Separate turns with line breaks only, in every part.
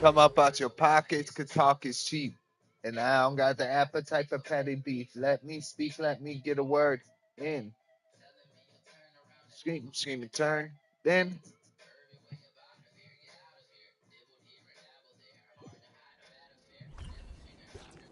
Come up out your pockets, cause talk is cheap. And I don't got the appetite for petty beef. Let me speak, let me get a word in. Scream, scream, and turn. Then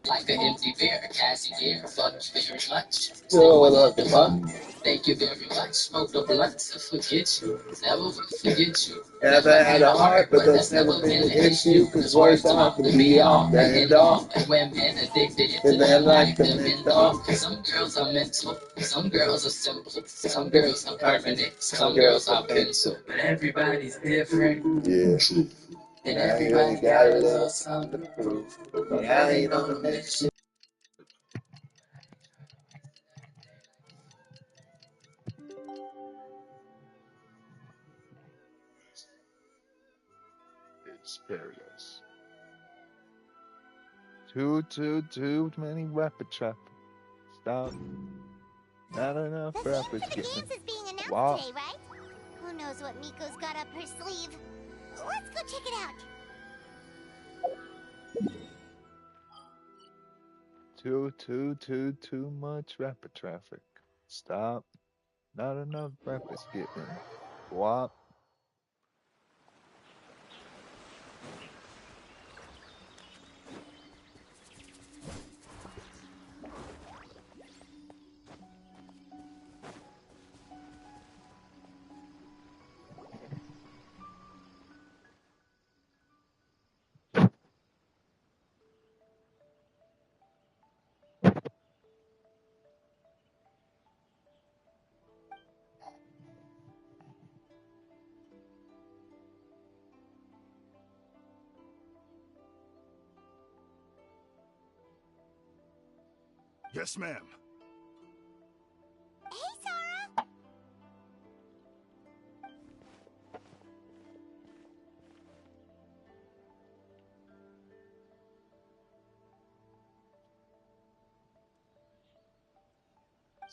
like an empty beer, Cassie here, fuck you very much. Oh, I love the fun. Thank you very much. Smoke the blunt to forget you. Never forget you.
never had a heart, but that's never been an issue. Cause words don't have to be all the end all.
And women addicted
And
to
then
them
like
like
the
the
menthol.
menthol. Some girls are mental, some girls are simple, some girls are permanent, some girls are pencil. But everybody's different.
Yeah.
And everybody got a little something to prove.
But I ain't on the next shit. It's paradise. Too many rapid trap. Stop. Not enough
The theme
rappers
for the
getting
games is being announced
wow.
today, right? Who knows what Miko's got up her sleeve? Let's go check it out.
Too much rapid traffic. Stop. Not enough rappers getting wop.
Yes, ma'am.
Hey, Sora!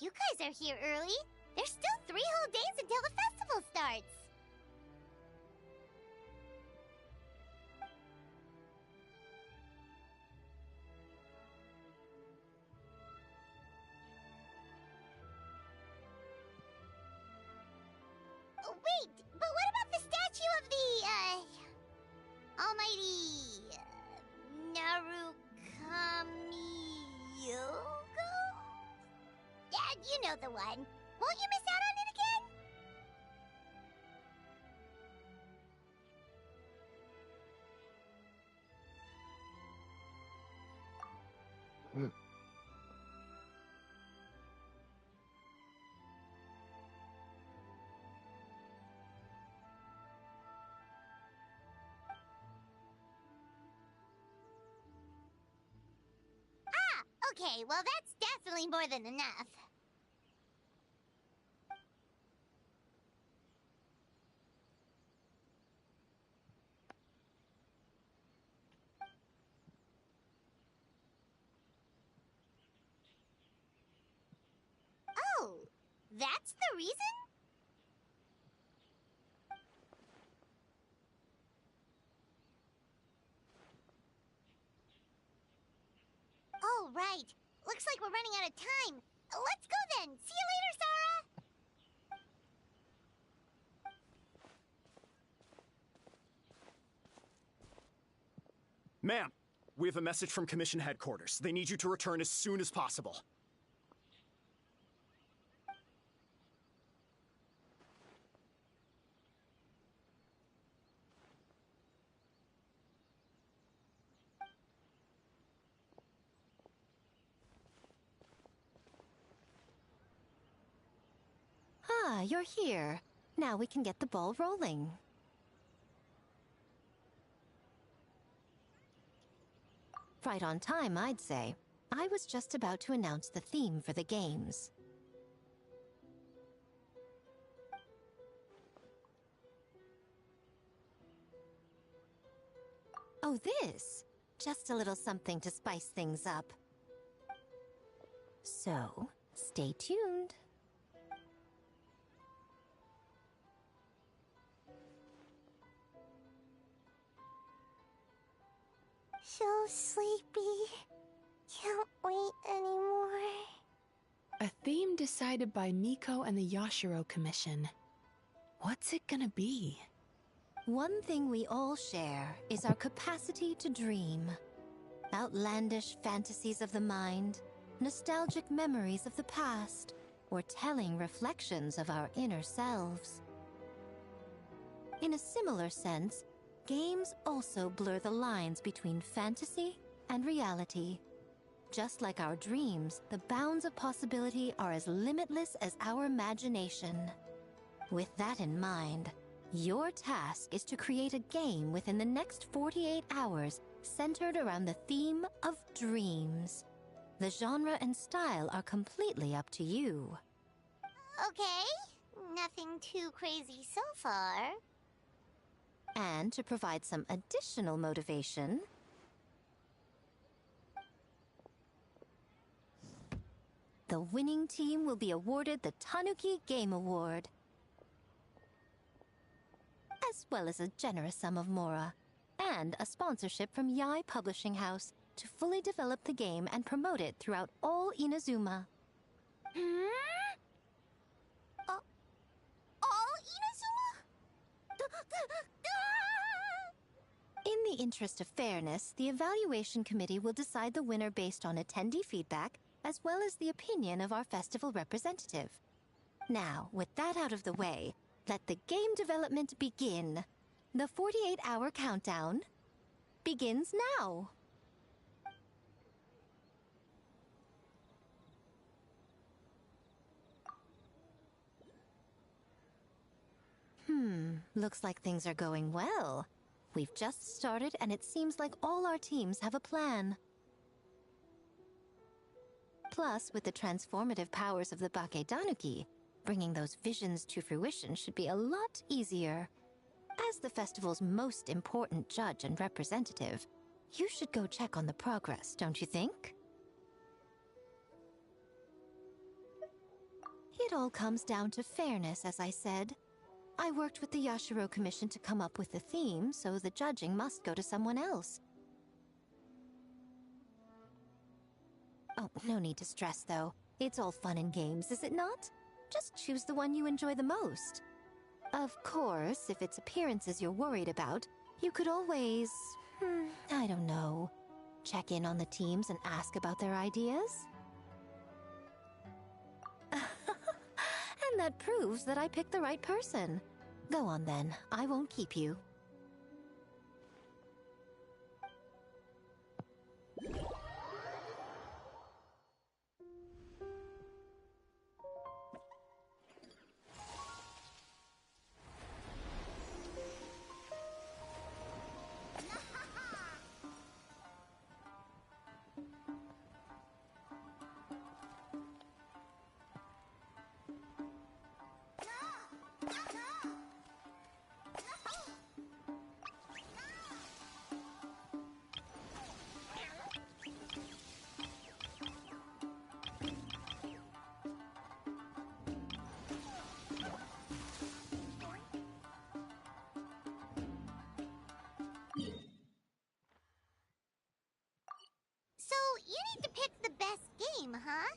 You guys are here early. There's still 3 whole days until the festival starts. Oh, wait, but what about the statue of the, almighty, Narukamiyugo? Yeah, you know the one. Won't you miss out on it again? Okay, well that's definitely more than enough. Oh, that's the reason? Oh, right. Looks like we're running out of time. Let's go then. See you later, Sora!
Ma'am, we have a message from Commission Headquarters. They need you to return as soon as possible.
Ah, you're here. Now we can get the ball rolling. Right on time, I'd say. I was just about to announce the theme for the games. Oh, this? Just a little something to spice things up. So, stay tuned.
so sleepy. Can't wait anymore.
A theme decided by Miko and the Yashiro Commission. What's it gonna be?
One thing we all share is our capacity to dream. Outlandish fantasies of the mind, nostalgic memories of the past, or telling reflections of our inner selves. In a similar sense, games also blur the lines between fantasy and reality. Just like our dreams, the bounds of possibility are as limitless as our imagination. With that in mind, your task is to create a game within the next 48 hours centered around the theme of dreams. The genre and style are completely up to you.
Okay, nothing too crazy so far.
And to provide some additional motivation, the winning team will be awarded the Tanuki Game Award, as well as a generous sum of mora, and a sponsorship from Yai Publishing House to fully develop the game and promote it throughout all Inazuma.
All Inazuma?
In the interest of fairness, the evaluation committee will decide the winner based on attendee feedback, as well as the opinion of our festival representative. Now, with that out of the way, let the game development begin. The 48-hour countdown begins now. Looks like things are going well. We've just started and it seems like all our teams have a plan. Plus, with the transformative powers of the Bakedanuki, bringing those visions to fruition should be a lot easier. As the festival's most important judge and representative, you should go check on the progress, don't you think? It all comes down to fairness, as I said. I worked with the Yashiro Commission to come up with the theme, so the judging must go to someone else. Oh, no need to stress, though. It's all fun and games, is it not? Just choose the one you enjoy the most. Of course, if it's appearances you're worried about, you could always, I don't know, check in on the teams and ask about their ideas. And that proves that I picked the right person. Go on then, I won't keep you.
So, you need to pick the best game, huh?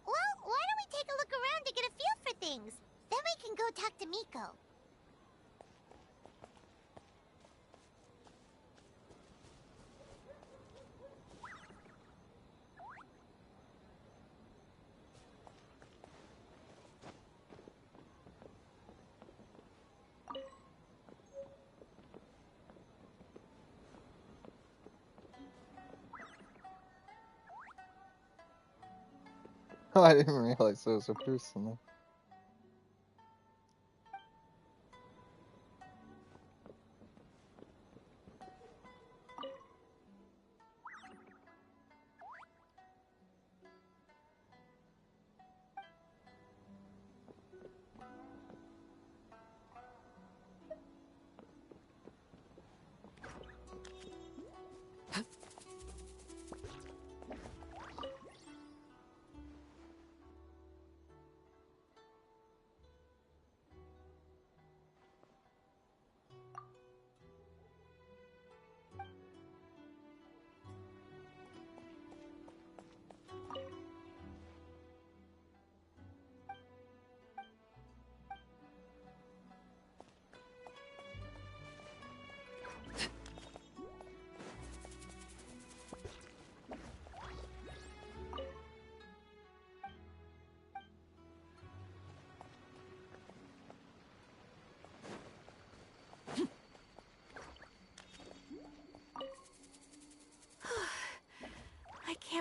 Well, why don't we take a look around to get a feel for things? Then we can go talk to Miko.
Oh, I didn't realize it was a person.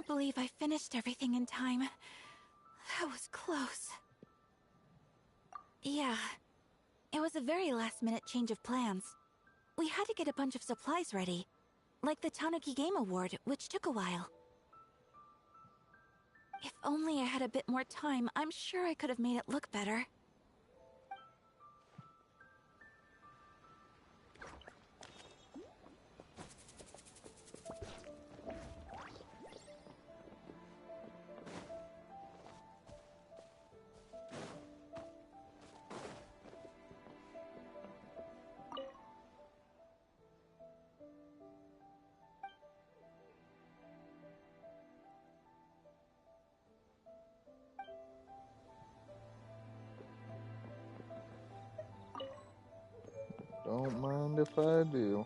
believe I finished everything in time. That was close. Yeah. It was a very last-minute change of plans. We had to get a bunch of supplies ready. Like the Tanuki Game Award, which took a while. If only I had a bit more time, I'm sure I could have made it look better.
Don't mind if I do.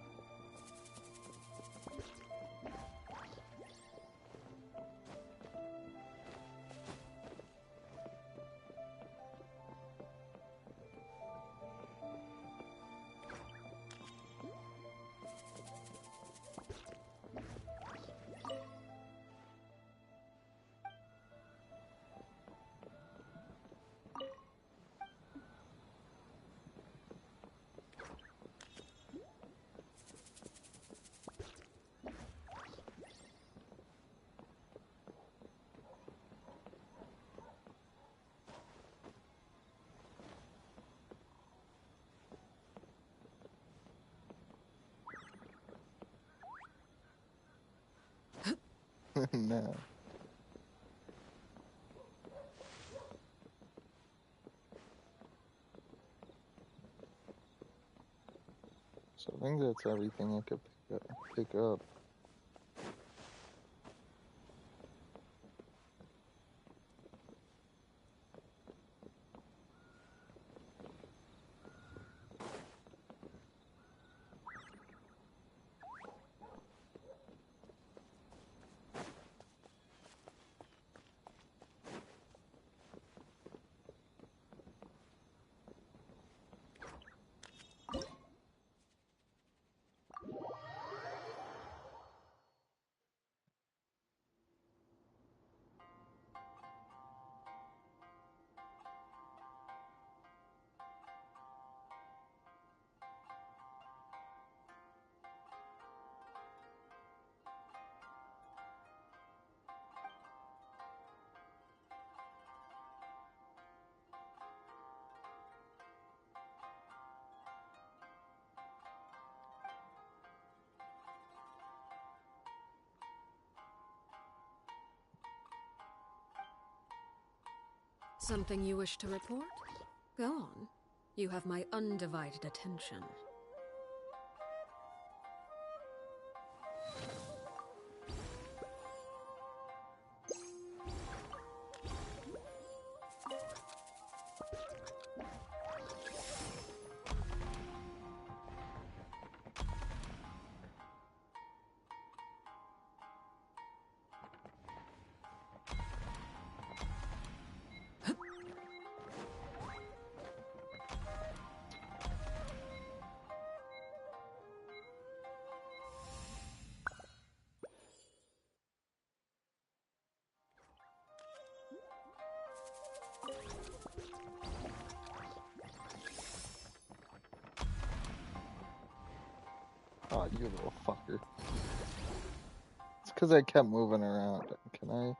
No. So I think that's everything I could pick up.
Something you wish to report? Go on. You have my undivided attention.
Oh, you little fucker. It's because I kept moving around. Can I?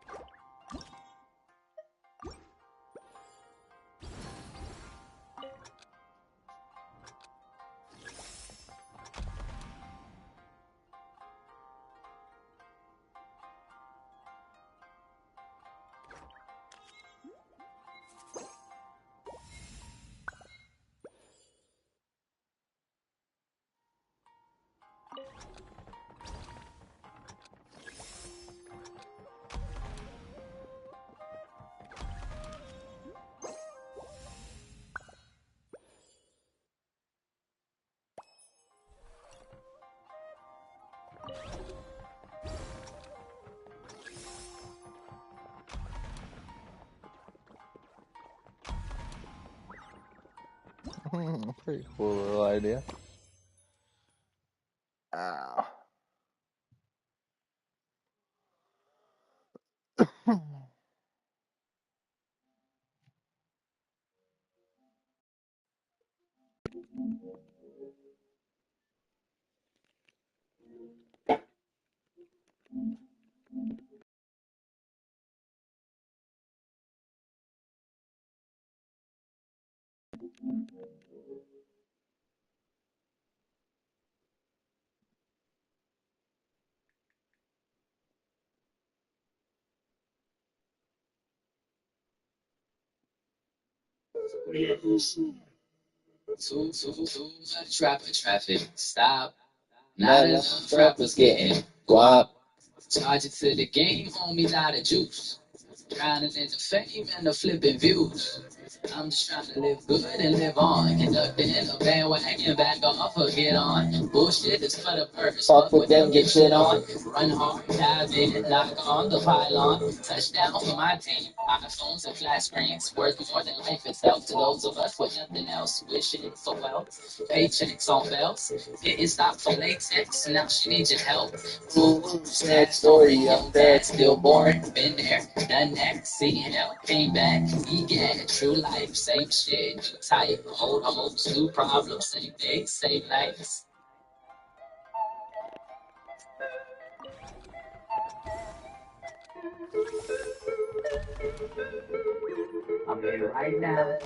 Pretty cool little idea. Ow.
Too much traffic, stop. Not enough rappers getting guap. Charge it to the game, homie, lot of juice. Drowning in the fame and the flipping views. I'm just trying to live good and live on. Get up in the bandwagon, back off or get on. Bullshit is for the purpose. Fuck with them, get shit on. Run hard, dive in, knock on the pylon. Touchdown for my team. iPhones and flat screens. Worth more than life itself to those of us with nothing else. Wishing for wealth. Paychecks on belts. Getting stopped for latex. Now she needs your help. Ooh, sad story. Young dad still born. Been there, done that. Seeing hell came back. He get true life. Same shit. New type. Old homes. New problems. Same days. Same nights. I'm here right now.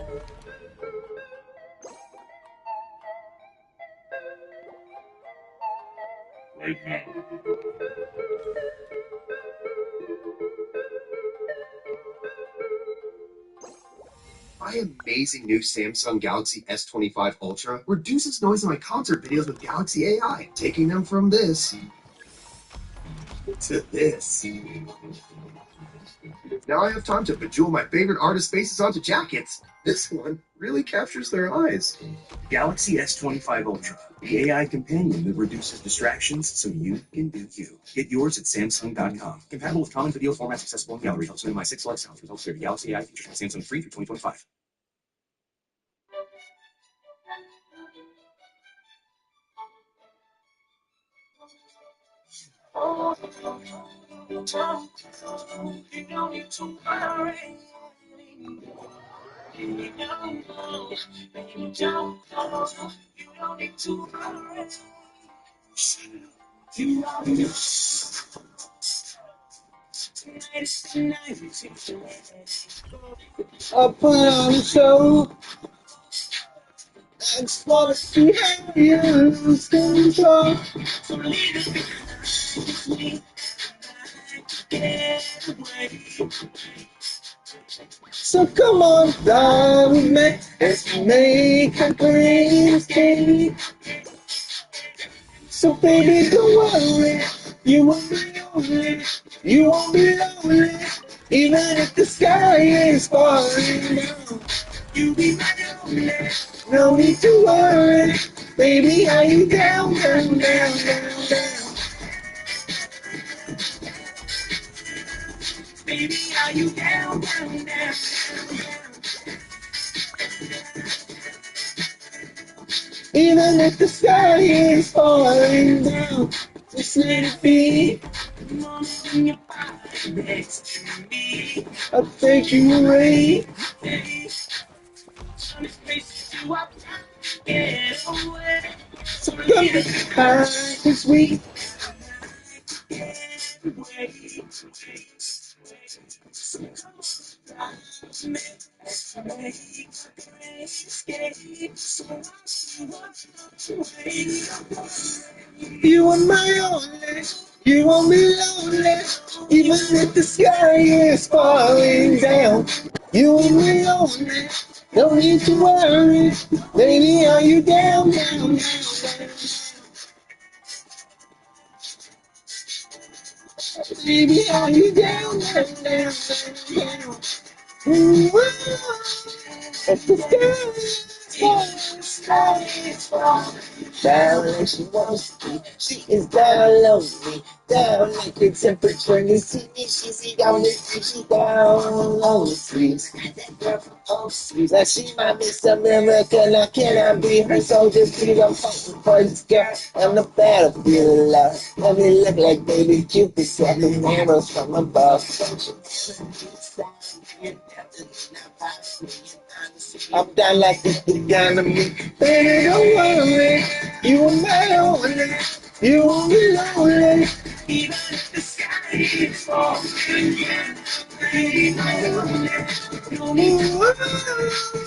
Right now.
My amazing new Samsung Galaxy S25 Ultra reduces noise in my concert videos with Galaxy AI, taking them from this to this. Now I have time to bejewel my favorite artist faces onto jackets. This one really captures their eyes. Galaxy S25 Ultra, the AI companion that reduces distractions so you can do you. Get yours at Samsung.com. Compatible with common video formats, accessible in gallery. Helps minimize 6 select sounds. Results clear. Galaxy AI features from Samsung free through 2025. I put on a show. I just wanna see how you lose control. So come on, fly with me. Let's make a great escape. So baby, don't worry. You won't be lonely. You won't be lonely. Even if the sky is falling down. You be my only. No need to worry. Baby, are you down, down, down, down, down? Baby, are you down, down, down? Even if the sky is falling down, just let it be. In your body next to me, I'll take you away. Get away. So come back this week. You are my only, you won't be lonely, even if the sky is falling down. You are my only, no need to worry, baby, are you down, down, down, down? Baby, are you down, down, down, down, down? Ooh, if the sky is falling down like she wants to, she is down lonely, down like the temperature. You see me, she's down the street, she down on the streets. That girl from Oak Street, like she might be some American, I cannot be her soldier. Please, I'm fighting for this girl on the battlefield of love. Let me look like baby Cupid, swapping arrows from above. I'm down like this, down to me. Baby, don't worry, you are my only, you won't be lonely. Even if the sky is falling, yeah, baby, don't move on.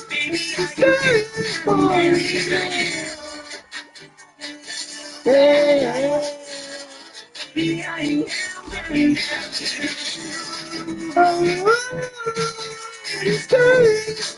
Baby, I can't falling. Yeah, baby, I am falling. The sky is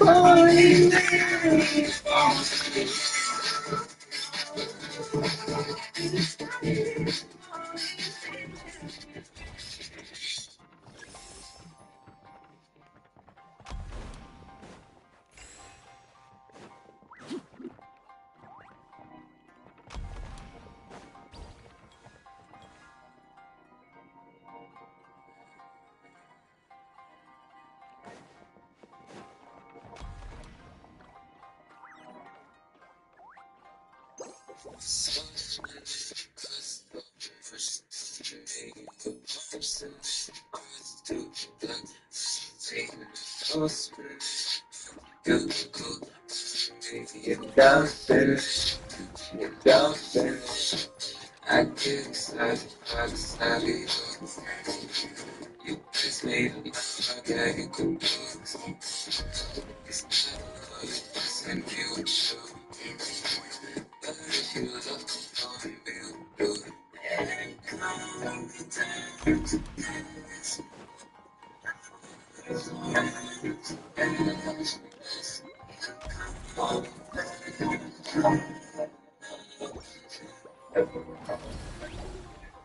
I get excited, you just made me forget it could be. It's not and you show. But if you look for me, we'll do it. And come to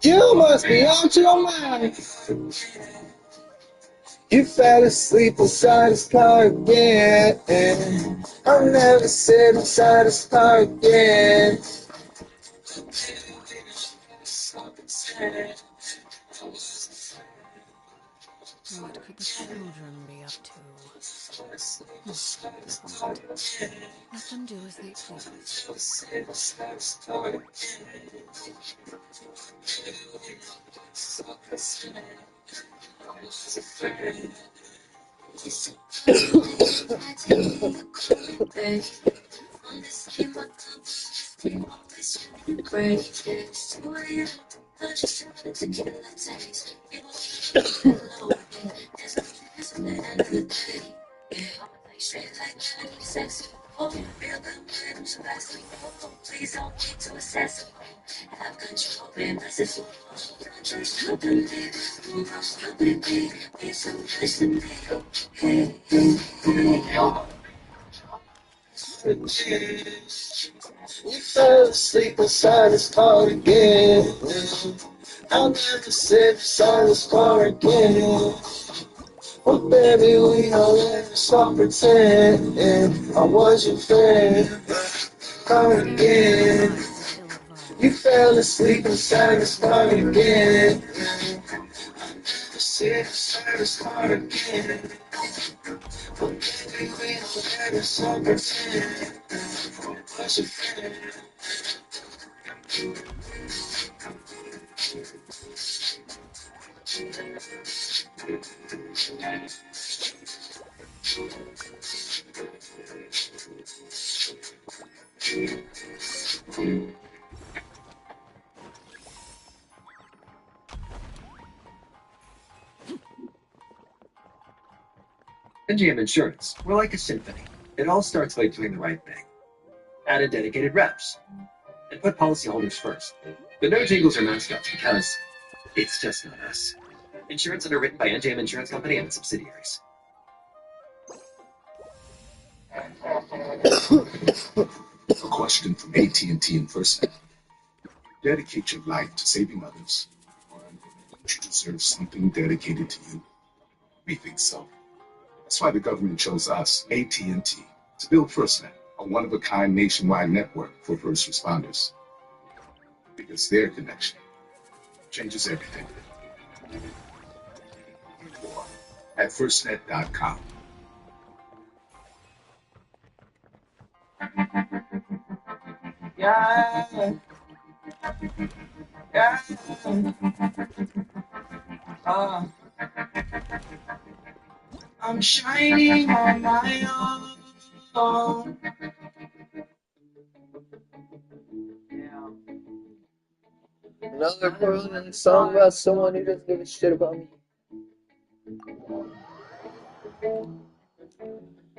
you must be out your mind. You fell asleep inside his car again. I'll never sit inside his car again.
What could the children be up to? Let them do as they please. You fell asleep inside his car again. I'll never sit inside his car again. Oh baby, we already stop pretending I was your friend. Come again. You fell asleep inside his car again. Sit inside his car again. Oh baby, we already stop pretending I was your friend.
NGM Insurance, we're like a symphony. It all starts by doing the right thing. Added dedicated reps. And put policyholders first. But no jingles or mascots because it's just not us. Insurance underwritten by NGM Insurance Company and its subsidiaries.
A question from AT&T and FirstNet. Dedicate your life to saving others, or don't you deserve something dedicated to you? We think so. That's why the government chose us, AT&T, to build FirstNet, a one-of-a-kind nationwide network for first responders. Because their connection changes everything. More at firstnet.com.
Yeah. Yeah. I'm shining on my own. Another girl and a song about someone who doesn't give a shit about me.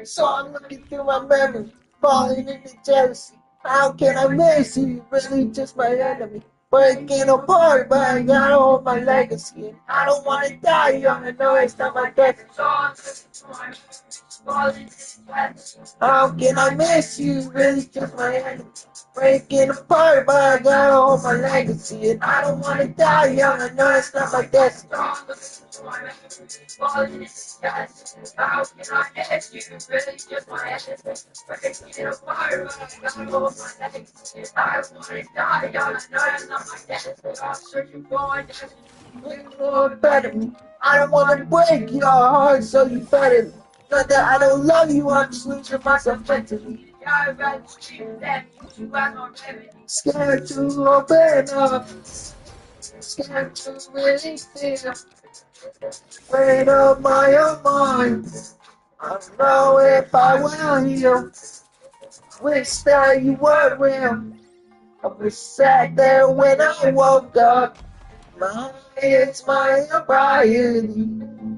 So I'm looking through my memory, falling into jealousy. How can I miss you? You're really just my enemy. Breaking apart, but I gotta hold my legacy. And I don't wanna die young, I know it's not my death. How can I miss you? You're really just my enemy. Breaking apart, but I gotta hold my legacy. And I don't wanna die young, I know it's not my death. How can I miss you? Really just my enemy. Breaking apart, but I gotta hold my legacy. And I don't wanna die young, I know it's not my death. I'm searching for a destiny. Lord, better me. I don't wanna break your heart, so you better me. Not that I don't love you, I'm just losing myself mentally. Scared to open up, scared to really feel. Afraid of my own mind. I don't know if I will heal. Wish that you were real. I was sat there when I woke up. It's my sobriety.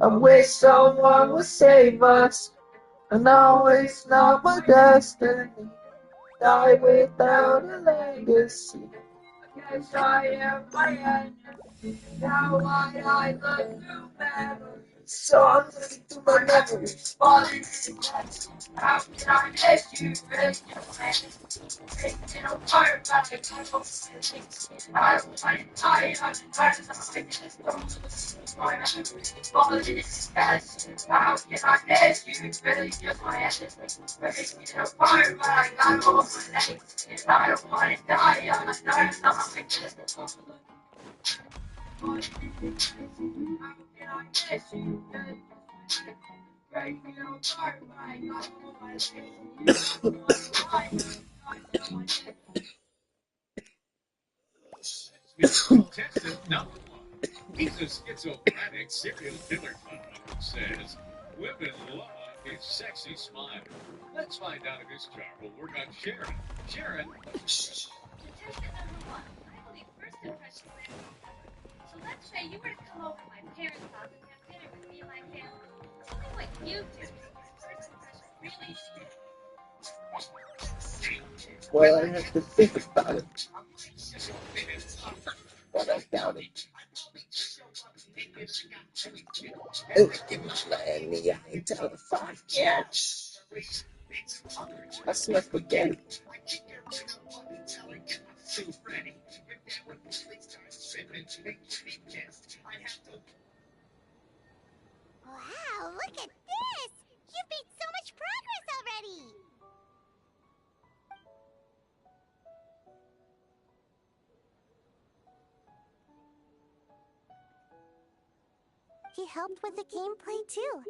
I wish someone would save us. I know it's not my destiny. Die without a legacy. I guess I am my enemy. Now I look through memories. So I'm looking through my memories. Falling into death. How can I miss you? Really, breaking apart, but I don't know. I don't want to die. I'm tired of my memories. Falling into death. How can I miss you? Really, just my enemy. Breaking apart, but I got all my legs. I don't want to die. I'm tired of my memories.
Contestant number one. He's a schizophrenic serial killer clown who says women love his sexy smile. Let's find out if his charm will work on Sharon. Sharon.
Contestant number one. I believe first impressions make me better. So let's say you were to come over to my parents' house and have dinner with me and my family. Tell me what you do to make your first impression really stick.
Well, I have to think about it. But I doubt it. Give me money, I ain't tell a fuck yet. I smell spaghetti.
Wow, look at this! You've made so much progress already! He helped with the gameplay too.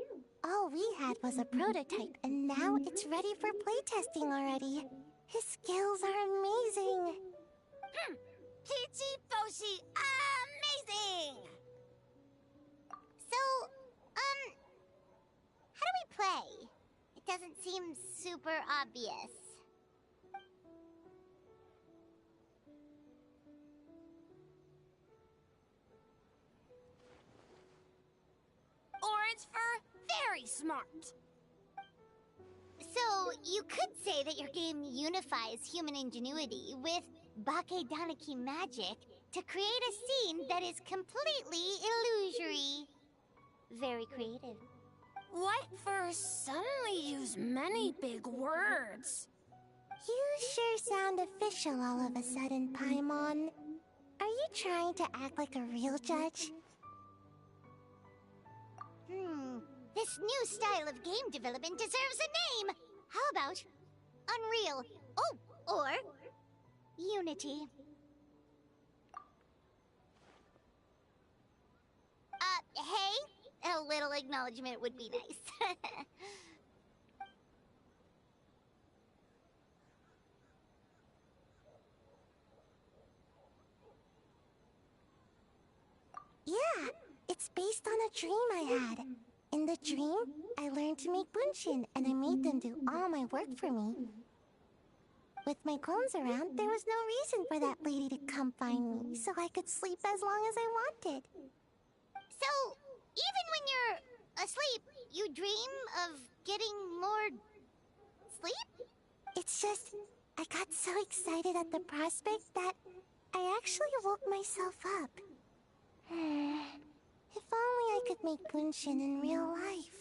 All we had was a prototype, and now it's ready for playtesting already. His skills are amazing. Peachy Boshi, amazing! So, how do we play? It doesn't seem super obvious.
Orange fur, very smart.
So, you could say that your game unifies human ingenuity with Bakedaniki magic to create a scene that is completely illusory. Very creative.
White fur suddenly use many big words.
You sure sound official all of a sudden, Paimon. Are you trying to act like a real judge? This new style of game development deserves a name! How about Unreal? Oh, or Unity. Hey? A little acknowledgement would be nice. Yeah, it's based on a dream I had. In the dream, I learned to make bunshin, and I made them do all my work for me. With my clones around, there was no reason for that lady to come find me, so I could sleep as long as I wanted.
So, even when you're asleep, you dream of getting more sleep?
It's just, I got so excited at the prospect that I actually woke myself up. If only I could make Bunshin in real life.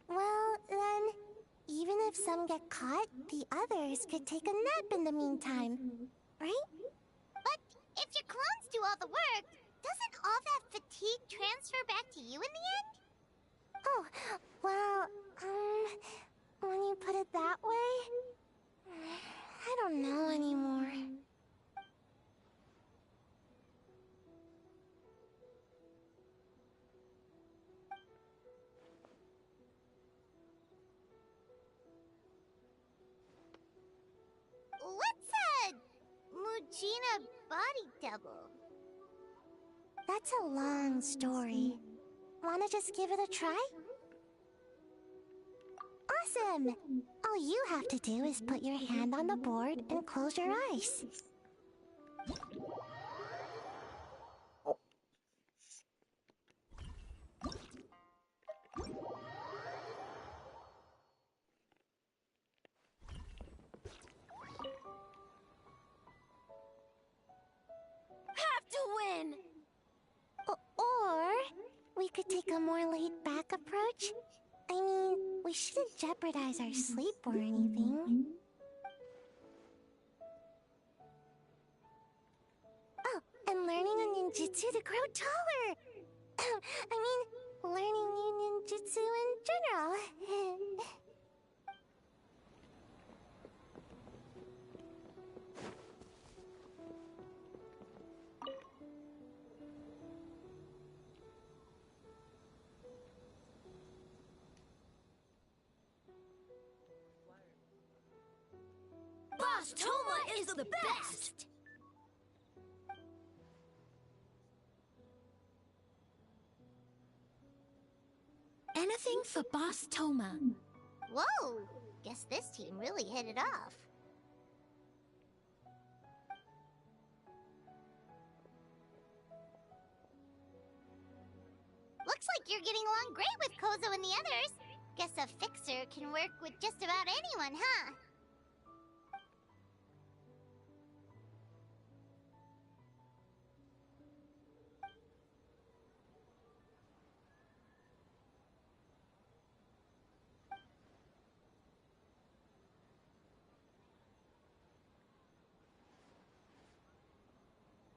Well, then, even if some get caught, the others could take a nap in the meantime, right?
But if your clones do all the work, doesn't all that fatigue transfer back to you in the end?
Oh, well, when you put it that way, I don't know anymore.
What's a Mujina body double?
That's a long story. Wanna just give it a try? Awesome! All you have to do is put your hand on the board and close your eyes.
Have to win!
Or we could take a more laid-back approach. I mean, we shouldn't jeopardize our sleep or anything. Oh, and learning a ninjutsu to grow taller! I mean, learning new ninjutsu in general.
Boss Toma is the best!
Anything for Boss Toma.
Whoa! Guess this team really hit it off. Looks like you're getting along great with Kozo and the others. Guess a fixer can work with just about anyone, huh?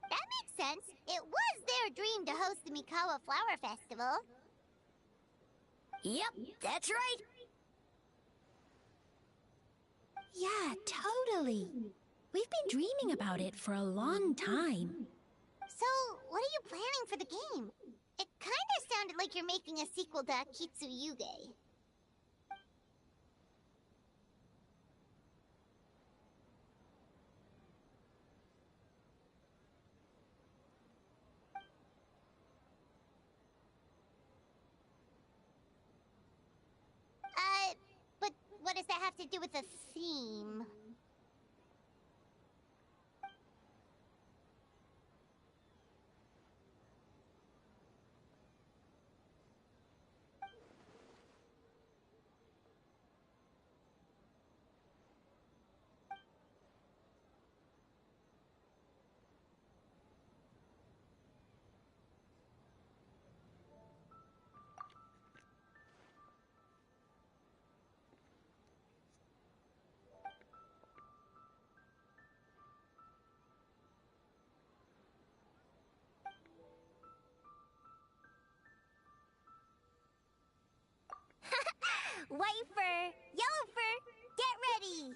That makes sense. It was their dream to host the Mikawa Flower Festival. Yep, that's right.
Yeah, totally. We've been dreaming about it for a long time.
So, what are you planning for the game? It kinda sounded like you're making a sequel to Kitsuyuge. But what does that have to do with the theme? White fur, yellow fur, get ready!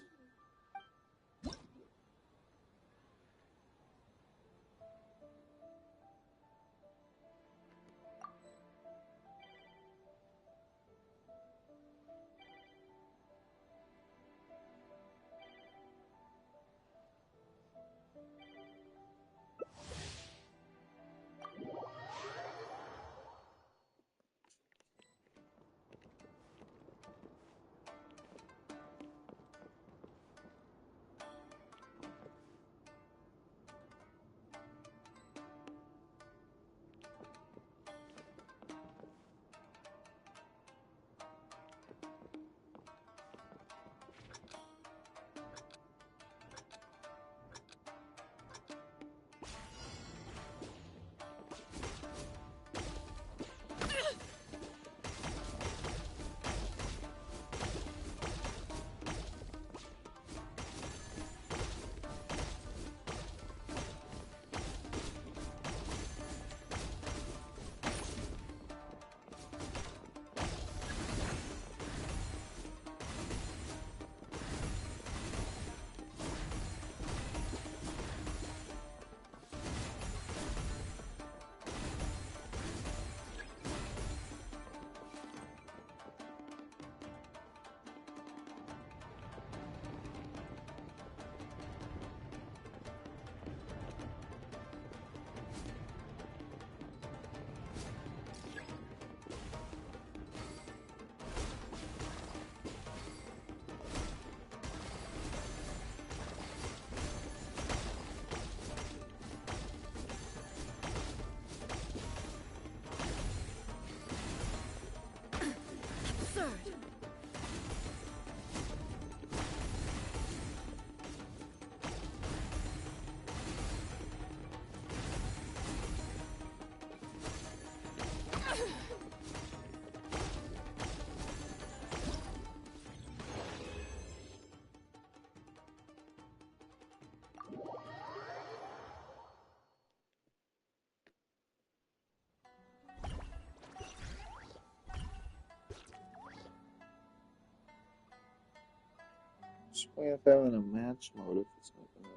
Just play if they're in a match mode if it's not gonna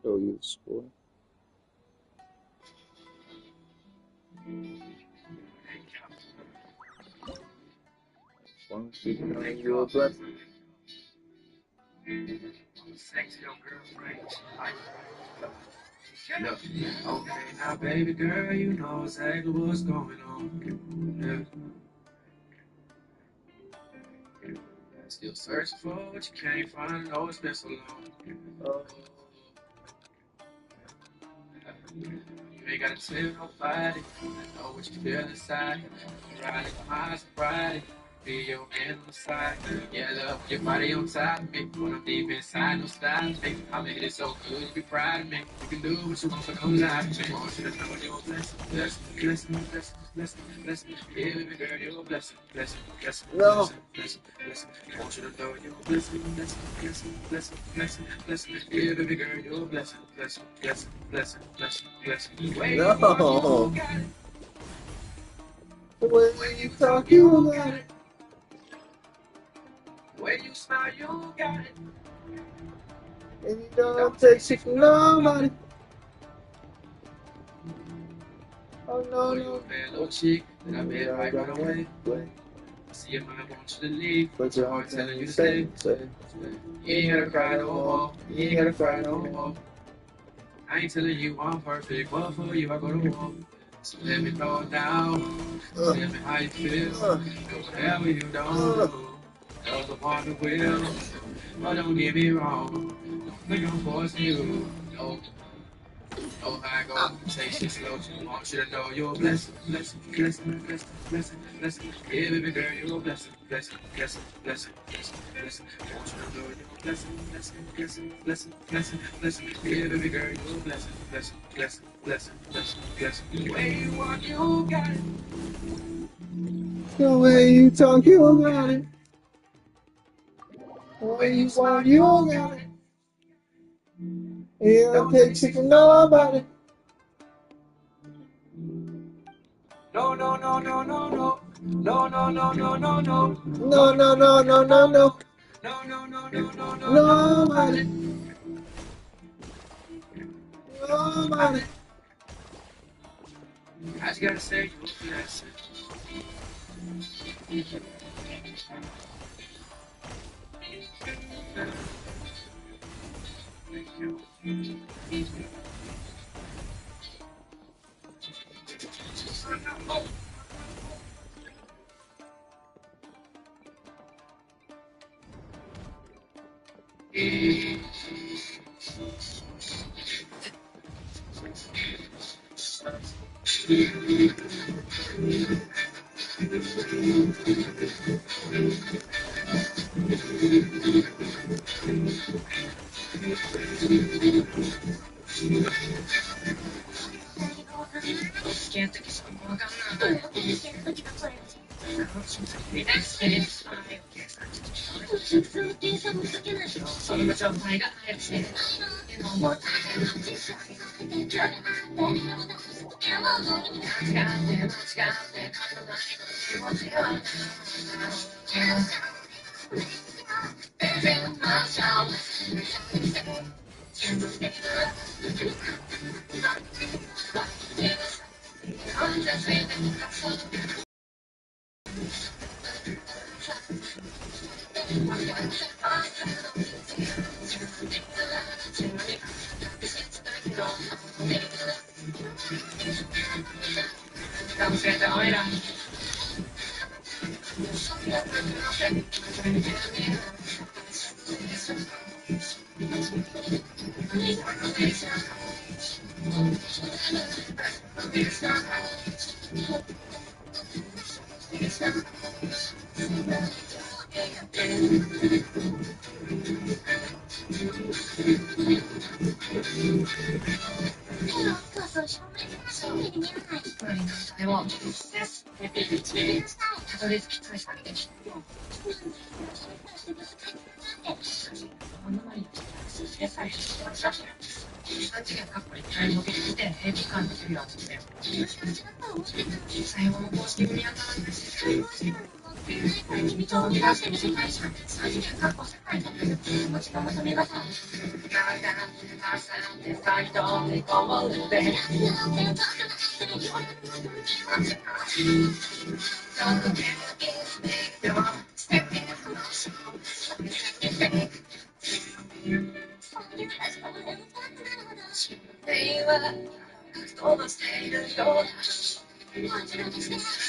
show you the score. As long as you know you're a blessing.
Look, okay, now baby girl, you know exactly what's going on. Yeah. Still searching for what you can't find. Oh, it's been so long. You ain't gotta tell nobody. I know what you feel inside. You riding behind sobriety. Be your man on the side. Yeah, love your body on top of me. When I'm deep inside, no stopping me. I made it so good, you be proud of me. You can do what you want, so don't lie to me. I want you to know you're a blessing, blessing, blessing, blessing, blessing, blessing. Yeah, baby girl, you're a blessing, blessing, blessing, blessing, blessing, blessing. I want you to know you're a blessing, blessing, blessing, blessing, blessing, blessing. Yeah, baby girl, you're a blessing, blessing, blessing, blessing, blessing, blessing.
No. The way you talk, you got it.
When you smile, you got it.
And you don't take shit from nobody. Oh no, no.
Bad little chick that I bet right away. See your mind wants you to leave, but your heart telling you to stay. You ain't gotta cry no more. You ain't gotta cry no more. I ain't telling you I'm perfect, but for you I go to war. So let me know now. Tell me how you feel. Whatever you don't do, there's a part that will. But don't get me wrong. Don't think I'm forcing you. No. Know how I go, take shit slow. I want you to know you're a blessing, blessing, blessing, blessing, blessing, blessing. Yeah, baby girl, you're a blessing, blessing, blessing, blessing, blessing, blessing. I want you to know you're a blessing, blessing, blessing, blessing, blessing, blessing. Yeah, baby girl, you're a blessing, blessing, blessing, blessing, blessing, blessing. The way you walk, you got it.
The way you talk, you got it. The way you walk, you got it. You don't take shit from nobody.
No, no, no, no, no, no. No, no, no, no, no, no.
No, no, no, no, no, no.
No, no, no, no, no, no.
Nobody. Nobody.
I just gotta say you're a blessing.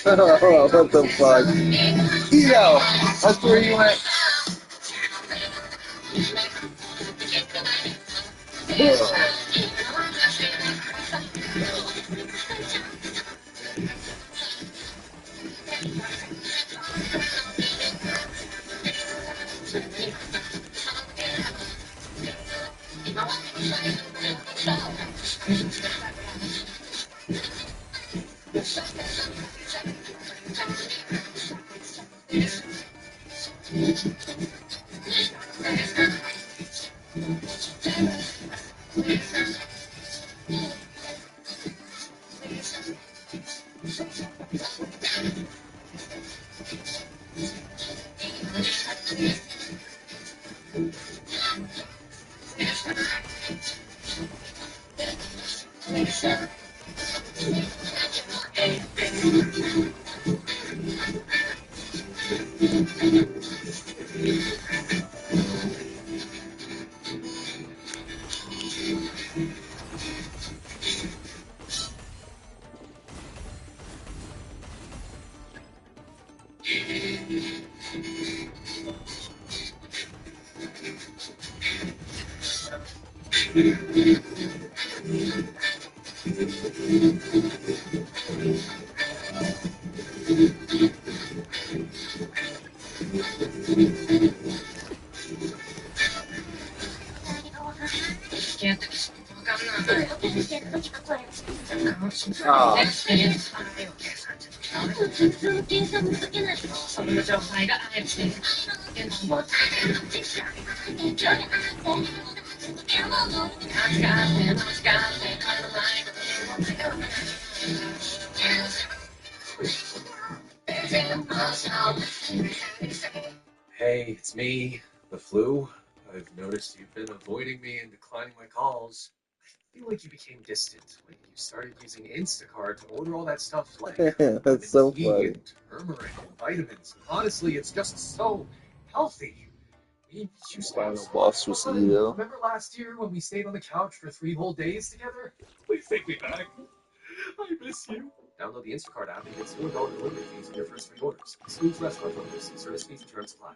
Oh, what the fuck? Yo, that's where you went.
Hey, it's me, the flu. I've noticed you've been avoiding me and declining my calls. I feel like you became distant when you started using Instacart to order all that stuff like
That's
lemon
so
tea
funny.
and turmeric and vitamins. Honestly, it's just so healthy. We used to have
Final
so much
boss was
fun.
Eo.
Remember last year when we stayed on the couch for 3 whole days together? Please take me back. I miss you. Download the Instacart app and get $0 delivery fees on your first 3 orders. Excludes restaurant orders. Service fees and terms apply.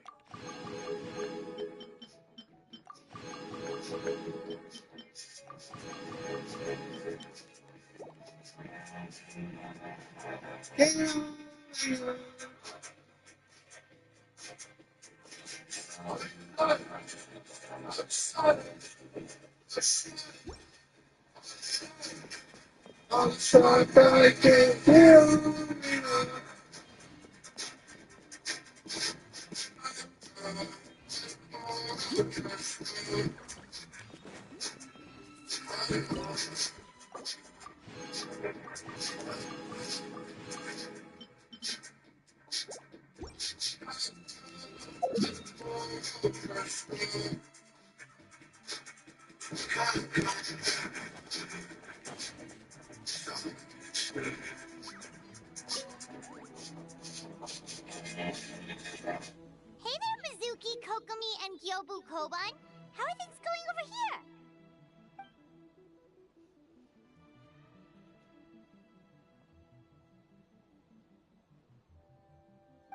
Hey there, Mizuki, Kokomi, and Gyobu Koban. How are things going over here?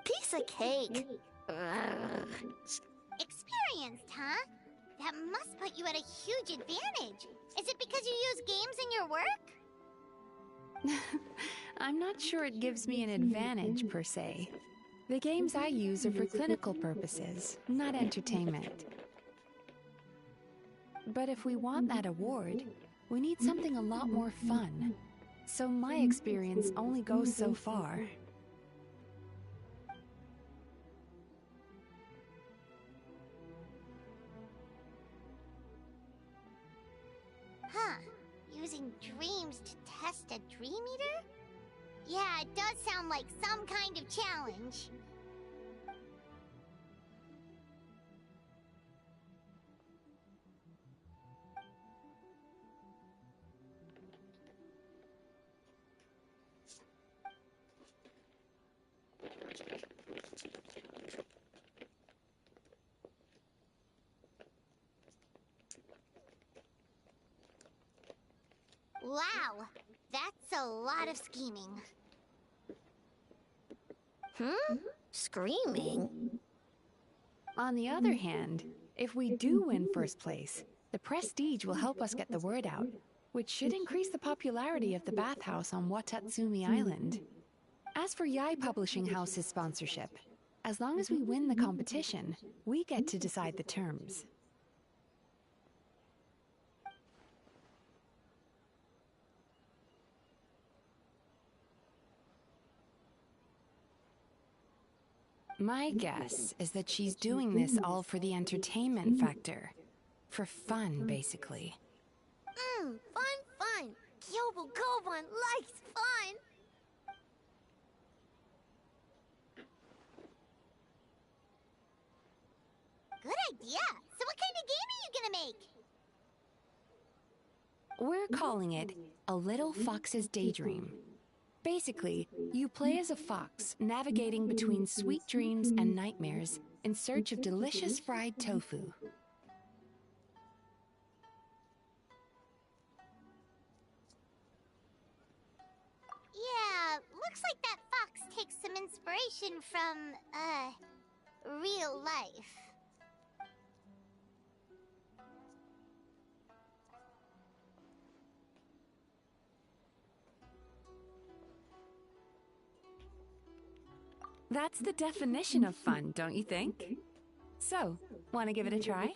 Piece of cake.
Experienced, huh? That must put you at a huge advantage. Is it because you use games in your work?
I'm not sure it gives me an advantage, per se. The games I use are for clinical purposes, not entertainment. But if we want that award, we need something a lot more fun. So my experience only goes so far.
Huh. Using dreams to test a dream eater? Yeah, it does sound like some kind of challenge. Wow, that's a lot of scheming.
Screaming?
On the other hand, if we do win first place, the prestige will help us get the word out, which should increase the popularity of the bathhouse on Watatsumi Island. As for Yai Publishing House's sponsorship, as long as we win the competition, we get to decide the terms. My guess is that she's doing this all for the entertainment factor. For fun, basically.
Fun. Kyobu Koban likes fun.
Good idea. So what kind of game are you gonna make?
We're calling it A Little Fox's Daydream. Basically, you play as a fox navigating between sweet dreams and nightmares in search of delicious fried tofu.
Yeah, looks like that fox takes some inspiration from, real life.
That's the definition of fun, don't you think? So, want to give it a try?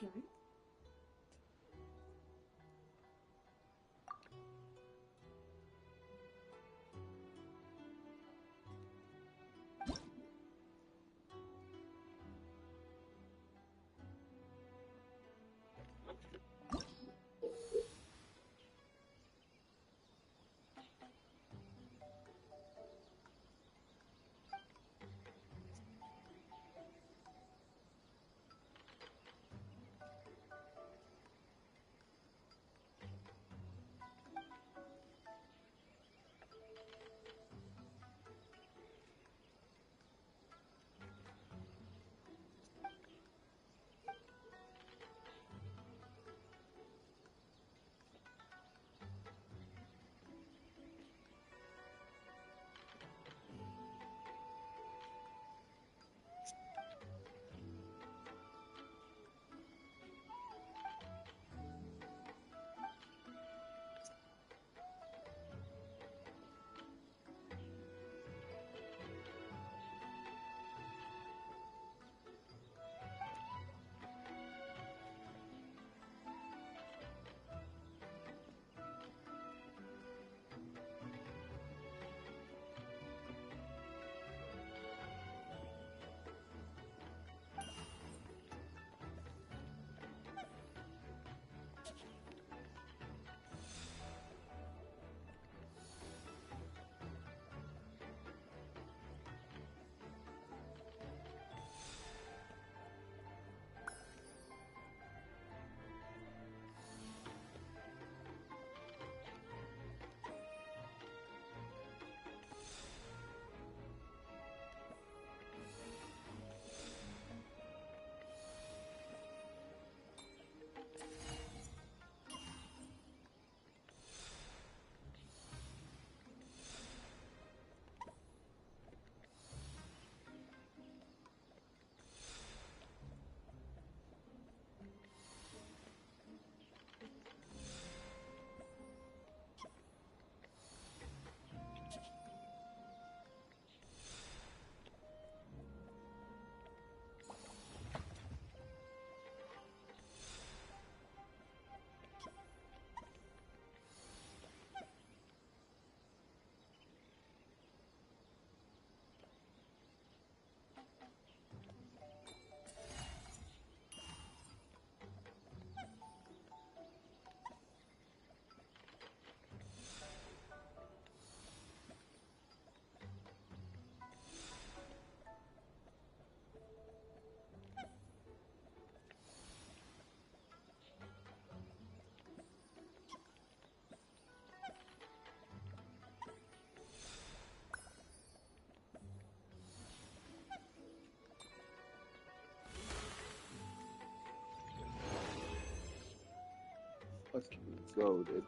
Fucking goaded.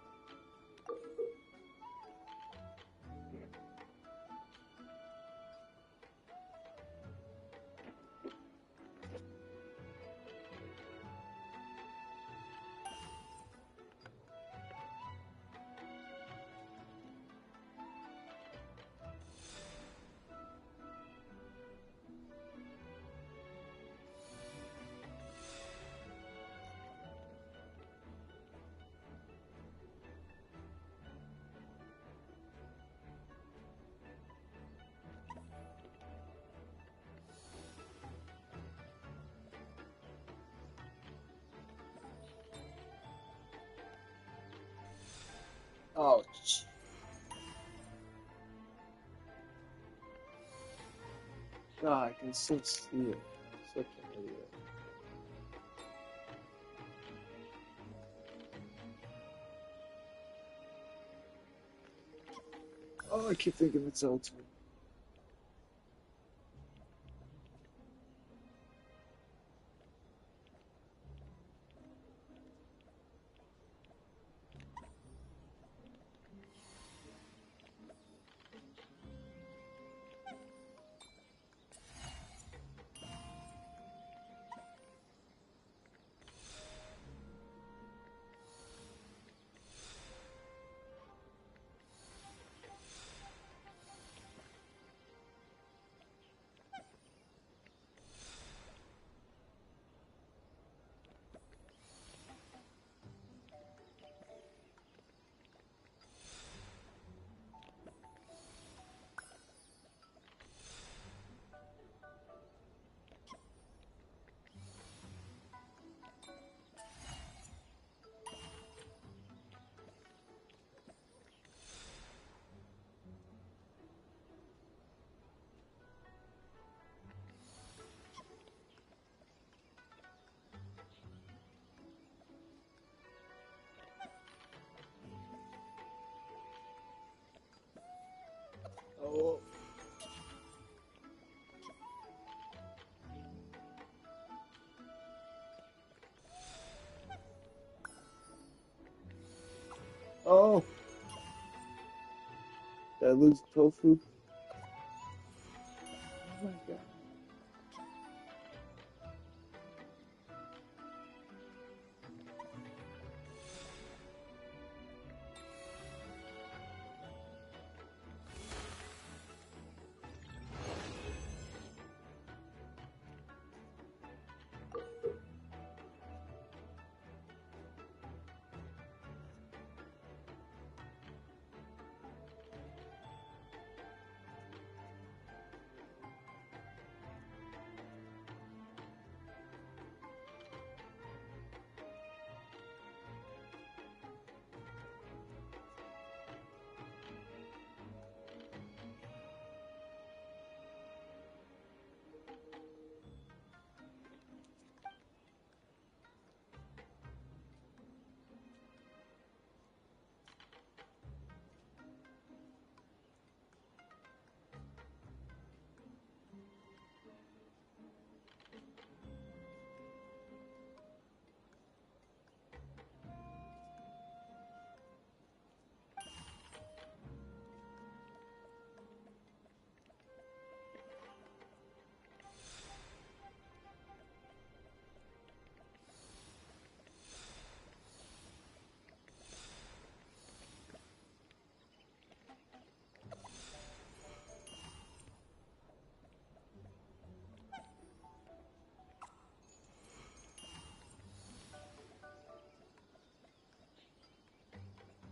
Ouch. God, I can still see it. I'm such an idiot. Oh, I keep thinking it's ultimate. Oh. Oh. Did I lose tofu? Oh my god.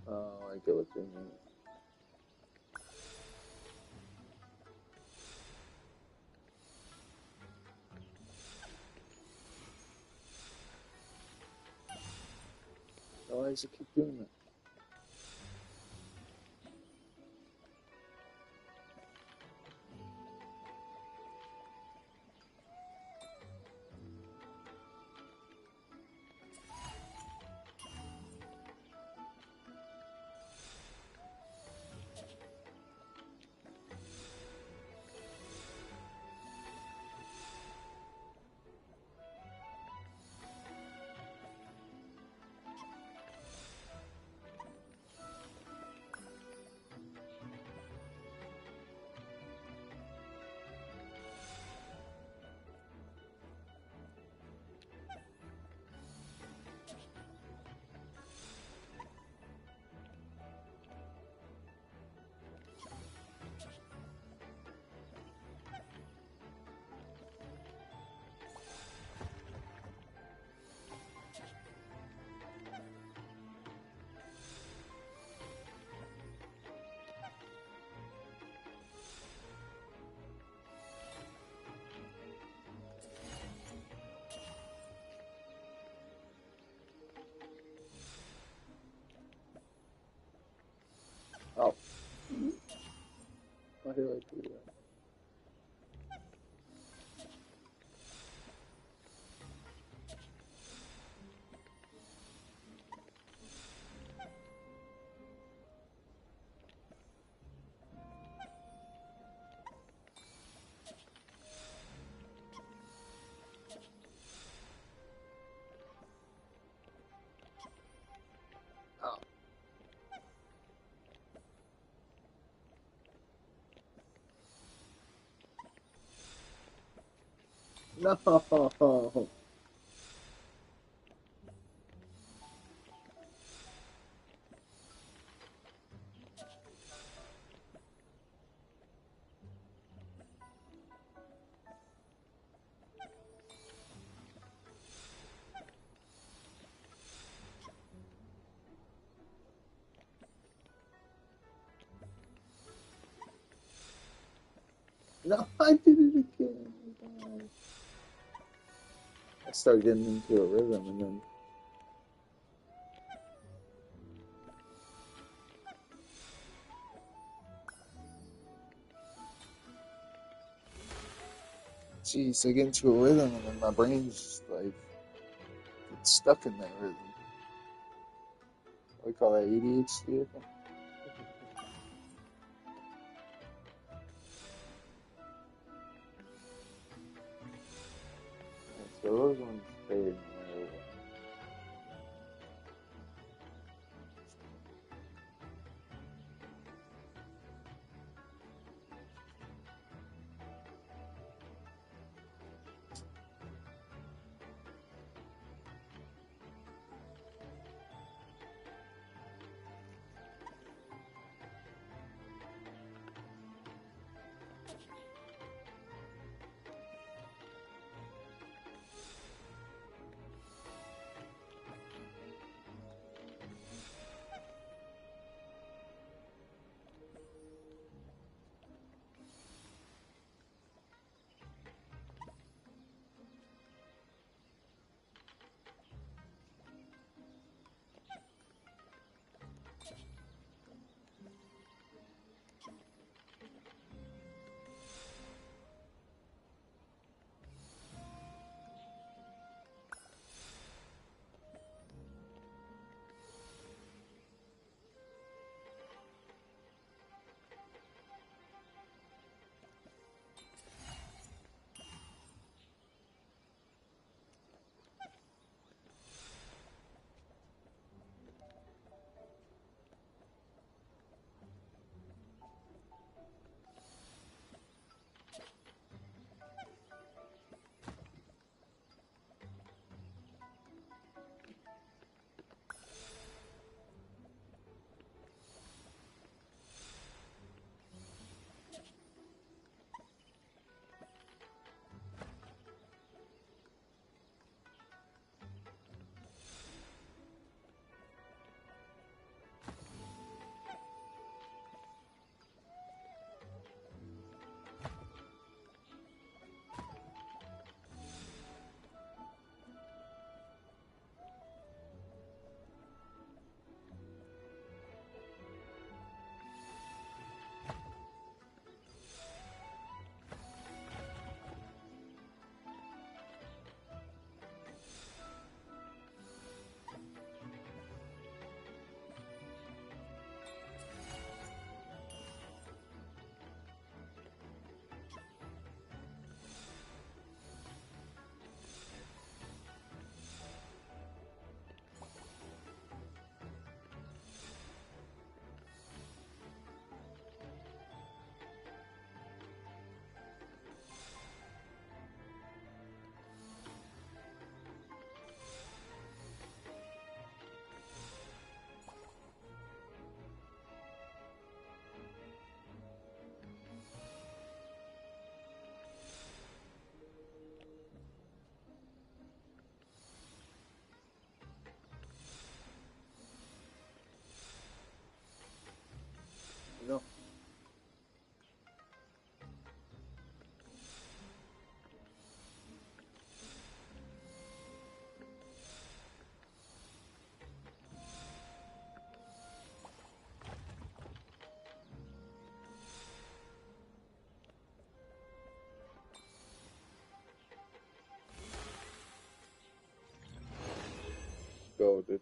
Oh, I get what you mean. Why does it keep doing that? I feel like we No. No, I did it again. I started getting into a rhythm and then jeez, I get into a rhythm and then my brain's just like gets stuck in that rhythm. We call that ADHD, I think. So those ones fade. Golden.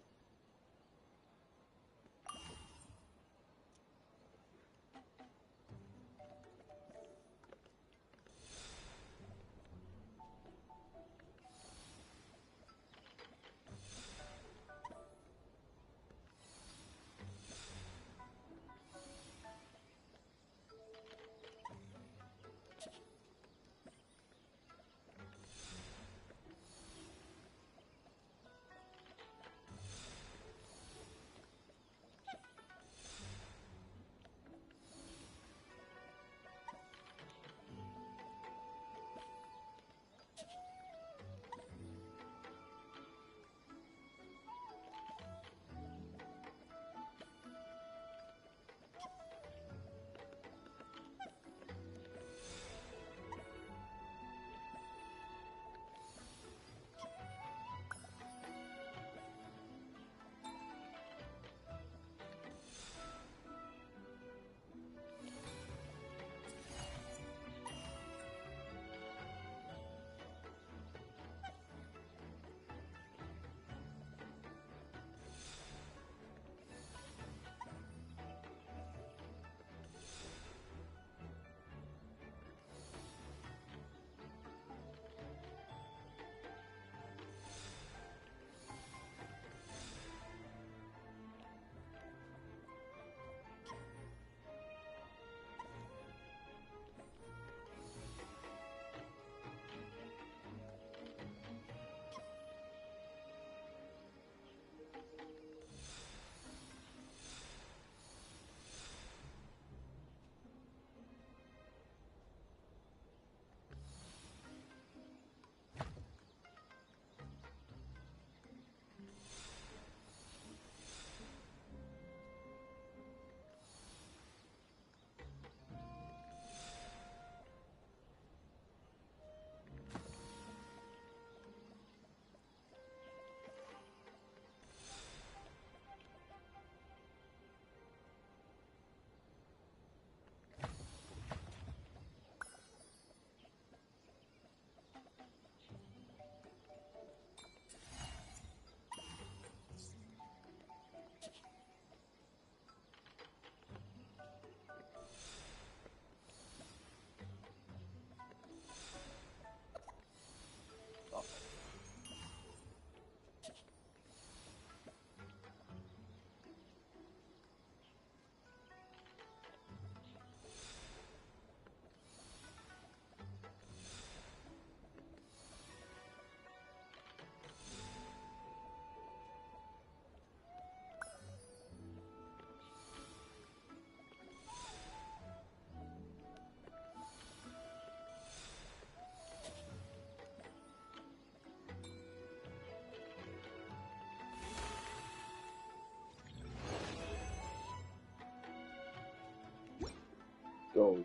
Golden.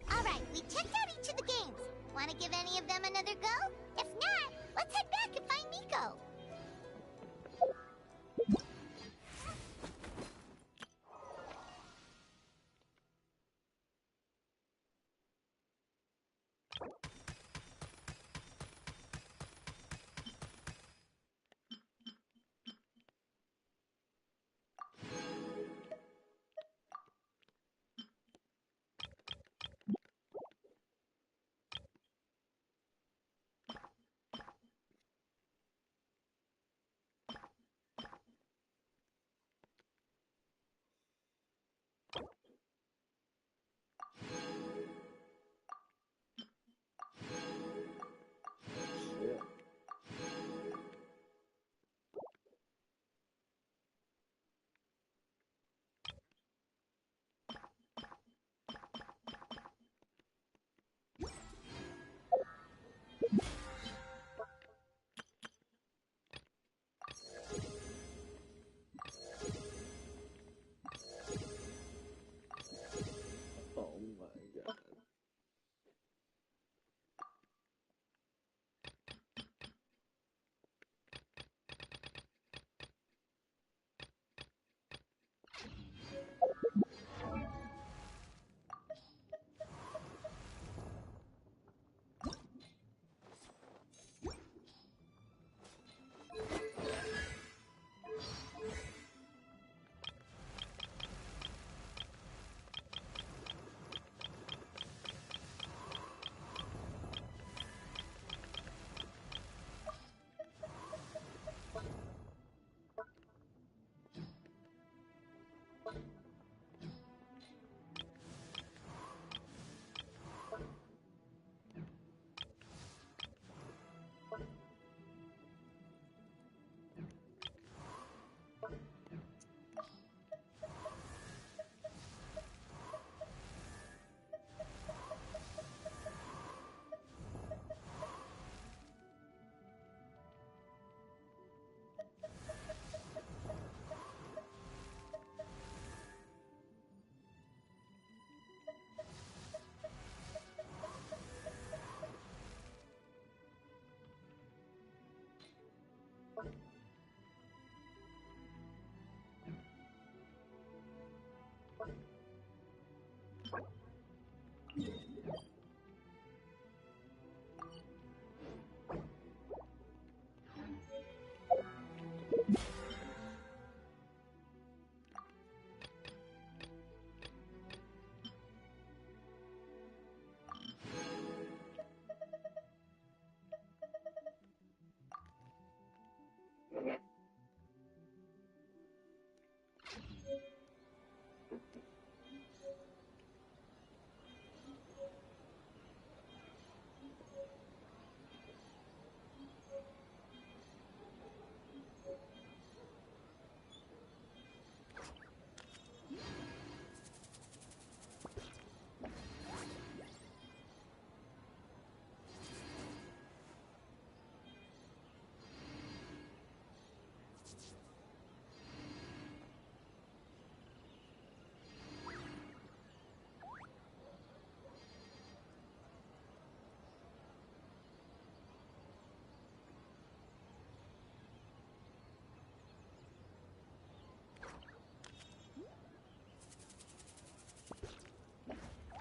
Alright, we checked out each of the games. Want to give any of them another go? If not, let's head back and find Miko.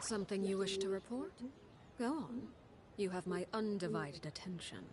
Something you wish to report? Go on. You have my undivided attention.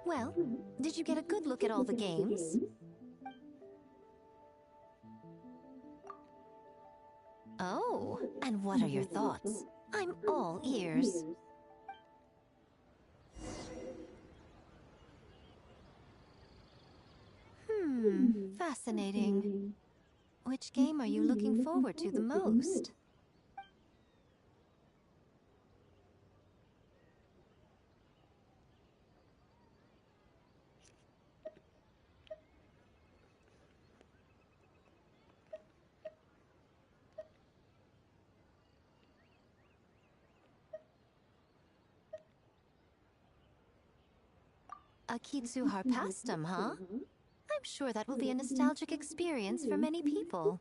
Well, did you get a good look at all the games? Oh, and what are your thoughts? I'm all ears. Fascinating. Which game are you looking forward to the most? A Kitsu Harpastum, huh? I'm sure that will be a nostalgic experience for many people.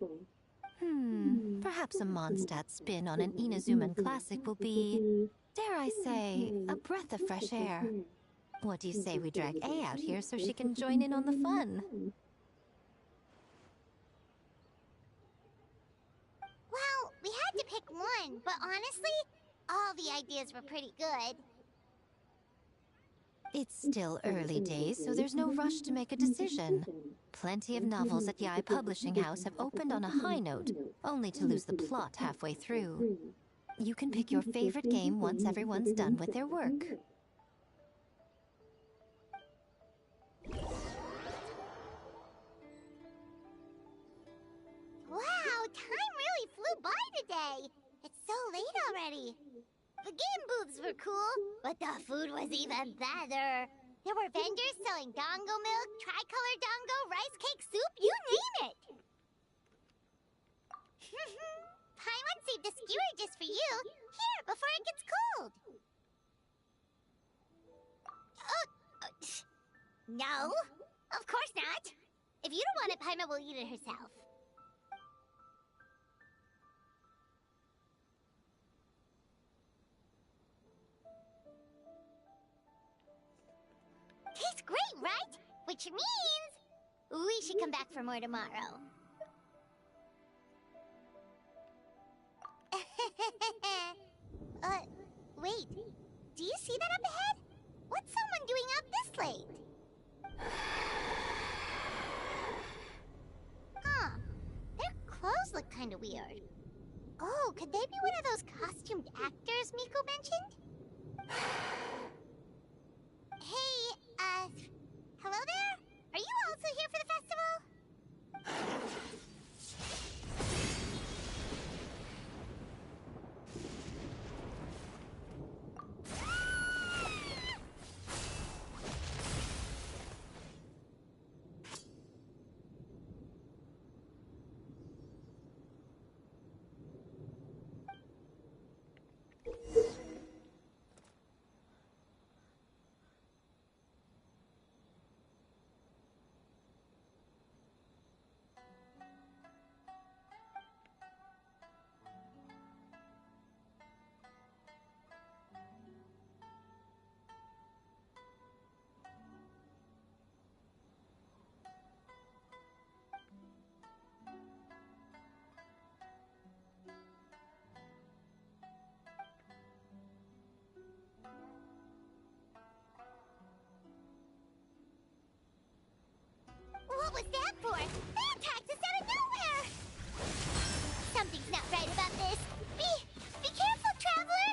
Perhaps a Mondstadt spin on an Inazuman classic will be, dare I say, a breath of fresh air. What do you say we drag A out here so she can join in on the fun?
Well, we had to pick one, but honestly, all the ideas were pretty good.
It's still early days, so there's no rush to make a decision. Plenty of novels at Yai Publishing House have opened on a high note, only to lose the plot halfway through. You can pick your favorite game once everyone's done with their work.
Wow, time really flew by today. It's so late already. The game booths were cool, but the food was even better. There were vendors selling dongo milk, tricolor dongo, rice cake soup, you name it. Paimon saved a skewer just for you. Here, before it gets cold. No, of course not. If you don't want it, Paimon will eat it herself. Tastes great, right? Which means we should come back for more tomorrow. Wait. Do you see that up ahead? What's someone doing up this late? Huh. Their clothes look kind of weird. Oh, could they be one of those costumed actors Miko mentioned? Hey, hello there? Are you also here for the festival? for? They attacked us out of nowhere! Something's not right about this. Be careful, Traveler!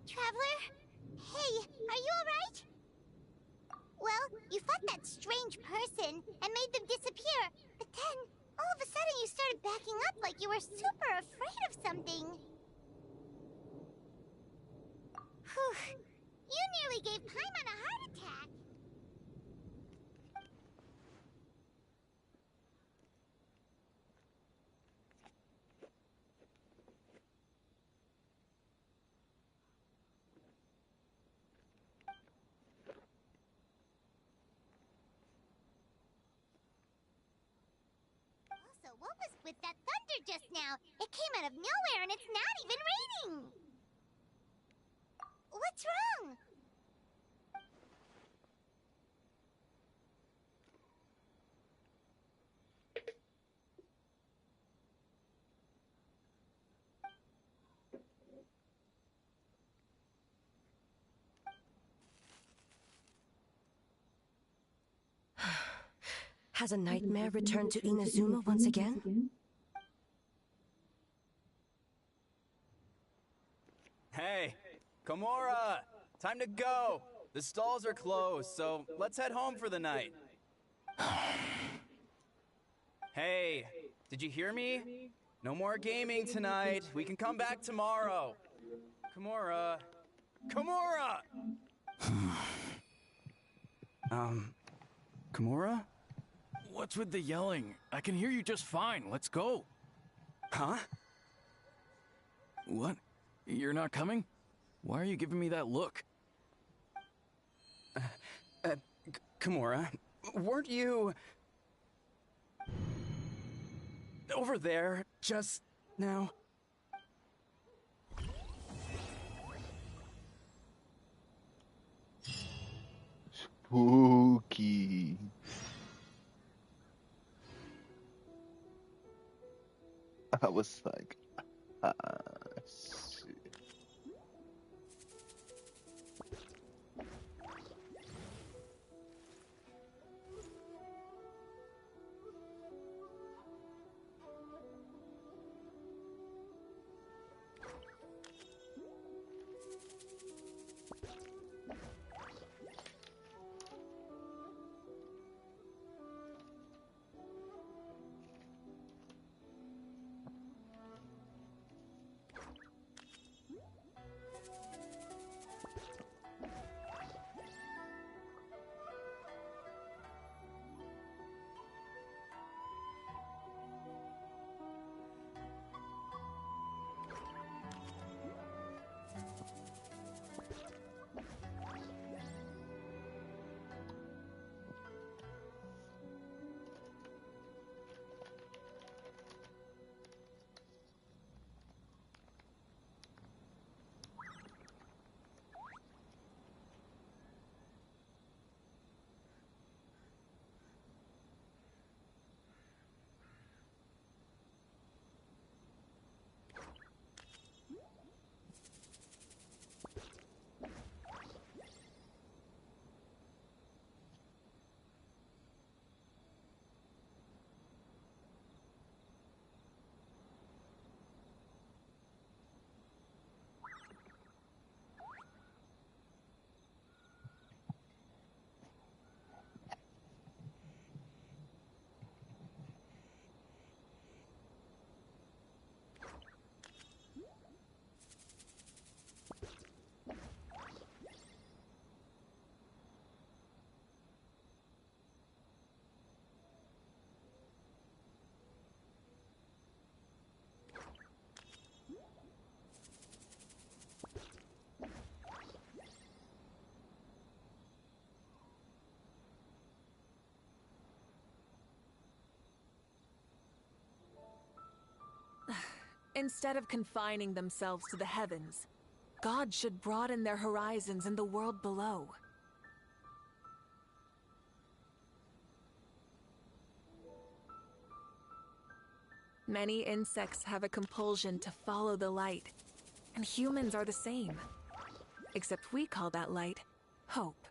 Traveler? Hey, are you alright? Well, you fought that strange person and made them disappear, but then, all of a sudden you started backing up like you were super afraid of something. Whew. You nearly gave Paimon a heart attack. Also, what was with that thunder just now? It came out of nowhere and it's not even raining! What's wrong?
Has a nightmare returned to Inazuma once again?
Hey, Komura! Time to go! The stalls are closed, so let's head home for the night. Hey, did you hear me? No more gaming tonight. We can come back tomorrow. Komura. Komura! Komura?
What's with the yelling? I can hear you just fine. Let's go.
Huh?
What? You're not coming? Why are you giving me that look?
Komura, weren't you over there just now?
Spooky. I was like, shit.
Instead of confining themselves to the heavens, gods should broaden their horizons in the world below. Many insects have a compulsion to follow the light, and humans are the same. Except we call that light hope.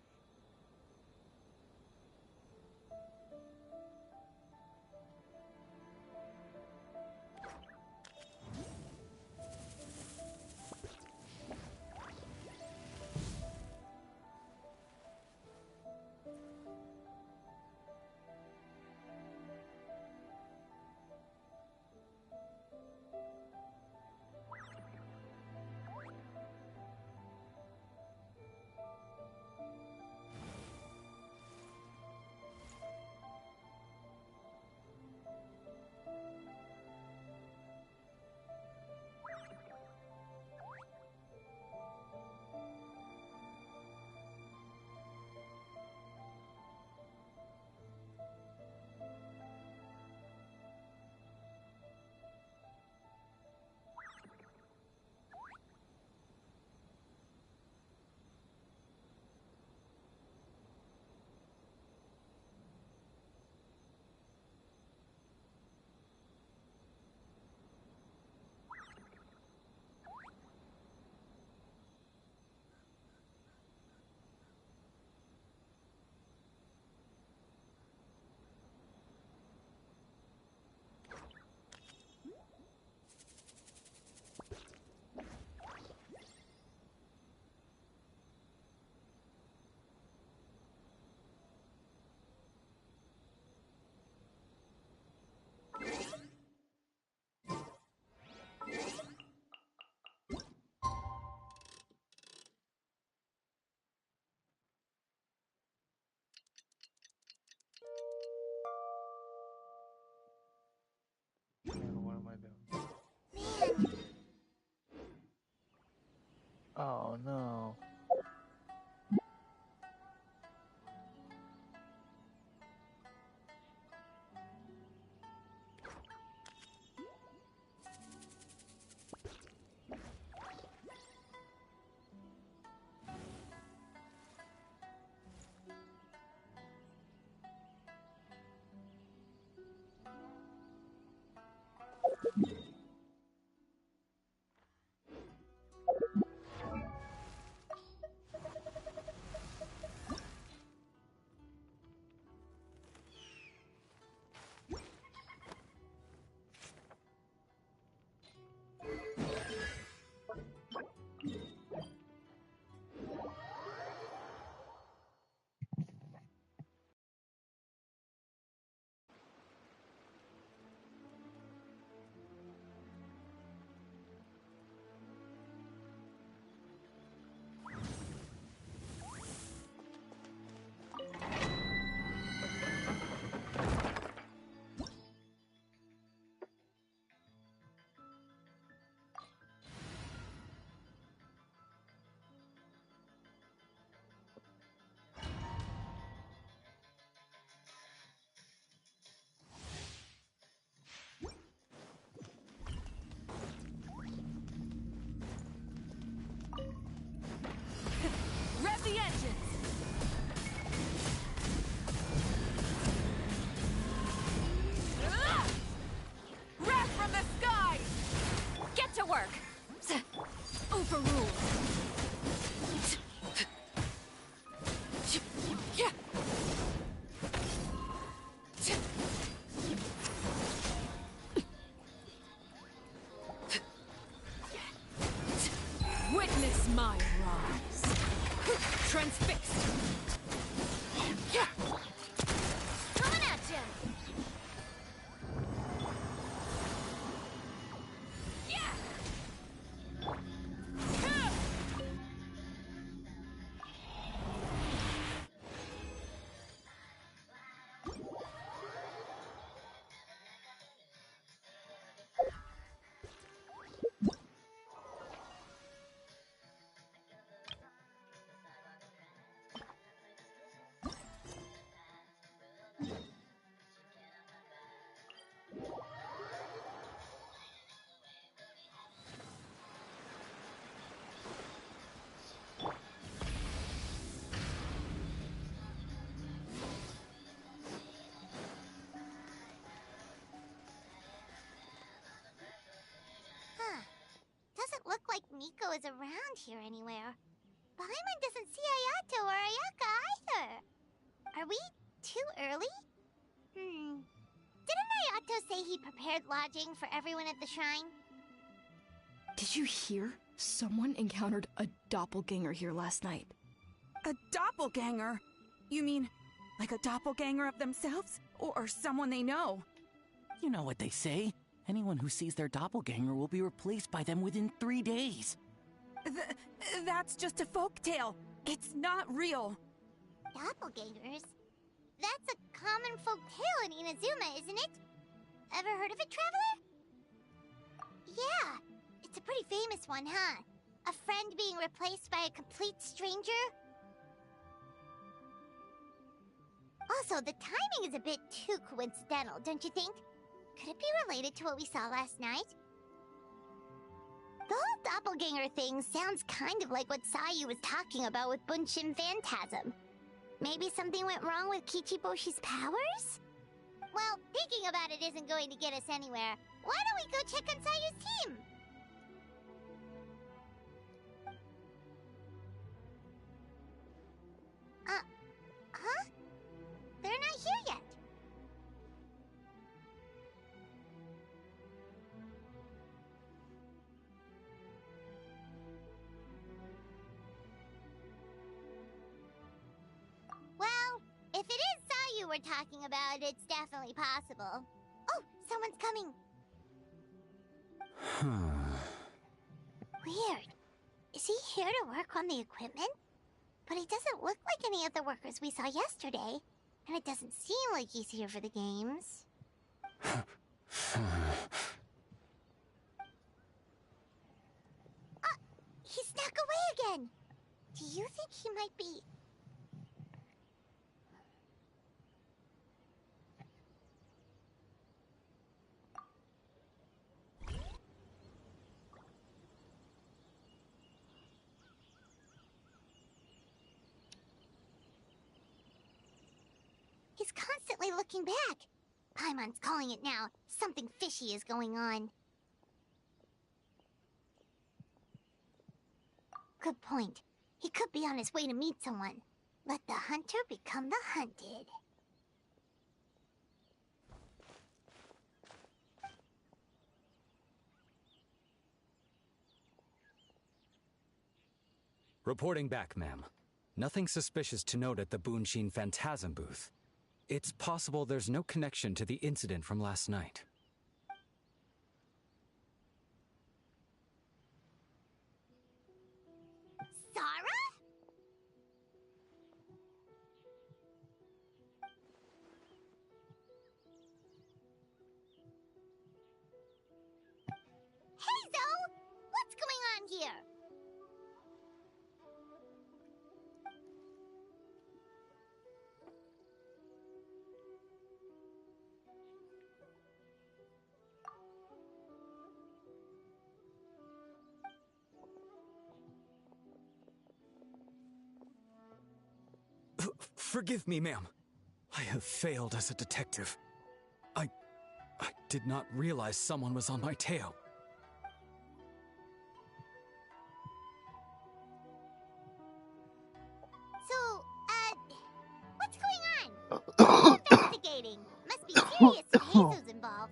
Man, what am I doing?
Man,
Oh no.
Rev the engines! Wrath from the sky! Get to work! Overrule! Witness my rise! Transfixed!
coming at ya! look like Miko is around here anywhere. Paimon doesn't see Ayato or Ayaka either. Are we too early? Didn't Ayato say he prepared lodging for everyone at the shrine?
Did you hear? Someone encountered a doppelganger here last night.
A doppelganger? You mean like a doppelganger of themselves? Or someone they know?
You know what they say. Anyone who sees their doppelganger will be replaced by them within 3 days.
That's just a folktale. It's not real.
Doppelgangers? That's a common folk tale in Inazuma, isn't it? Ever heard of it, Traveler? Yeah, it's a pretty famous one, huh? A friend being replaced by a complete stranger? Also, the timing is a bit too coincidental, don't you think? Could it be related to what we saw last night? The whole doppelganger thing sounds kind of like what Sayu was talking about with Bunshin Phantasm. Maybe something went wrong with Kichiboshi's powers? Well, thinking about it isn't going to get us anywhere. Why don't we go check on Sayu's team? Huh? They're not here yet. Well, if it is Sayu we're talking about, it's definitely possible. Oh, someone's coming. Weird. Is he here to work on the equipment? But he doesn't look like any of the workers we saw yesterday. And it doesn't seem like he's here for the games. He snuck away again! Do you think he might be... He's constantly looking back. Paimon's calling it now. Something fishy is going on. Good point. He could be on his way to meet someone. Let the hunter become the hunted.
Reporting back, ma'am. Nothing suspicious to note at the Bunshin Phantasm booth. It's possible there's no connection to the incident from last night.
Sarah? Hey, Zoe! What's going on here?
Forgive me, ma'am. I have failed as a detective. I did not realize someone was on my tail.
So, what's going on? Investigating. Must be serious if Jesus involved.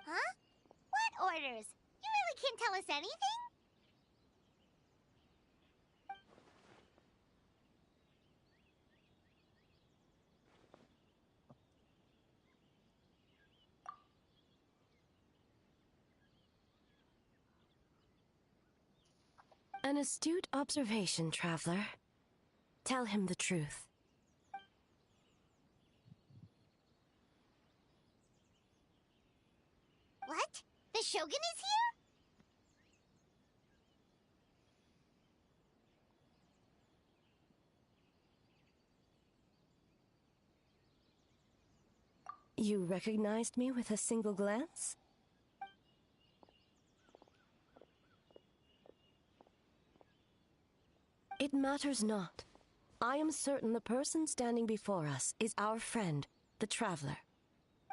Huh? What orders? You really can't tell us anything?
An astute observation, traveler. Tell him the truth.
What? The Shogun is here?
You recognized me with a single glance? It matters not. I am certain the person standing before us is our friend, the Traveler.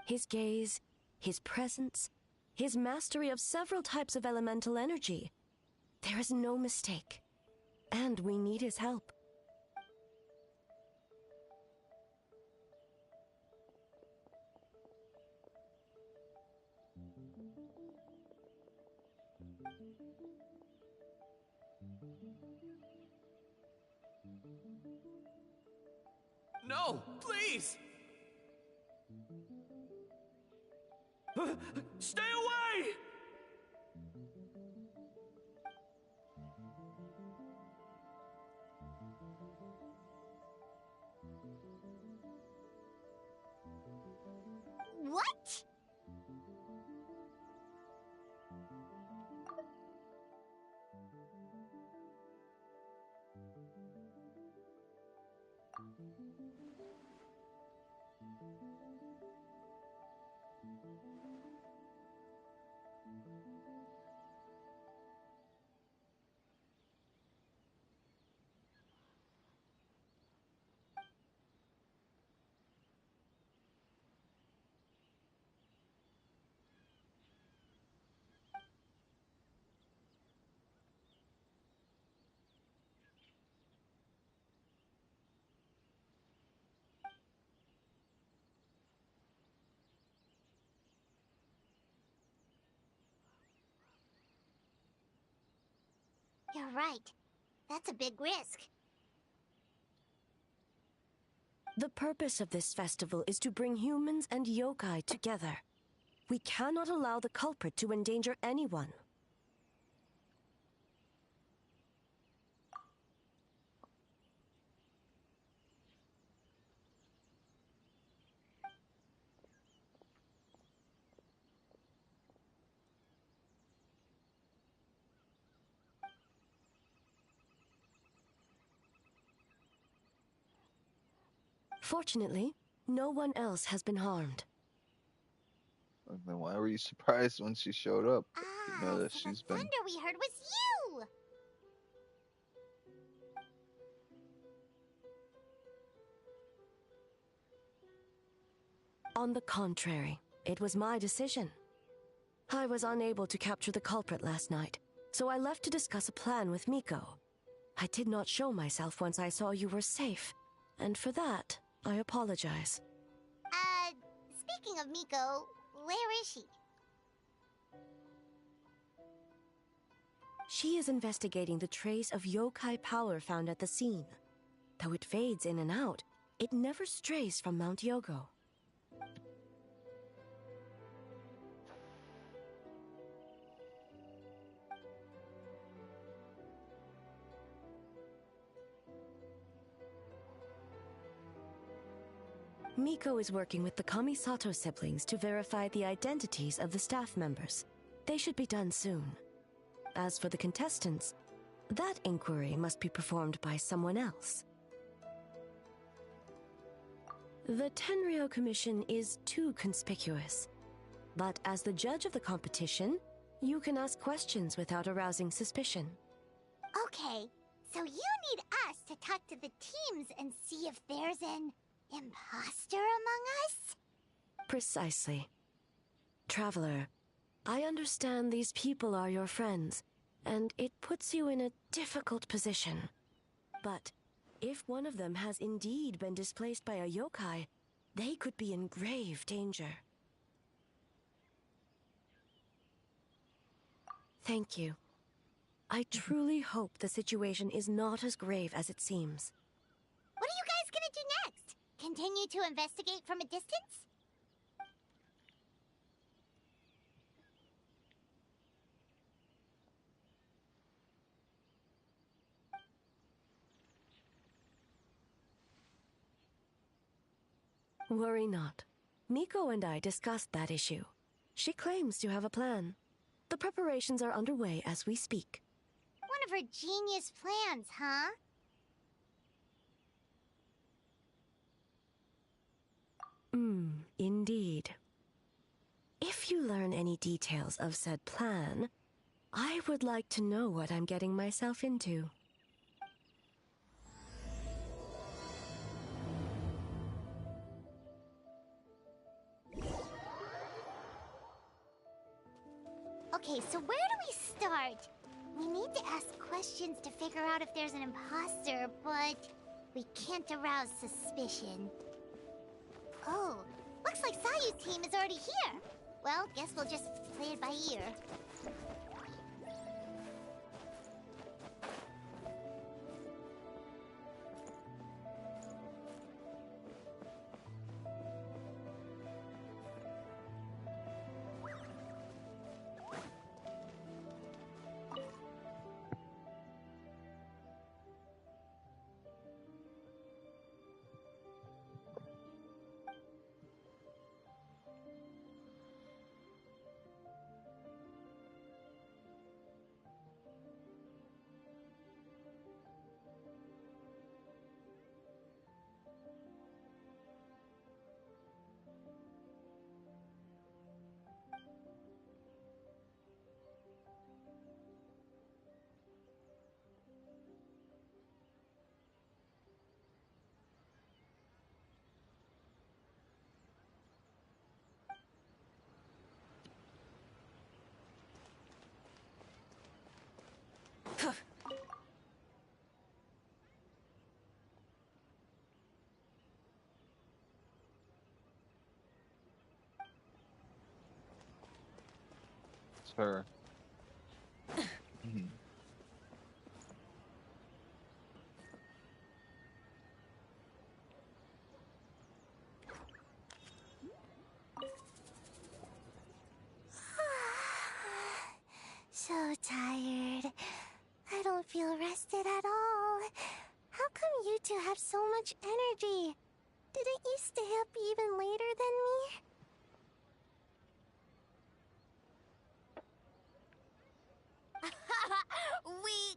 His gaze, his presence, his mastery of several types of elemental energy. There is no mistake. And we need his help.
No, please! Stay away!
What? You're right. That's a big risk.
The purpose of this festival is to bring humans and yokai together. We cannot allow the culprit to endanger anyone. Fortunately, no one else has been harmed.
Then why were you surprised when she showed up? You know that
So
she's
the
been.
thunder we heard was you!
On the contrary, it was my decision. I was unable to capture the culprit last night, so I left to discuss a plan with Miko. I did not show myself once I saw you were safe, and for that, I apologize.
Speaking of Miko, where is she?
She is investigating the trace of yokai power found at the scene. Though it fades in and out, it never strays from Mount Yogo. Miko is working with the Kamisato siblings to verify the identities of the staff members. They should be done soon. As for the contestants, that inquiry must be performed by someone else. The Tenryo Commission is too conspicuous. But as the judge of the competition, you can ask questions without arousing suspicion.
Okay, so you need us to talk to the teams and see if there's an imposter among us?
Precisely. Traveler, I understand these people are your friends, and it puts you in a difficult position. But if one of them has indeed been displaced by a yokai, they could be in grave danger. Thank you. I truly hope the situation is not as grave as it seems.
What are you guys gonna do next? Continue to investigate from a distance?
Worry not. Miko and I discussed that issue. She claims to have a plan. The preparations are underway as we speak.
One of her genius plans, huh?
Indeed. If you learn any details of said plan, I would like to know what I'm getting myself into.
start. We need to ask questions to figure out if there's an imposter, but we can't arouse suspicion. Oh, looks like Sayu's team is already here. Well, guess we'll just play it by ear.
It's her. Mhm.
So tired. I don't feel rested at all. How come you two have so much energy? Didn't you stay up even later than me?
We...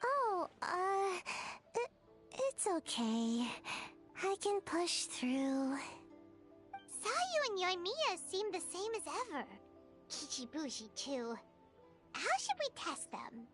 Oh, it's okay. I can push through.
Sayu and Yoimiya seem the same as ever. Kichibushi, too. How should we test them?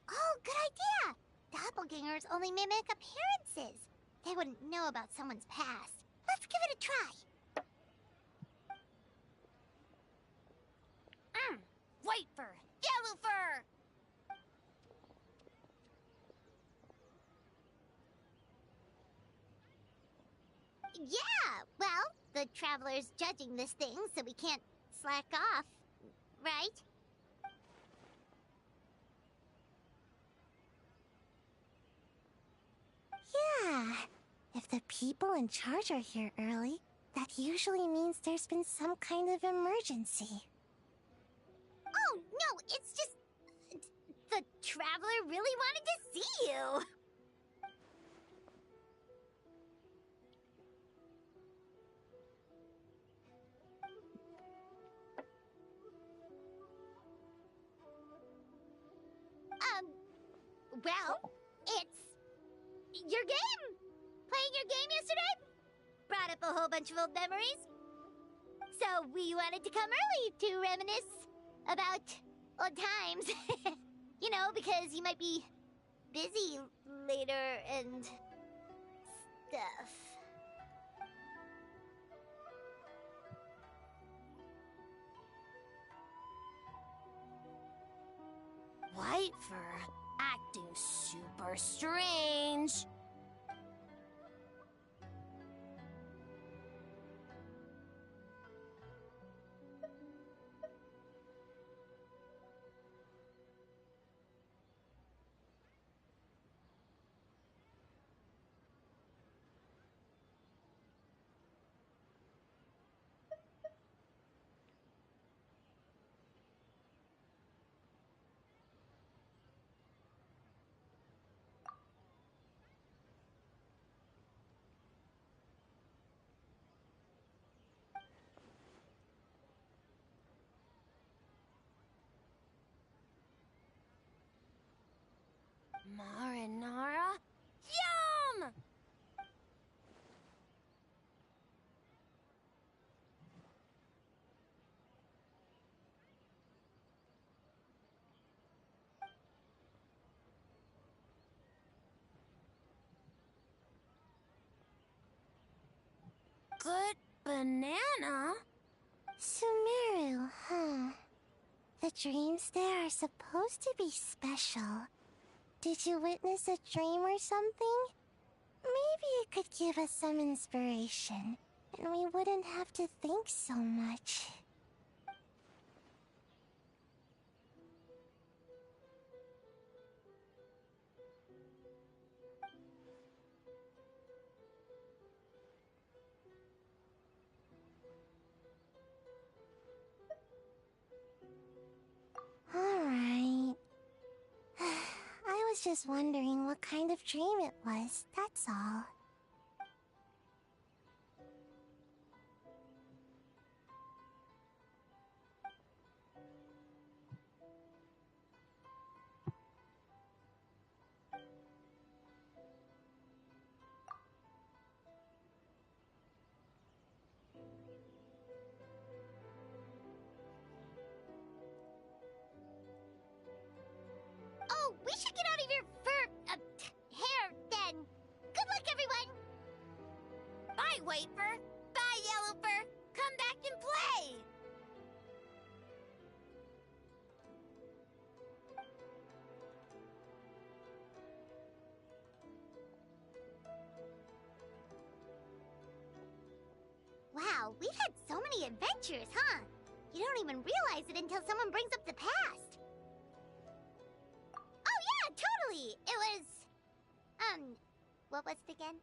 Oh, good idea! Doppelgangers only mimic appearances. They wouldn't know about someone's past. Let's give it a try. White fur, yellow fur! Yeah, well, the Traveler's judging this thing, so we can't slack off, right? Yeah. If the people in charge are here early, that usually means there's been some kind of emergency. no, it's just... The Traveler really wanted to see you. Well, it's... your game! Playing your game yesterday? Brought up a whole bunch of old memories. So we wanted to come early to reminisce about old times. You know, because you might be busy later and stuff. White fur acting super strange. Marinara? Yum! Good banana? Sumeru, huh? The dreams there are supposed to be special. Did you witness a dream or something? Maybe it could give us some inspiration, and we wouldn't have to think so much. Alright. I was just wondering what kind of dream it was, that's all. Oh, we should get out of your hair, then. Good luck, everyone! Bye, White Fur. Bye, Yellow Fur. Come back and play! Wow, we've had so many adventures, huh? You don't even realize it until someone brings up the past. Oh yeah, totally! It was... what was it again?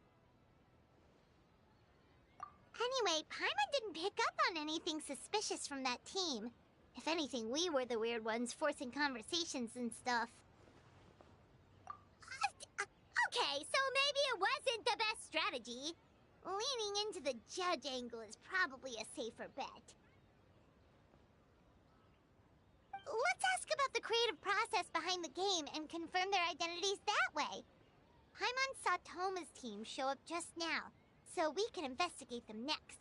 Anyway, Paimon didn't pick up on anything suspicious from that team. If anything, we were the weird ones forcing conversations and stuff. Okay, so maybe it wasn't the best strategy. Leaning into the judge angle is probably a safer bet. Let's ask about the creative process behind the game and confirm their identities that way. Paimon saw Toma's team show up just now, so we can investigate them next.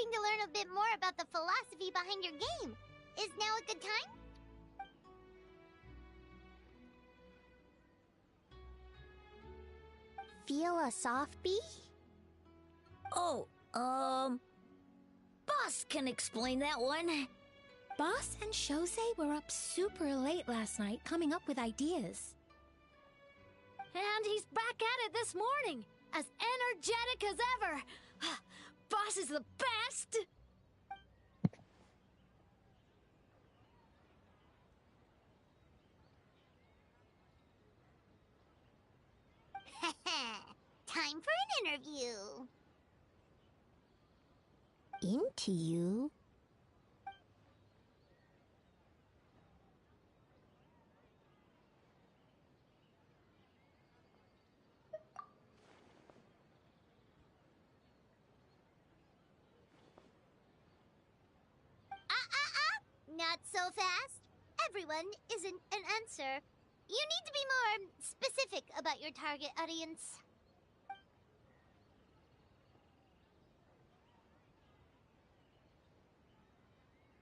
hoping to learn a bit more about the philosophy behind your game. Is now a good time?
Feel a soft bee?
Oh, Boss can explain that one.
Boss and Shosei were up super late last night coming up with ideas.
And he's back at it this morning, as energetic as ever. Boss is the best!
Time for an interview.
Into you?
Not so fast. Everyone isn't an answer. You need to be more specific about your target audience.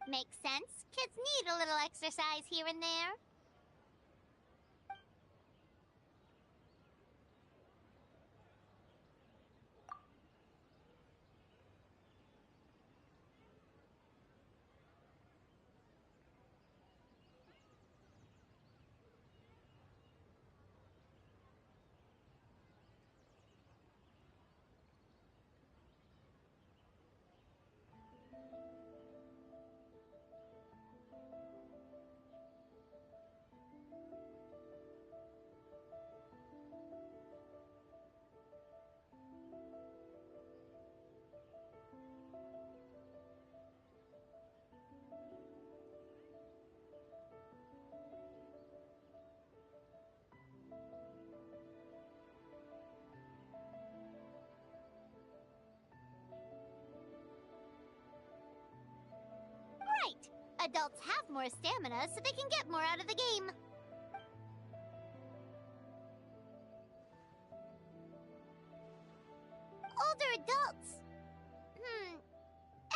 Makes sense. Kids need a little exercise here and there. Right. Adults have more stamina, so they can get more out of the game. Older adults.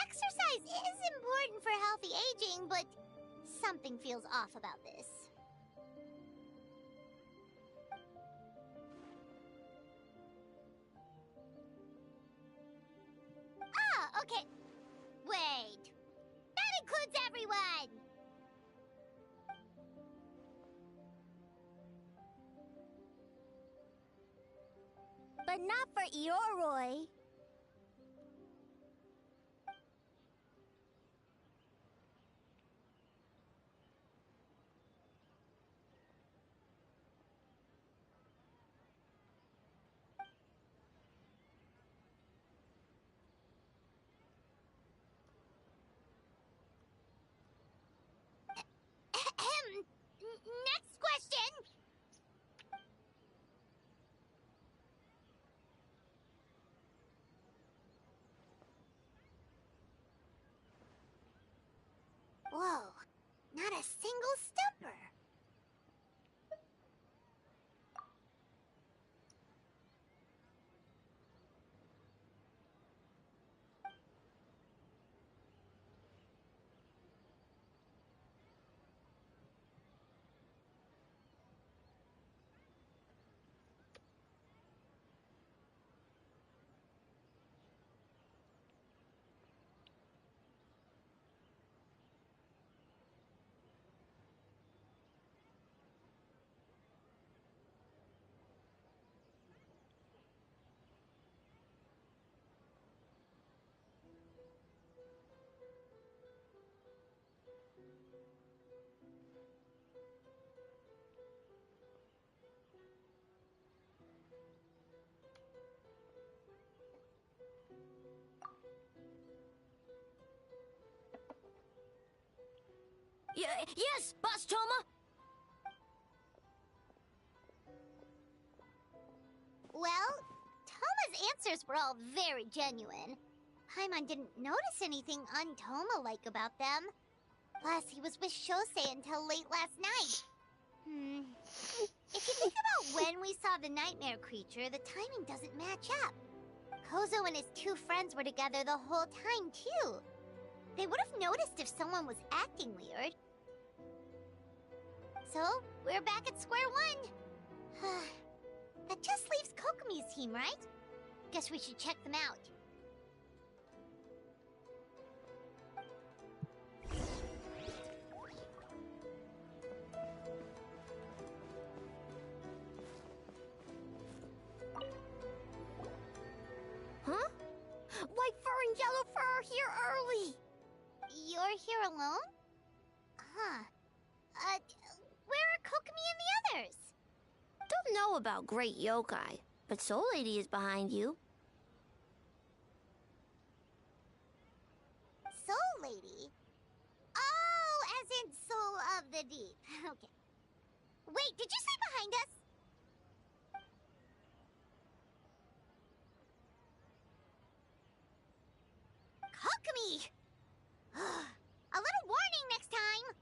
Exercise is important for healthy aging, but something feels off about this. Ah, okay. Wait. That includes everyone!
But not for Ioroi.
Next question! Whoa, not a single stumper.
Yes, Boss Choma!
Well, Toma's answers were all very genuine. Paimon didn't notice anything un-Toma-like about them. Plus, he was with Shosei until late last night. If you think about when we saw the nightmare creature, the timing doesn't match up. Kozo and his two friends were together the whole time, too. They would have noticed if someone was acting weird. So, we're back at square one. That just leaves Kokomi's team, right? Guess we should check them out.
Huh? White fur and yellow fur are here early!
You're here alone? Huh. Where are Kokomi and the others?
Don't know about Great Yokai, but Soul Lady is behind you.
Soul Lady? Oh, as in Soul of the Deep. Okay. Wait, did you say behind us? Kokomi! A little warning next time!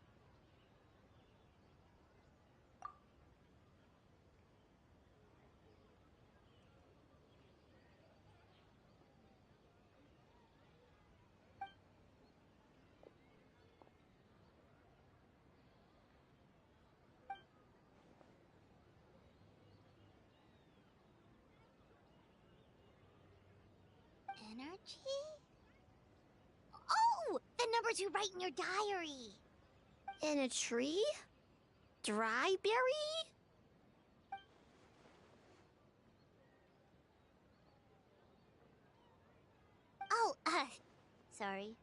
Energy? Oh! The numbers you write in your diary!
In a tree? Dry berry?
Oh, sorry.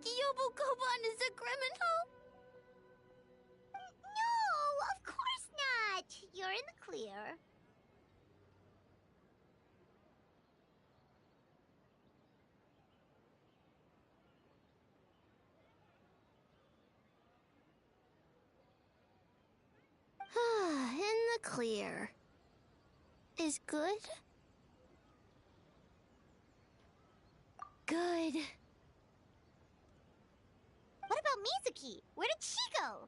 Kyobo Koban is a criminal?
No, of course not! You're in the clear.
In the clear. Is good? Good.
What about Mizuki? Where did she go?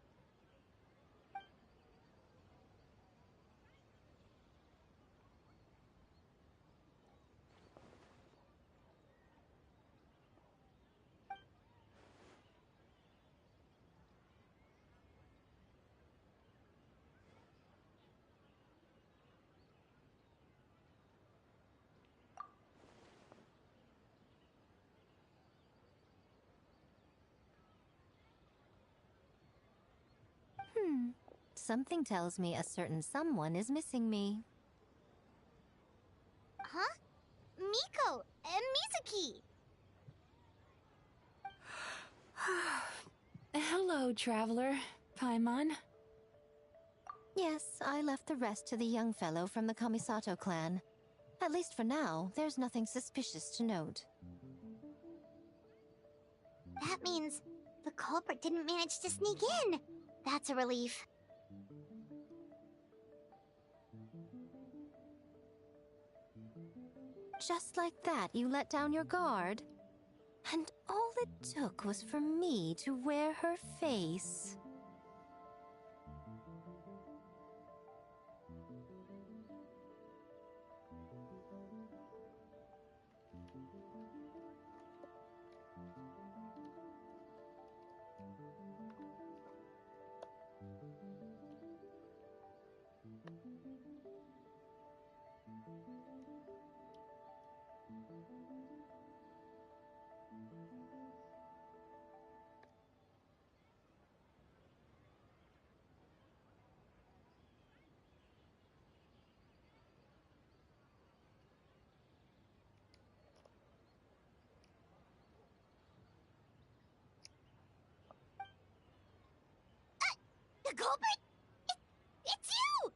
Something tells me a certain someone is missing me.
Huh? Miko and Mizuki!
Hello, traveler. Paimon.
Yes, I left the rest to the young fellow from the Kamisato clan. At least for now, there's nothing suspicious to note.
That means the culprit didn't manage to sneak in. That's a relief.
Just like that, you let down your guard? And all it took was for me to wear her face.
culprit? It's you!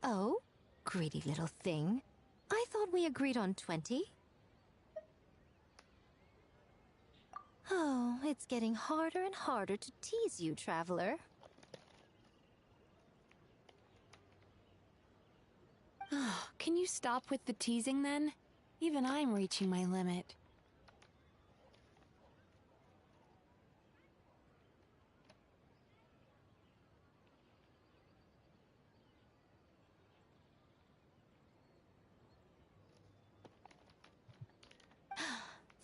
Oh, greedy little thing. I thought we agreed on 20. Oh, it's getting harder and harder to tease you, traveler.
Can you stop with the teasing then? Even I'm reaching my limit.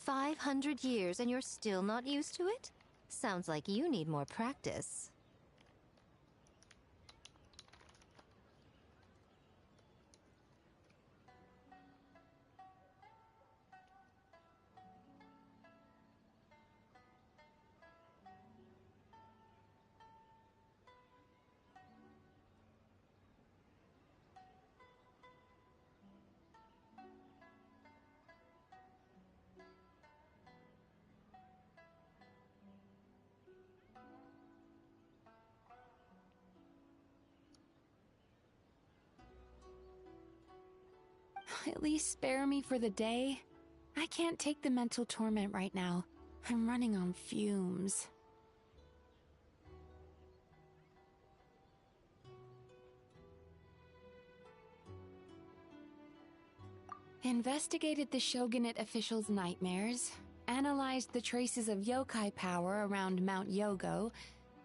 $500 and you're still not used to it? Sounds like you need more practice.
At least spare me for the day. I can't take the mental torment right now. I'm running on fumes. Investigated the Shogunate officials' nightmares, analyzed the traces of yokai power around Mount Yogo.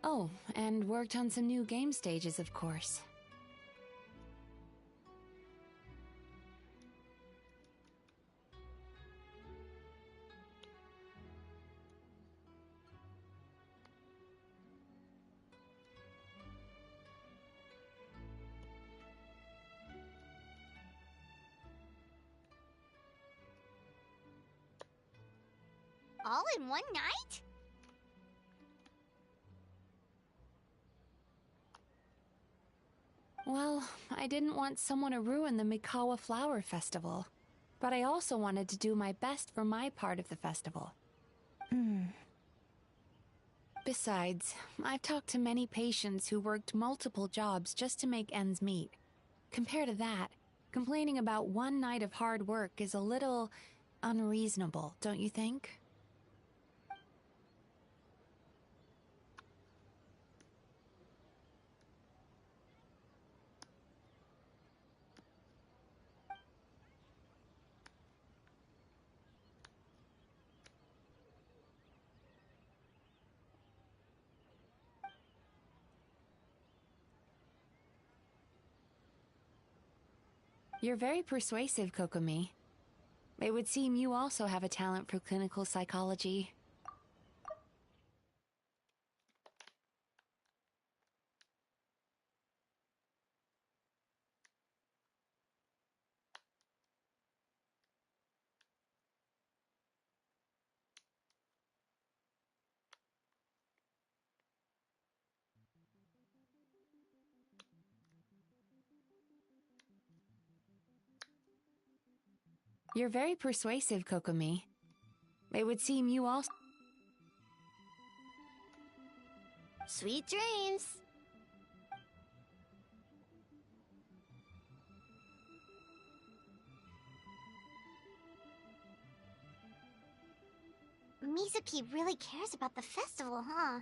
Oh, and worked on some new game stages, of course.
All in one night?
Well, I didn't want someone to ruin the Mikawa Flower Festival. But I also wanted to do my best for my part of the festival. Besides, I've talked to many patients who worked multiple jobs just to make ends meet. Compared to that, complaining about one night of hard work is a little unreasonable, don't you think? You're very persuasive, Kokomi. It would seem you also have a talent for clinical psychology. You're very persuasive, Kokomi. It would seem you also...
Sweet dreams! Mizuki really cares about the festival, huh?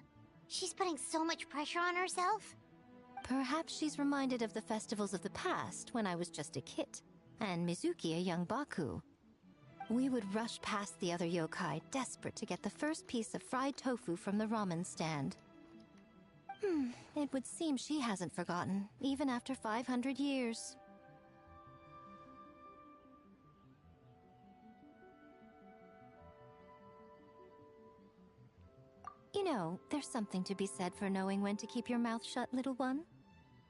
She's putting so much pressure on herself.
Perhaps she's reminded of the festivals of the past when I was just a kid, and Mizuki a young Baku. We would rush past the other yokai, desperate to get the first piece of fried tofu from the ramen stand. It would seem she hasn't forgotten, even after 500 years. You know, there's something to be said for knowing when to keep your mouth shut, little one.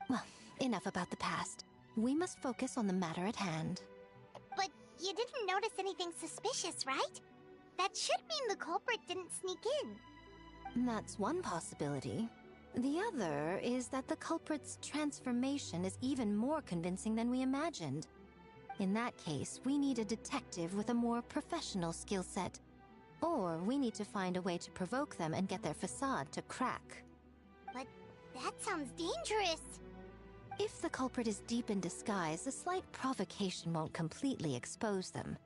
Well, enough about the past. We must focus on the matter at hand.
But you didn't notice anything suspicious, right? That should mean the culprit didn't sneak in.
That's one possibility. The other is that the culprit's transformation is even more convincing than we imagined. In that case, we need a detective with a more professional skill set. Or we need to find a way to provoke them and get their facade to crack.
But that sounds dangerous.
If the culprit is deep in disguise, a slight provocation won't completely expose them.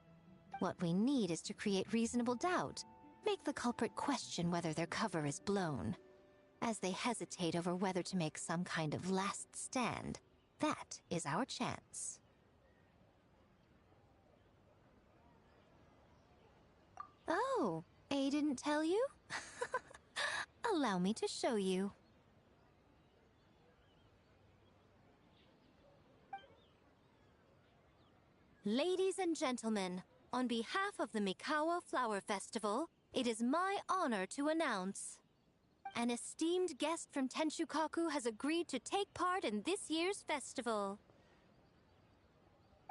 What we need is to create reasonable doubt, make the culprit question whether their cover is blown. As they hesitate over whether to make some kind of last stand, that is our chance. Oh, A didn't tell you? Allow me to show you. Ladies and gentlemen, on behalf of the Mikawa Flower Festival, it is my honor to announce an esteemed guest from Tenshukaku has agreed to take part in this year's festival.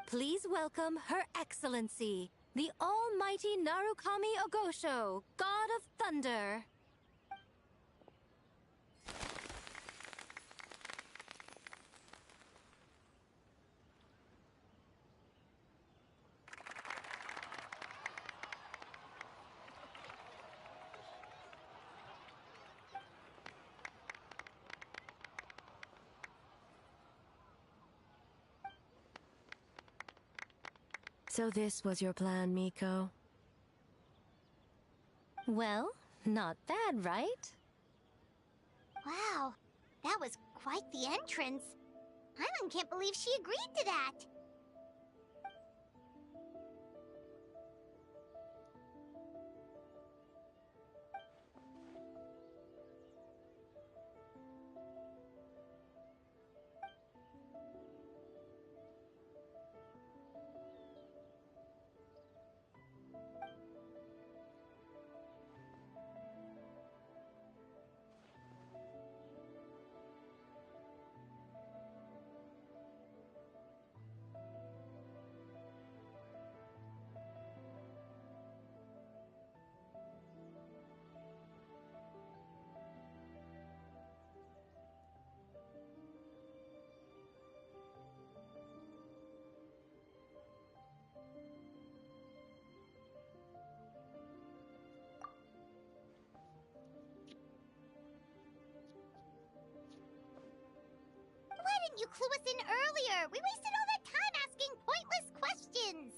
Please welcome Her Excellency, the Almighty Narukami Ogosho, God of Thunder.
So this was your plan, Miko?
Well, not bad, right?
Wow, that was quite the entrance. Paimon can't believe she agreed to that. Why didn't you clue us in earlier? We wasted all that time asking pointless questions.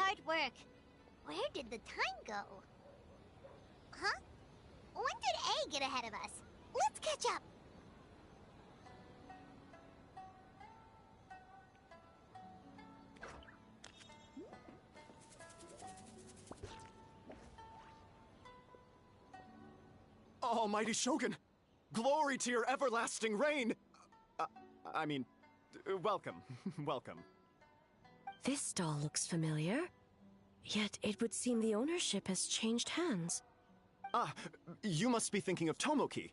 hard work. Where did the time go? Huh? When did A get ahead of us? Let's catch up.
Almighty Shogun! Glory to your everlasting reign! Welcome. Welcome.
This stall looks familiar. Yet it would seem the ownership has changed hands.
Ah, you must be thinking of Tomoki.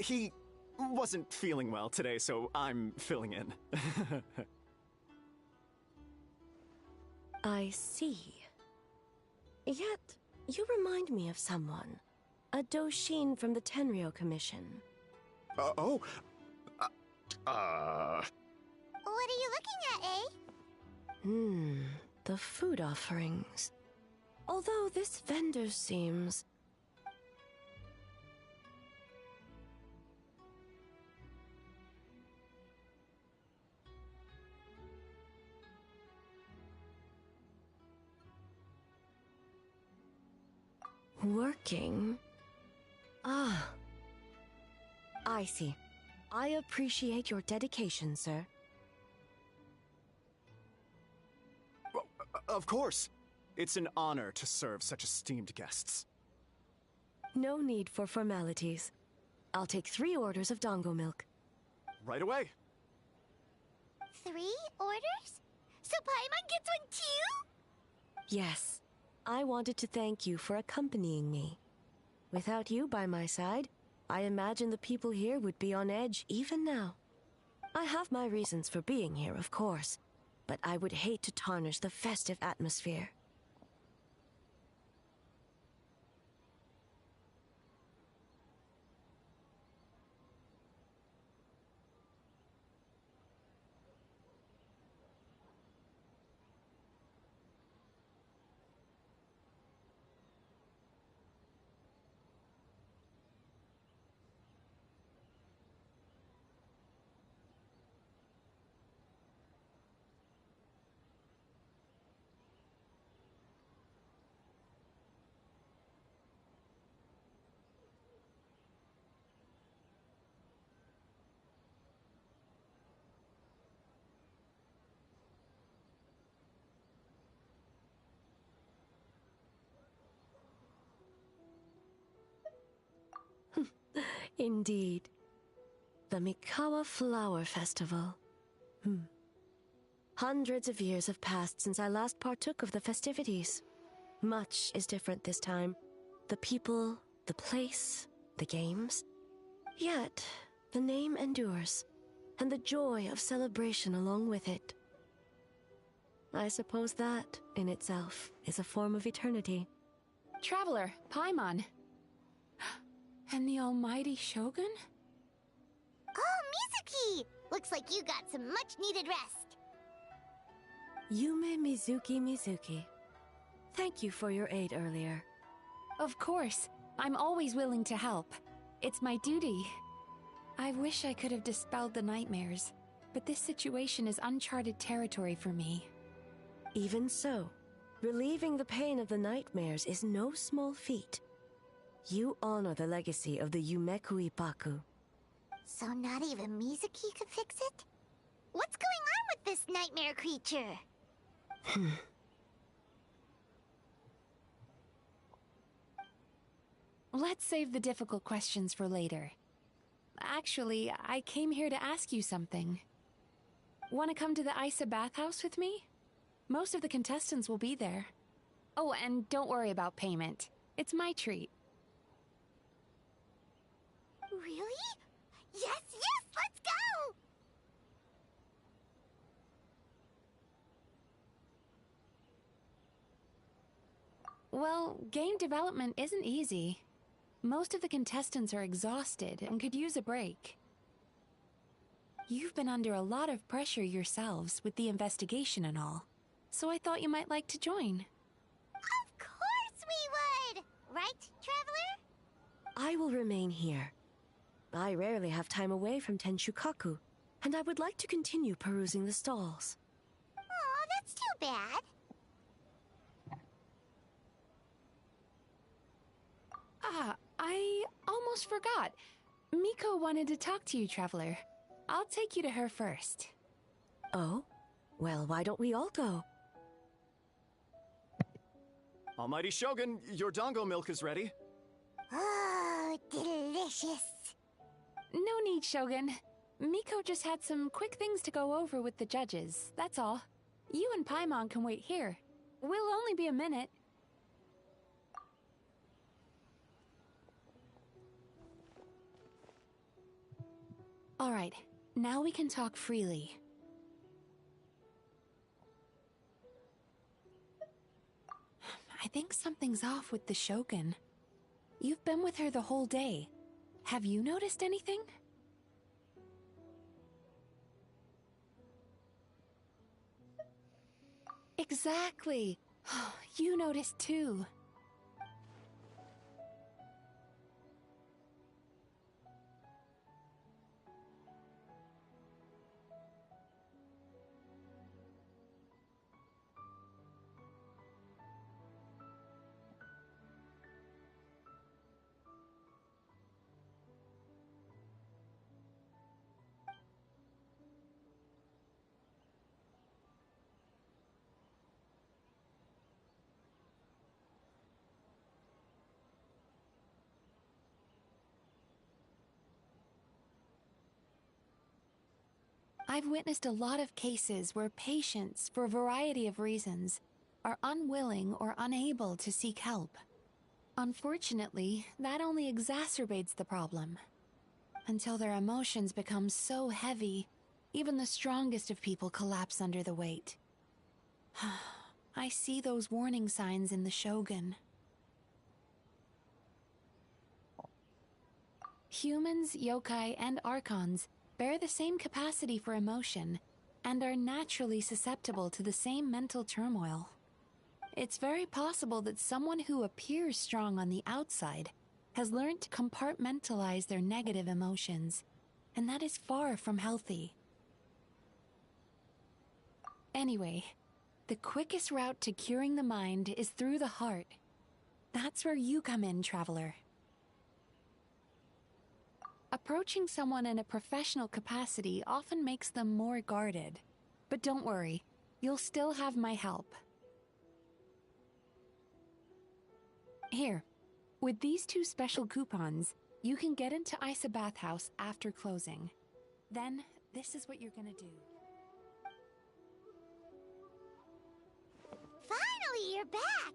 He wasn't feeling well today, so I'm filling in.
I see. Yet, you remind me of someone. A Doshin from the Tenryo Commission.
What are you looking at, eh?
The food offerings. Although this vendor seems... working? Ah. I see. I appreciate your dedication, sir.
Of course. It's an honor to serve such esteemed guests.
No need for formalities. I'll take 3 orders of dango milk.
Right away.
3 orders? So Paimon gets one too?
Yes. I wanted to thank you for accompanying me. Without you by my side, I imagine the people here would be on edge even now. I have my reasons for being here, of course, but I would hate to tarnish the festive atmosphere. Indeed. The Mikawa Flower Festival. Hundreds of years have passed since I last partook of the festivities. Much is different this time. The people, the place, the games. Yet, the name endures, and the joy of celebration along with it. I suppose that, in itself, is a form of eternity.
Traveler, Paimon. And the almighty Shogun?
Oh, Mizuki! Looks like you got some much-needed rest.
Yume Mizuki. Thank you for your aid earlier.
Of course. I'm always willing to help. It's my duty. I wish I could have dispelled the nightmares, but this situation is uncharted territory for me.
Even so, relieving the pain of the nightmares is no small feat. You honor the legacy of the Yumeku Ippaku.
So not even Mizuki could fix it? What's going on with this nightmare creature?
Let's save the difficult questions for later. Actually, I came here to ask you something. Want to come to the Isa bathhouse with me? Most of the contestants will be there. Oh, and don't worry about payment. It's my treat.
Really? Yes, let's go!
Well, game development isn't easy. Most of the contestants are exhausted and could use a break. You've been under a lot of pressure yourselves with the investigation and all, so I thought you might like to join.
Of course we would! Right, Traveler?
I will remain here. I rarely have time away from Tenshukaku, and I would like to continue perusing the stalls.
Aw, that's too bad.
Ah, I almost forgot. Miko wanted to talk to you, Traveler. I'll take you to her first.
Oh? Well, why don't we all go?
Almighty Shogun, your dango milk is ready.
Oh, delicious.
No need, Shogun. Miko just had some quick things to go over with the judges, that's all. You and Paimon can wait here. We'll only be a minute. All right, now we can talk freely. I think something's off with the Shogun. You've been with her the whole day. Have you noticed anything? Exactly. You noticed too. I've witnessed a lot of cases where patients, for a variety of reasons, are unwilling or unable to seek help. Unfortunately, that only exacerbates the problem. Until their emotions become so heavy, even the strongest of people collapse under the weight. I see those warning signs in the Shogun. Humans, yokai, and archons bear the same capacity for emotion and are naturally susceptible to the same mental turmoil. It's very possible that someone who appears strong on the outside has learned to compartmentalize their negative emotions, and that is far from healthy. Anyway, the quickest route to curing the mind is through the heart. That's where you come in, Traveler. Approaching someone in a professional capacity often makes them more guarded. But don't worry, you'll still have my help. Here, with these 2 special coupons, you can get into Isa Bathhouse after closing. Then, this is what you're gonna do.
Finally, you're back!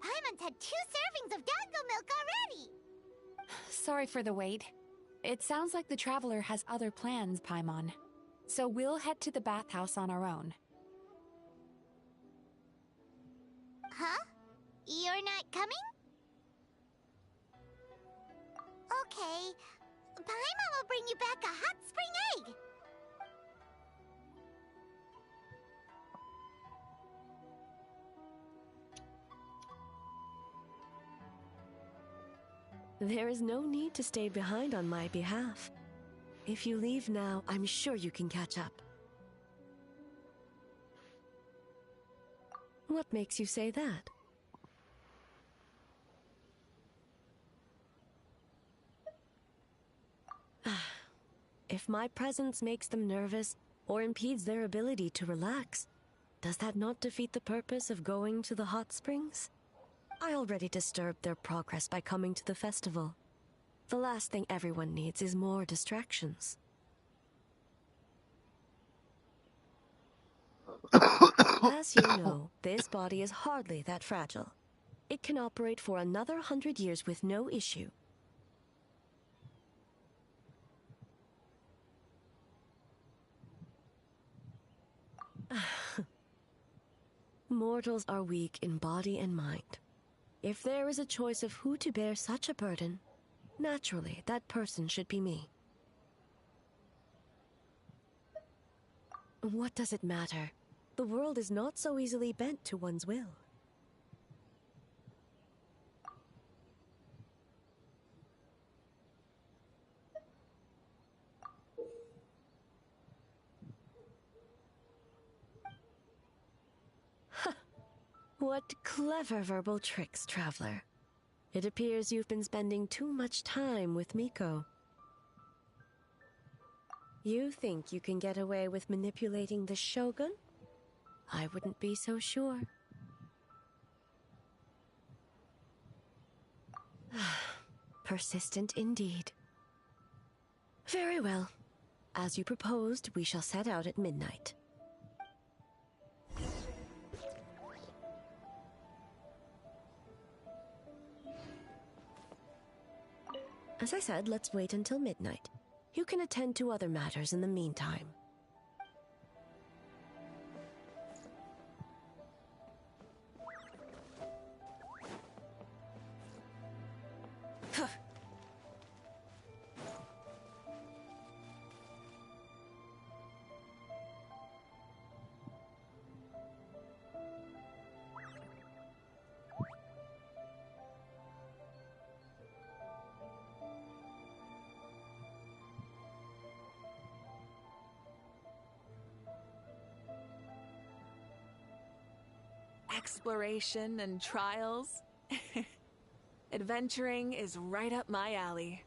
Paimon's had 2 servings of dango milk already!
Sorry for the wait. It sounds like the Traveler has other plans, Paimon. So we'll head to the bathhouse on our own.
Huh? You're not coming? Okay. Paimon will bring you back a hot spring egg!
There is no need to stay behind on my behalf. If you leave now, I'm sure you can catch up. What makes you say that? If my presence makes them nervous or impedes their ability to relax, does that not defeat the purpose of going to the hot springs? I already disturbed their progress by coming to the festival. The last thing everyone needs is more distractions. As you know, this body is hardly that fragile. It can operate for another 100 years with no issue. Mortals are weak in body and mind. If there is a choice of who to bear such a burden, naturally that person should be me. What does it matter? The world is not so easily bent to one's will. What clever verbal tricks, Traveler. It appears you've been spending too much time with Miko. You think you can get away with manipulating the Shogun? I wouldn't be so sure. Persistent indeed. Very well. As you proposed, we shall set out at midnight. As I said, let's wait until midnight. You can attend to other matters in the meantime.
Exploration and trials. Adventuring is right up my alley.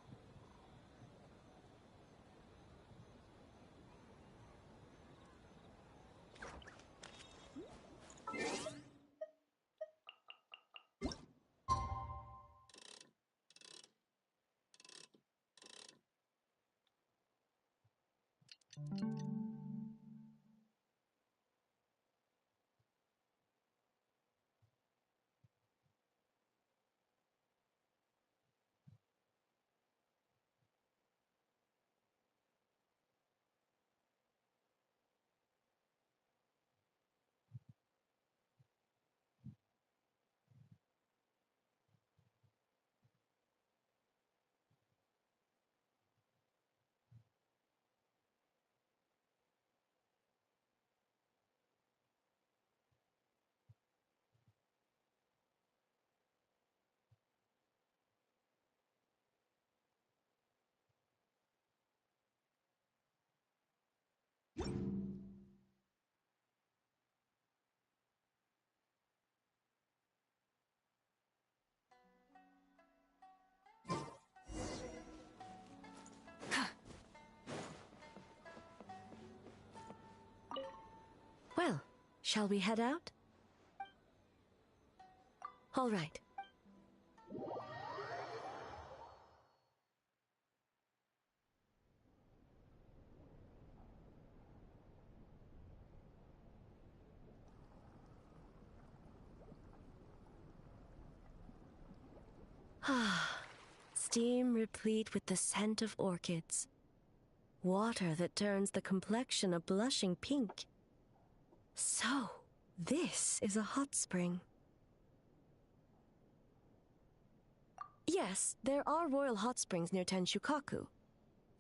Well, shall we head out? All right. Ah, steam replete with the scent of orchids. Water that turns the complexion a blushing pink. So, this is a hot spring. Yes, there are royal hot springs near Tenshukaku,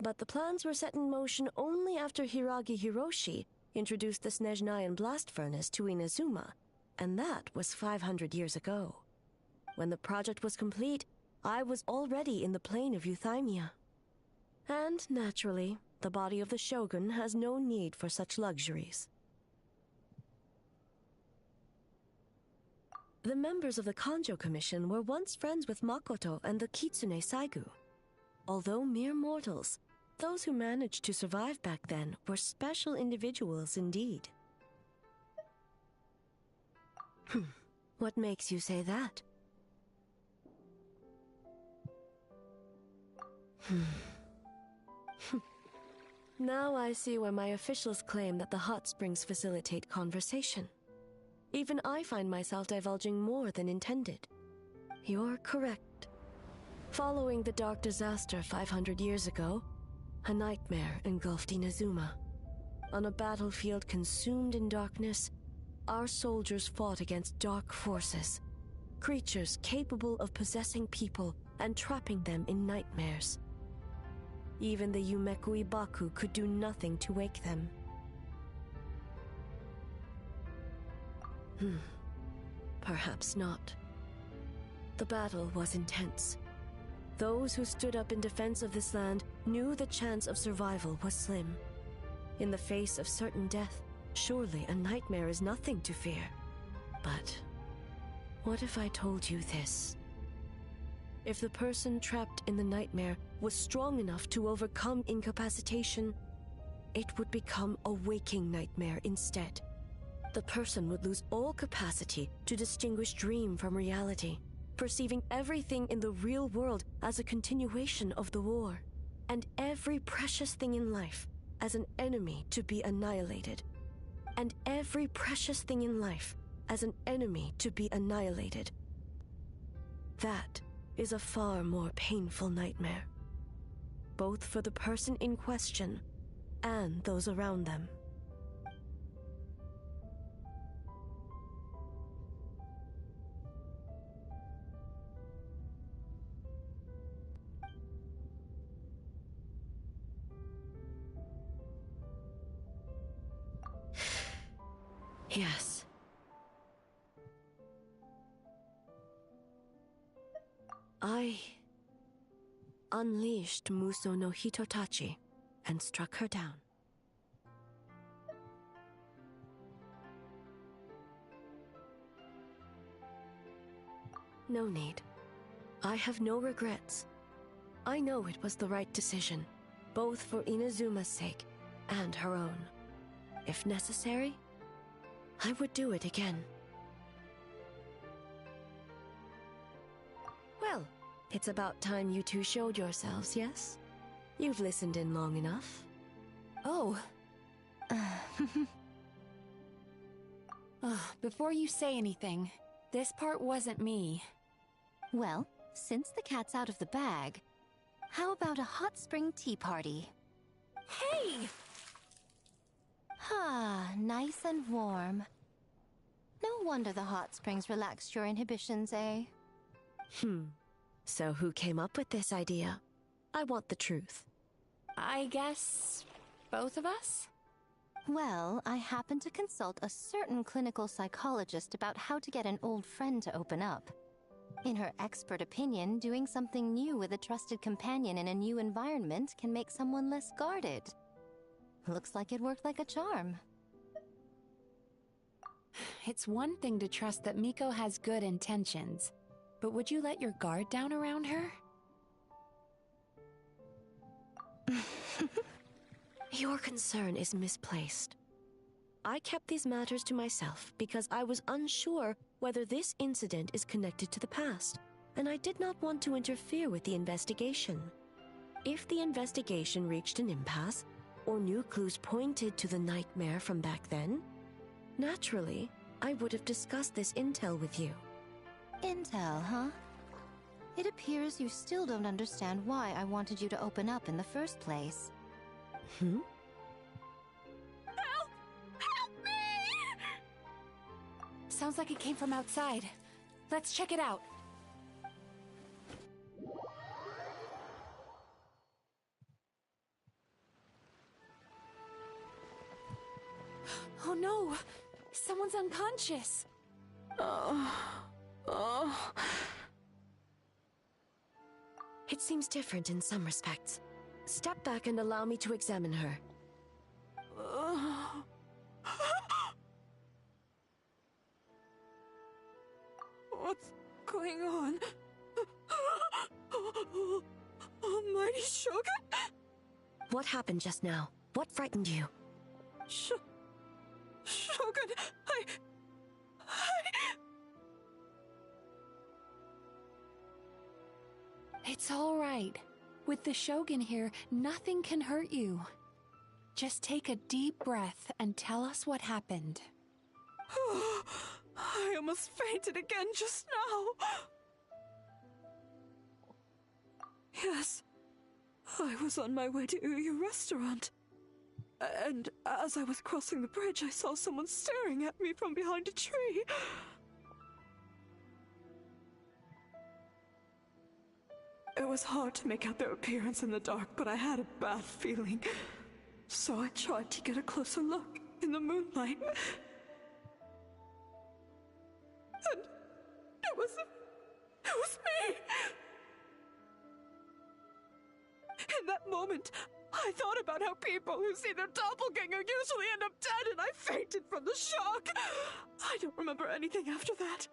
but the plans were set in motion only after Hiragi Hiroshi introduced the Snezhnayan blast furnace to Inazuma, and that was 500 years ago. When the project was complete, I was already in the plain of Euthymia. And, naturally, the body of the Shogun has no need for such luxuries. The members of the Kanjo Commission were once friends with Makoto and the Kitsune Saigu. Although mere mortals, those who managed to survive back then were special individuals indeed. What makes you say that? Now I see why my officials claim that the hot springs facilitate conversation. Even I find myself divulging more than intended. You're correct. Following the dark disaster 500 years ago, a nightmare engulfed Inazuma. On a battlefield consumed in darkness, our soldiers fought against dark forces, creatures capable of possessing people and trapping them in nightmares. Even the Yumekui Baku could do nothing to wake them. Perhaps not. The battle was intense. Those who stood up in defense of this land knew the chance of survival was slim. In the face of certain death, surely a nightmare is nothing to fear. But what if I told you this? if the person trapped in the nightmare was strong enough to overcome incapacitation, it would become a waking nightmare instead. The person would lose all capacity to distinguish dream from reality, perceiving everything in the real world as a continuation of the war, and every precious thing in life as an enemy to be annihilated. And every precious thing in life as an enemy to be annihilated. That is a far more painful nightmare, both for the person in question and those around them. Yes. I unleashed Muso no Hitotachi and struck her down. No need. I have no regrets. I know it was the right decision, both for Inazuma's sake and her own. If necessary, I would do it again. Well, it's about time you two showed yourselves, yes? You've listened in long enough.
Oh. Before you say anything, this part wasn't me.
Well, since the cat's out of the bag, how about a hot spring tea party?
Hey!
Ah, nice and warm. No wonder the hot springs relaxed your inhibitions, eh?
So who came up with this idea? I want the truth.
I guess both of us?
Well, I happened to consult a certain clinical psychologist about how to get an old friend to open up. In her expert opinion, doing something new with a trusted companion in a new environment can make someone less guarded. Looks like it worked like a charm.
It's one thing to trust that Miko has good intentions, but would you let your guard down around her?
Your concern is misplaced. I kept these matters to myself because I was unsure whether this incident is connected to the past, and I did not want to interfere with the investigation. If the investigation reached an impasse, or new clues pointed to the nightmare from back then, naturally, I would have discussed this intel with you.
Intel, huh? It appears you still don't understand why I wanted you to open up in the first place.
Help! Help me! Sounds like it came from outside. Let's check it out. Oh no! Someone's unconscious!
It seems different in some respects. Step back and allow me to examine her.
What's going on? Almighty Shogun?
What happened just now? What frightened you?
Shogun,
It's all right. With the Shogun here, nothing can hurt you. Just take a deep breath and tell us what happened.
I almost fainted again just now. Yes, I was on my way to your restaurant. And as I was crossing the bridge, I saw someone staring at me from behind a tree. It was hard to make out their appearance in the dark, but I had a bad feeling. So I tried to get a closer look in the moonlight. And it was me! In that moment, I thought about how people who see their doppelganger usually end up dead, and I fainted from the shock. I don't remember anything after that.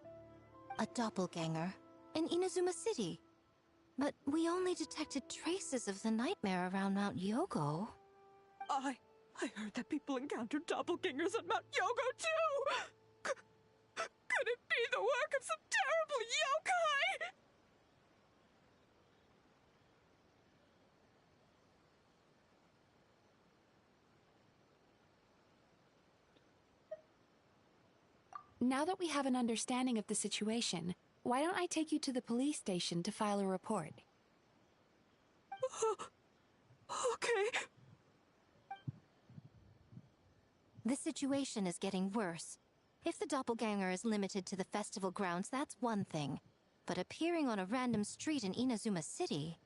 A doppelganger? In Inazuma City? But we only detected traces of the nightmare around Mount Yogo.
I heard that people encountered doppelgangers at Mount Yogo too! Could it be the work of some terrible yokai?
Now that we have an understanding of the situation, why don't I take you to the police station to file a report?
Okay.
The situation is getting worse. If the doppelganger is limited to the festival grounds, that's one thing. But appearing on a random street in Inazuma City...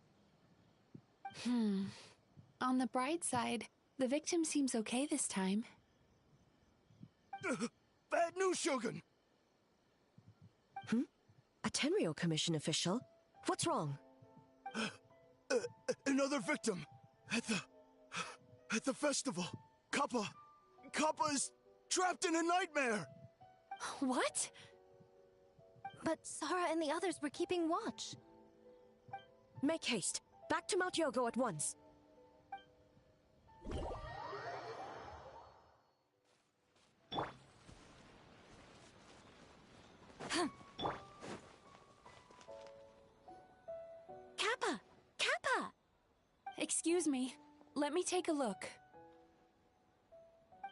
On the bright side, the victim seems okay this time.
Bad news, Shogun!
A Tenryo Commission official? What's wrong?
Another victim! At the festival! Kappa is trapped in a nightmare!
What?
But Sara and the others were keeping watch.
Make haste. Back to Mount Yogo at once.
Kappa! Kappa! Excuse me. Let me take a look.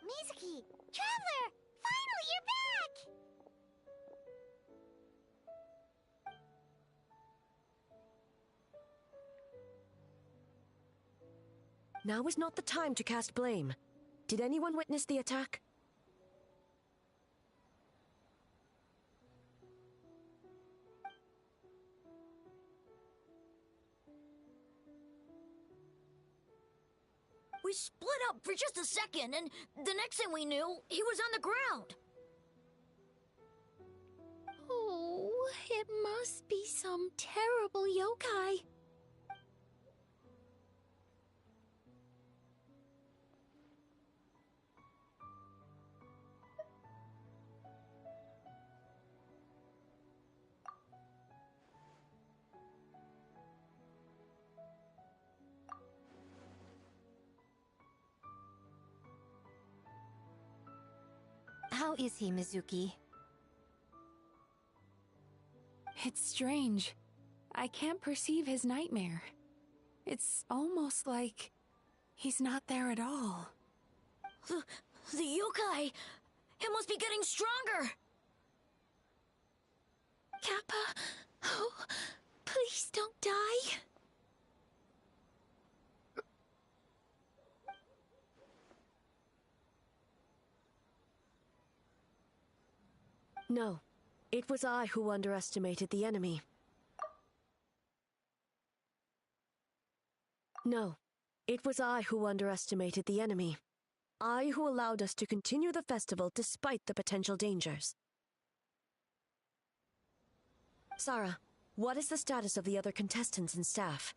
Mizuki! Traveler! Finally, you're back!
Now is not the time to cast blame. Did anyone witness the attack?
We split up for just a second, and the next thing we knew, he was on the ground.
Oh, it must be some terrible yokai.
How is he, Mizuki?
It's strange. I can't perceive his nightmare. It's almost like he's not there at all.
The yokai! It must be getting stronger!
Kappa, oh, please don't die.
No. It was I who underestimated the enemy. No. It was I who underestimated the enemy. I who allowed us to continue the festival despite the potential dangers. Sara, what is the status of the other contestants and staff?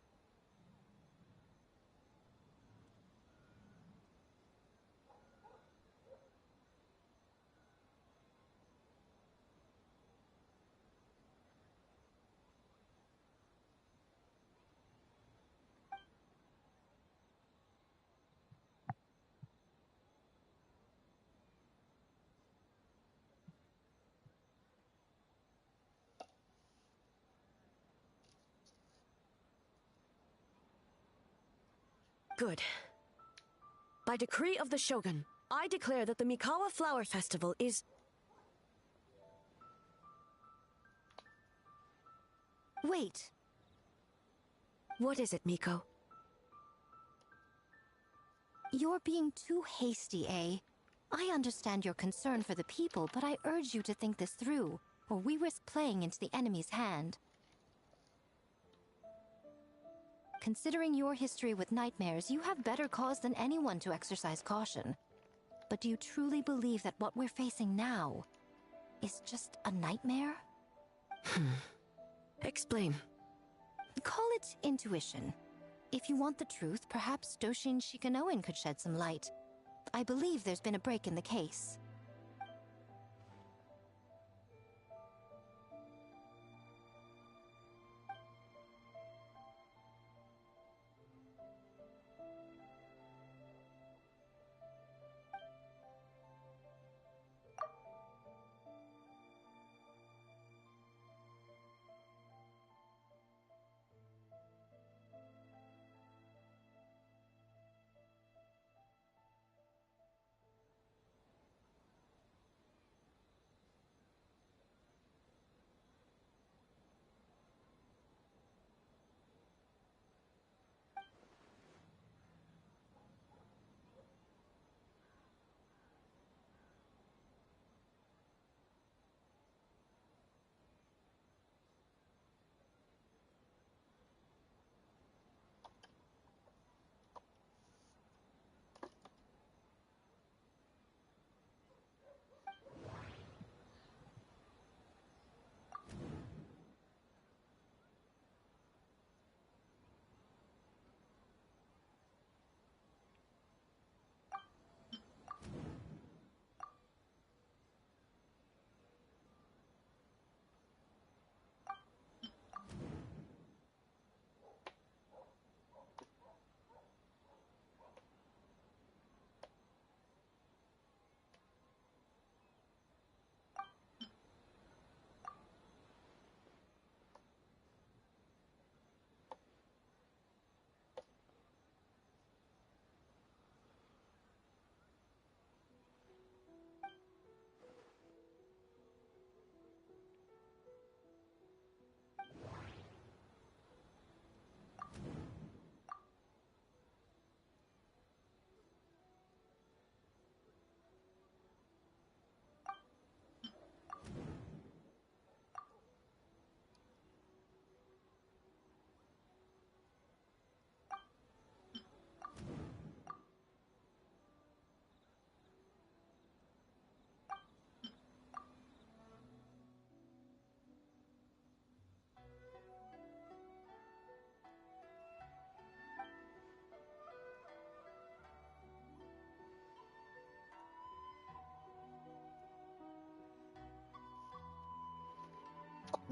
Good. By decree of the Shogun, I declare that the Mikawa Flower Festival is...
Wait.
What is it, Miko?
You're being too hasty, eh? I understand your concern for the people, but I urge you to think this through, or we risk playing into the enemy's hand. Considering your history with nightmares, you have better cause than anyone to exercise caution. But do you truly believe that what we're facing now is just a nightmare?
Explain.
Call it intuition. If you want the truth, perhaps Doshin Shikanoin could shed some light. I believe there's been a break in the case.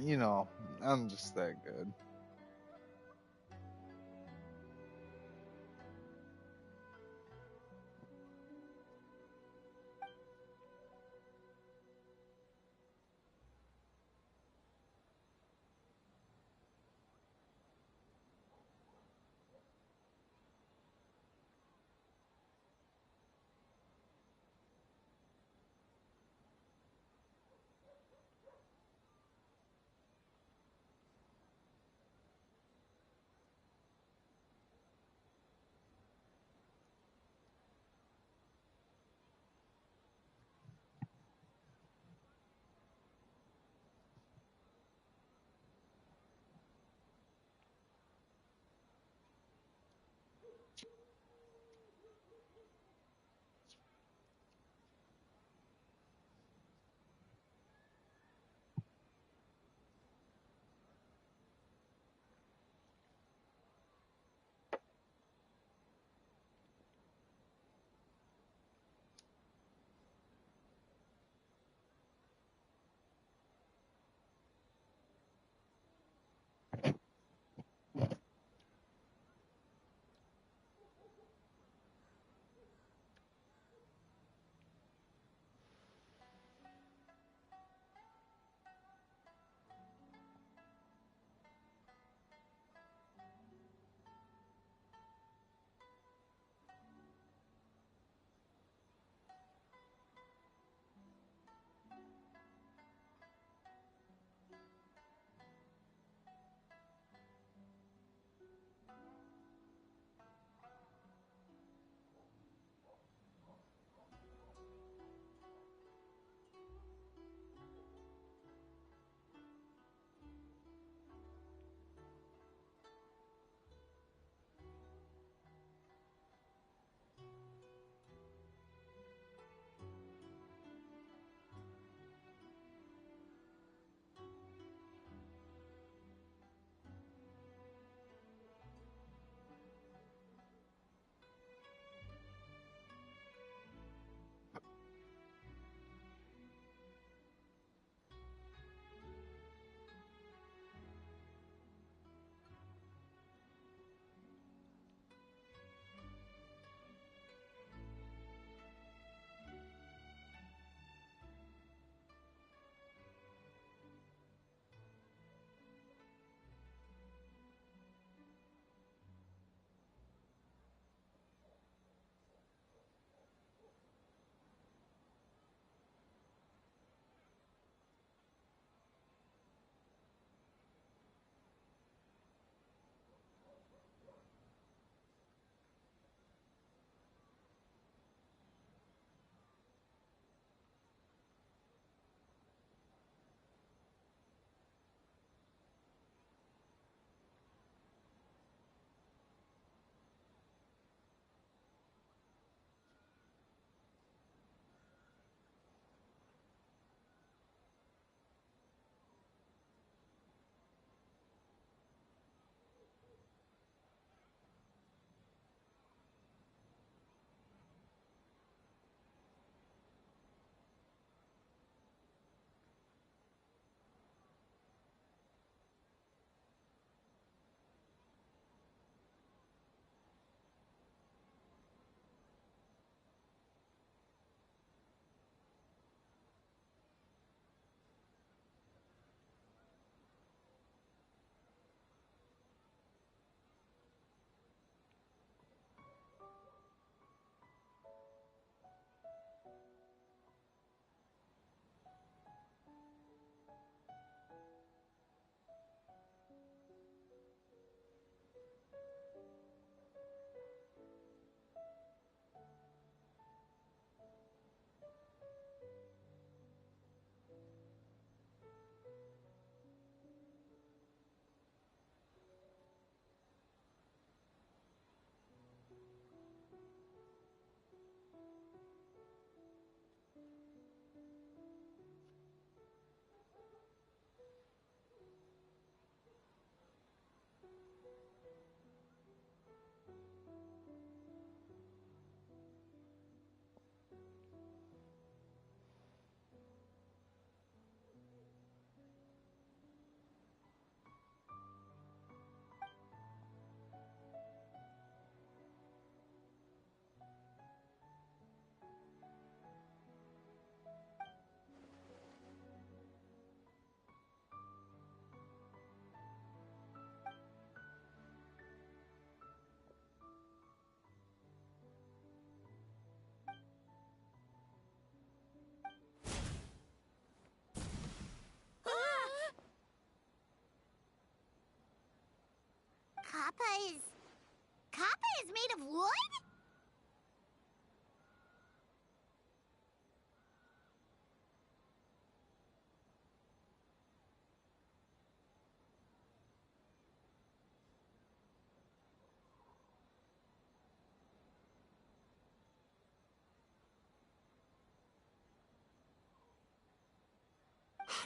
You know, I'm just that good.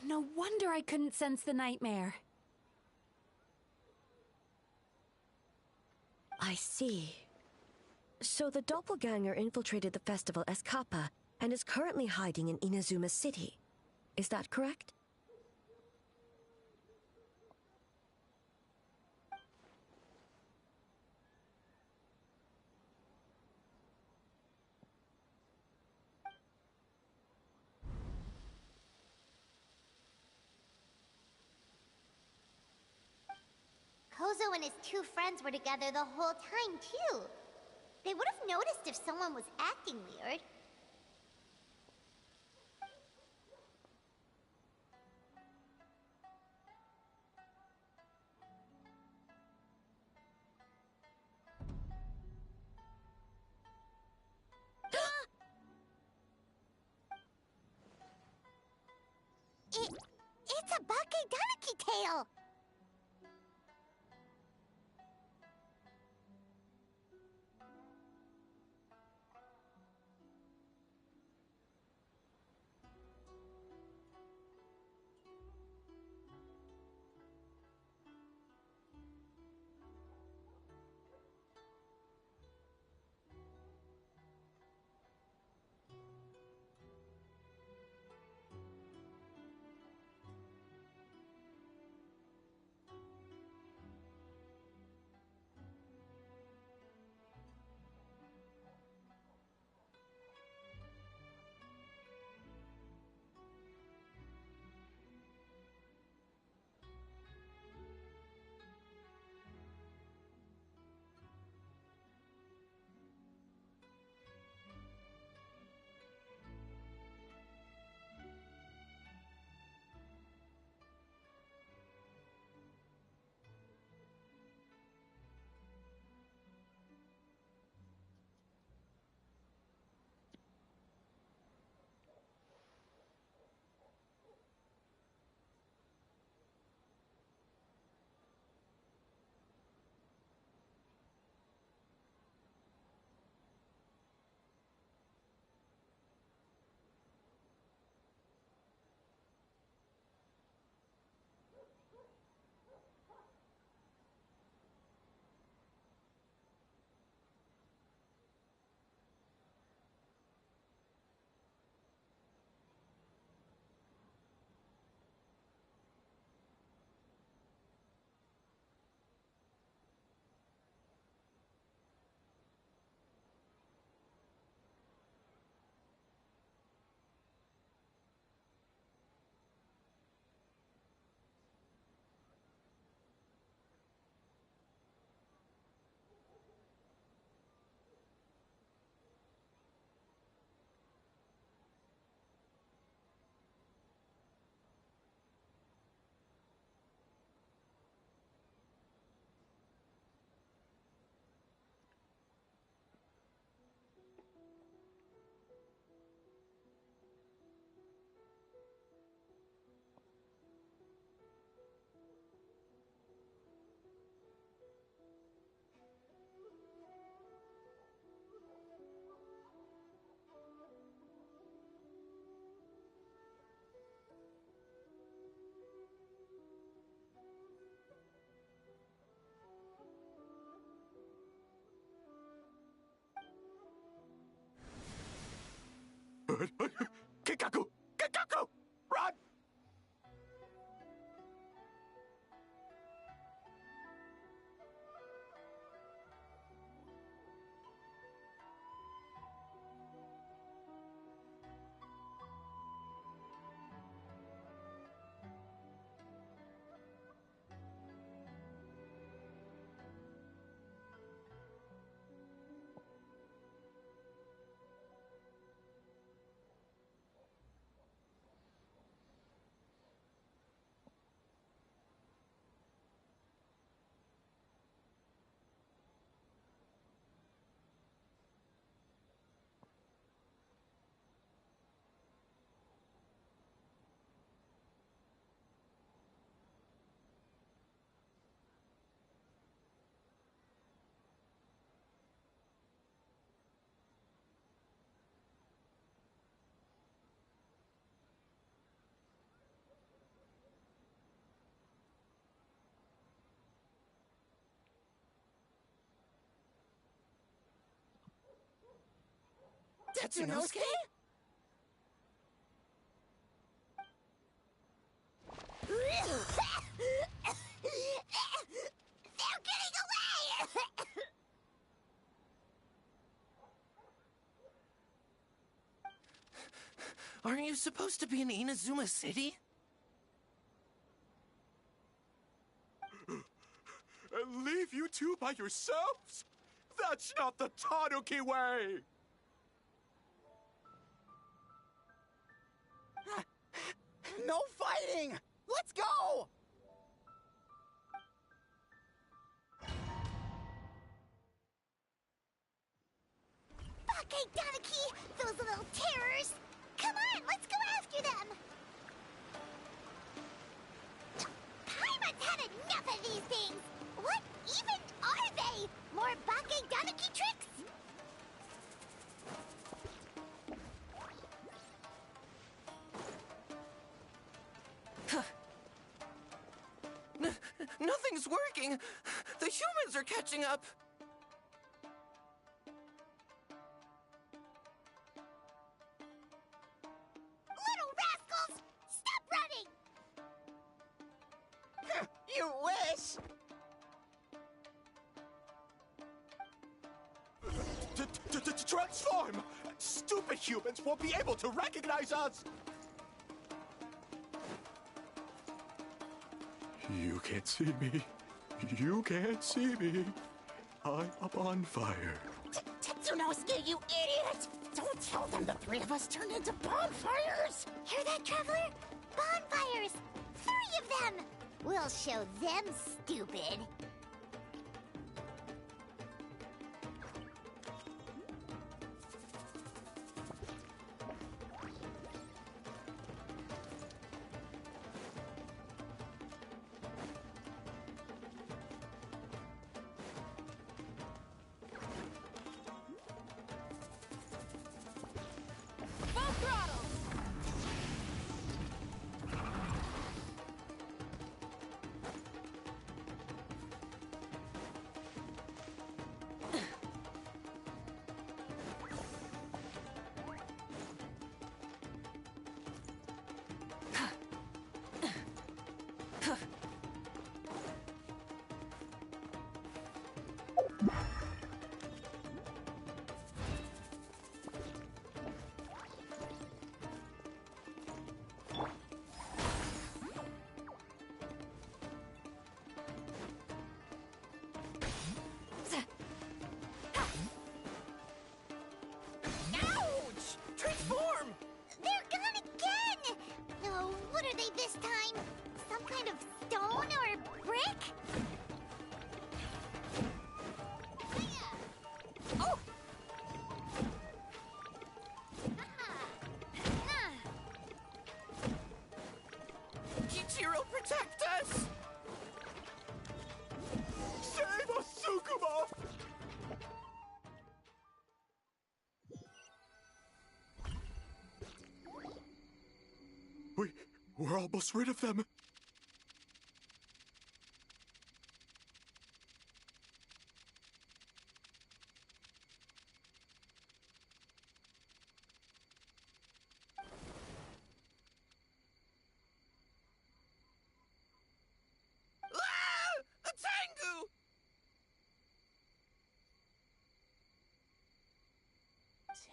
No wonder I couldn't sense the nightmare.
I see. So the doppelganger infiltrated the festival as Kappa and is currently hiding in Inazuma City. Is that correct?
Kozo and his two friends were together the whole time, too. They would have noticed if someone was acting weird. It's a Bakeganeki tail!
Tetsunosuke?
They're getting away!
Aren't you supposed to be in Inazuma City?
And leave you two by yourselves? That's not the Tanuki way!
No fighting! Let's go!
Okay, Tanuki! Those little terrors! Come on, let's go after them! Paimon's had enough of these things! What even are they? More Bake Tanuki tricks?
Nothing's working! The humans are catching up!
Little rascals! Stop running!
You wish!
Transform! Stupid humans won't be able to recognize us! You can't see me. You can't see me. I'm up on fire.
Tetsunosuke, you idiot! Don't tell them the three of us turned into bonfires!
Hear that, Traveler? Bonfires! 3 of them! We'll show them, stupid.
Full throttle!
Ouch! Transform!
They're gone again! Oh, what are they this time? Some kind of stone or brick?
Oh!
Kichiro, protect us!
Save us, Tsukuma! We're almost rid of them.
Ah! A Tengu!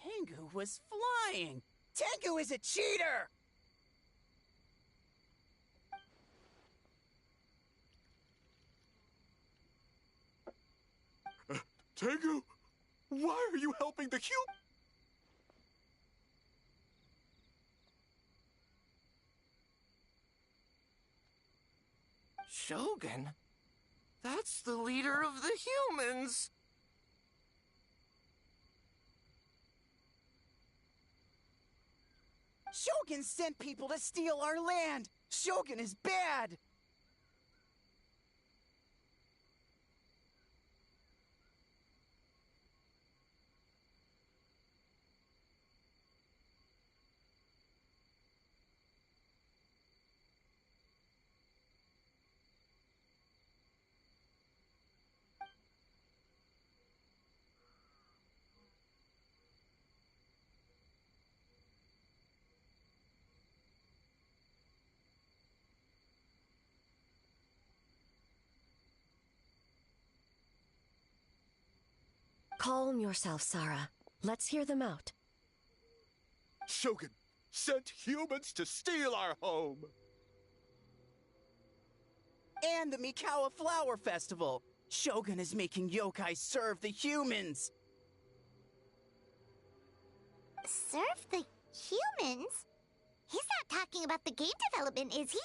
Tengu was flying! Tengu is a cheater!
Tengu, why are you helping the
Shogun? That's the leader of the humans!
Shogun sent people to steal our land! Shogun is bad!
Calm yourself, Sarah. Let's hear them out.
Shogun sent humans to steal our home.
And the Mikawa Flower Festival. Shogun is making yokai serve the humans.
Serve the humans? He's not talking about the game development, is he?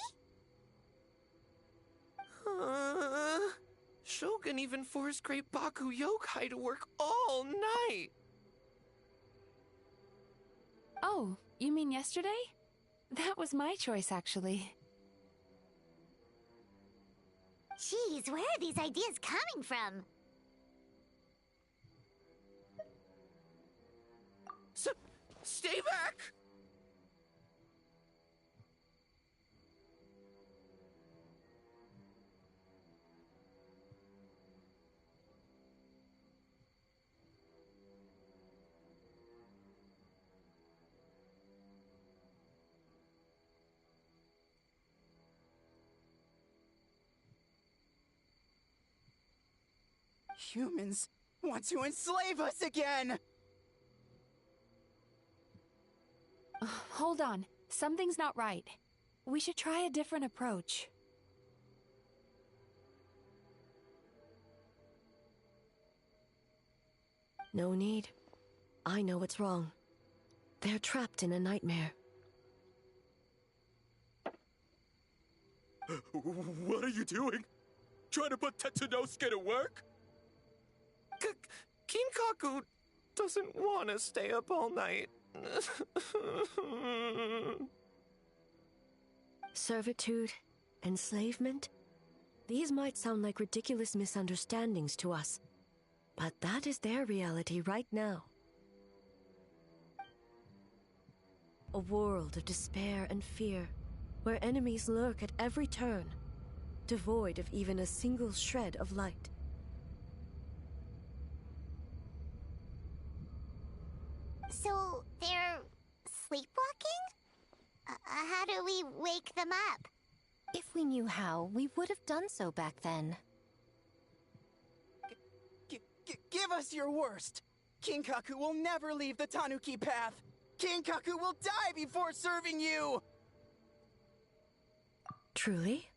Shogun even forced Great Baku Yokai to work all night.
Oh, you mean yesterday? That was my choice, actually.
Jeez, where are these ideas coming from?
Stay back!
Humans want to enslave us again!
Hold on. Something's not right. We should try a different approach.
No need. I know what's wrong. They're trapped in a nightmare.
What are you doing? Trying to put Tetsunosuke to work?
Kinkaku doesn't want to stay up all night.
Servitude, enslavement? These might sound like ridiculous misunderstandings to us, but that is their reality right now. A world of despair and fear, where enemies lurk at every turn, devoid of even a single shred of light.
So, they're sleepwalking? How do we wake them up?
If we knew how, we would have done so back then.
Give us your worst! Kinkaku will never leave the Tanuki path! Kinkaku will die before serving you!
Truly?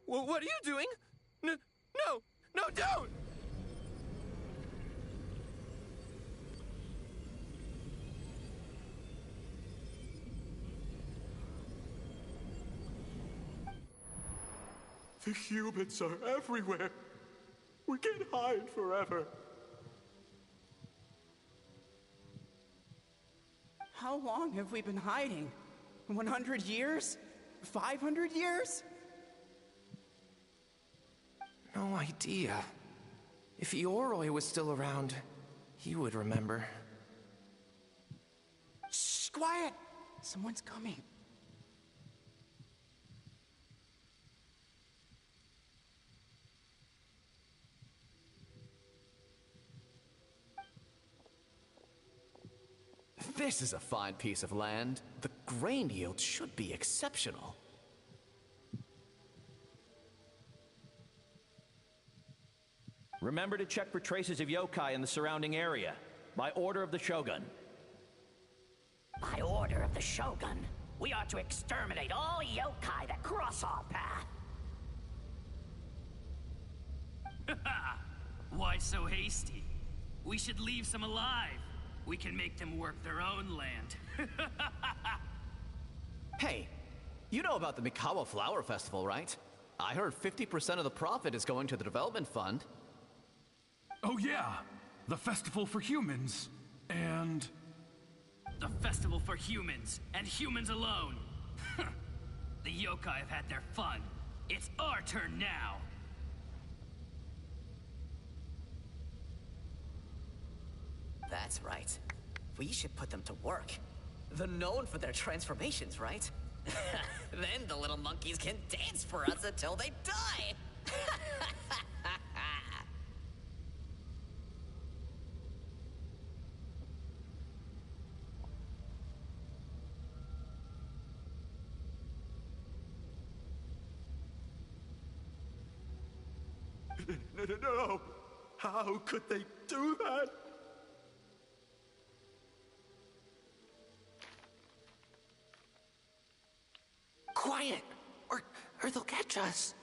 What are you doing? No, don't!
The humans are everywhere. We can't hide forever.
How long have we been hiding? 100 years? 500 years?
No idea. If Ioroi was still around, he would remember.
Shh, quiet! Someone's coming.
This is a fine piece of land. The grain yield should be exceptional.
Remember to check for traces of yokai in the surrounding area. By order of the Shogun.
By order of the Shogun, we are to exterminate all yokai that cross our path.
Why so hasty? We should leave some alive. We can make them work their own land.
Hey, you know about the Mikawa Flower Festival, right? I heard 50% of the profit is going to the development fund.
Oh yeah, the festival for humans, and... The festival for humans, and humans alone. The yokai have had their fun. It's our turn now.
That's right. We should put them to work. They're known for their transformations, right? Then the little monkeys can dance for us until they die!
No! How could they do that?
Quiet, or they'll catch us.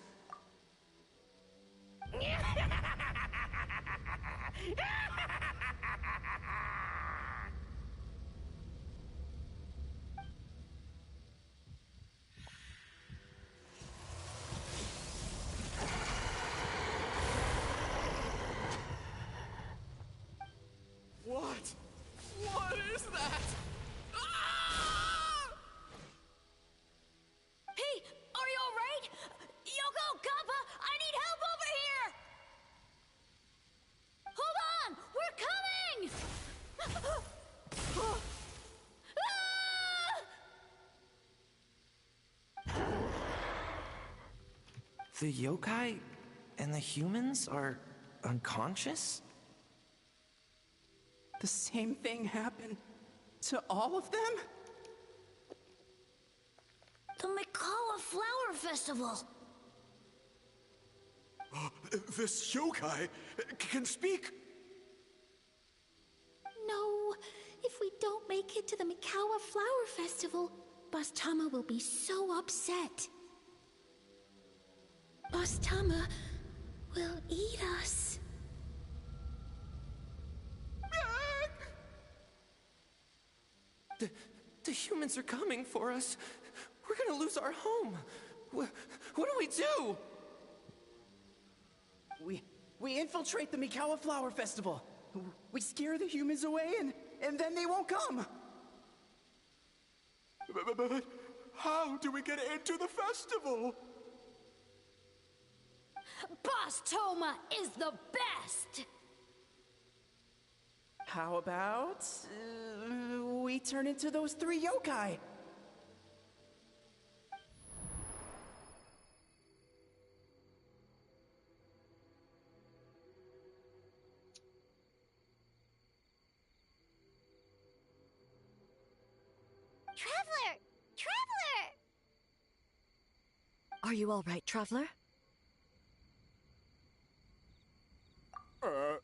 What? What is that?
Hey, are you alright? Yoko, Kappa, I need help over here! Hold on! We're coming!
The yokai and the humans are unconscious?
The same thing happened to all of them?
The Mikawa Flower Festival!
This yokai can speak!
No, if we don't make it to the Mikawa Flower Festival, Boss Tama will be so upset. Boss Tama will eat us.
The humans are coming for us. We're gonna lose our home. What do we do?
We infiltrate the Mikawa Flower Festival. We scare the humans away and then they won't come.
But how do we get into the festival?
Boss Toma is the best!
How about we turn into those 3 yokai?
Traveler! Traveler!
Are you all right, Traveler?
Where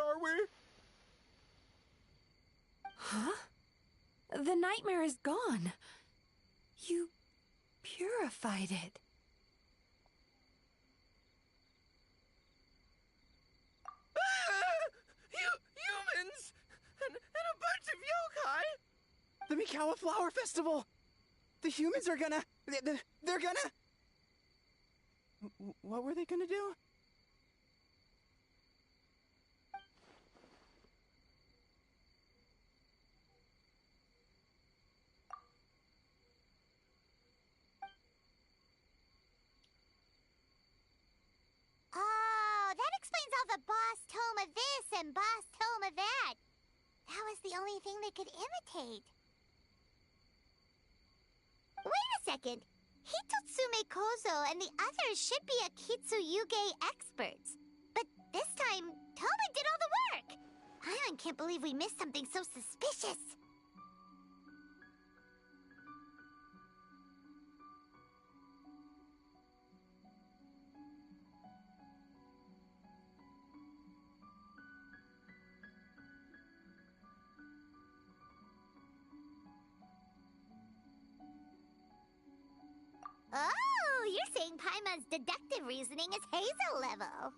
are we?
Huh? The nightmare is gone. You purified it.
Humans! And a bunch of yokai! The Mikawa Flower Festival! The humans are gonna... They're gonna... What were they gonna do?
Oh, that explains all the Boss Toma this and Boss Toma that. That was the only thing they could imitate. Wait a second. Hitotsume Kozo and the others should be Akitsuyuge experts. But this time, Toma did all the work. Paimon can't believe we missed something so suspicious. Oh, you're saying Paimon's deductive reasoning is Hazel level.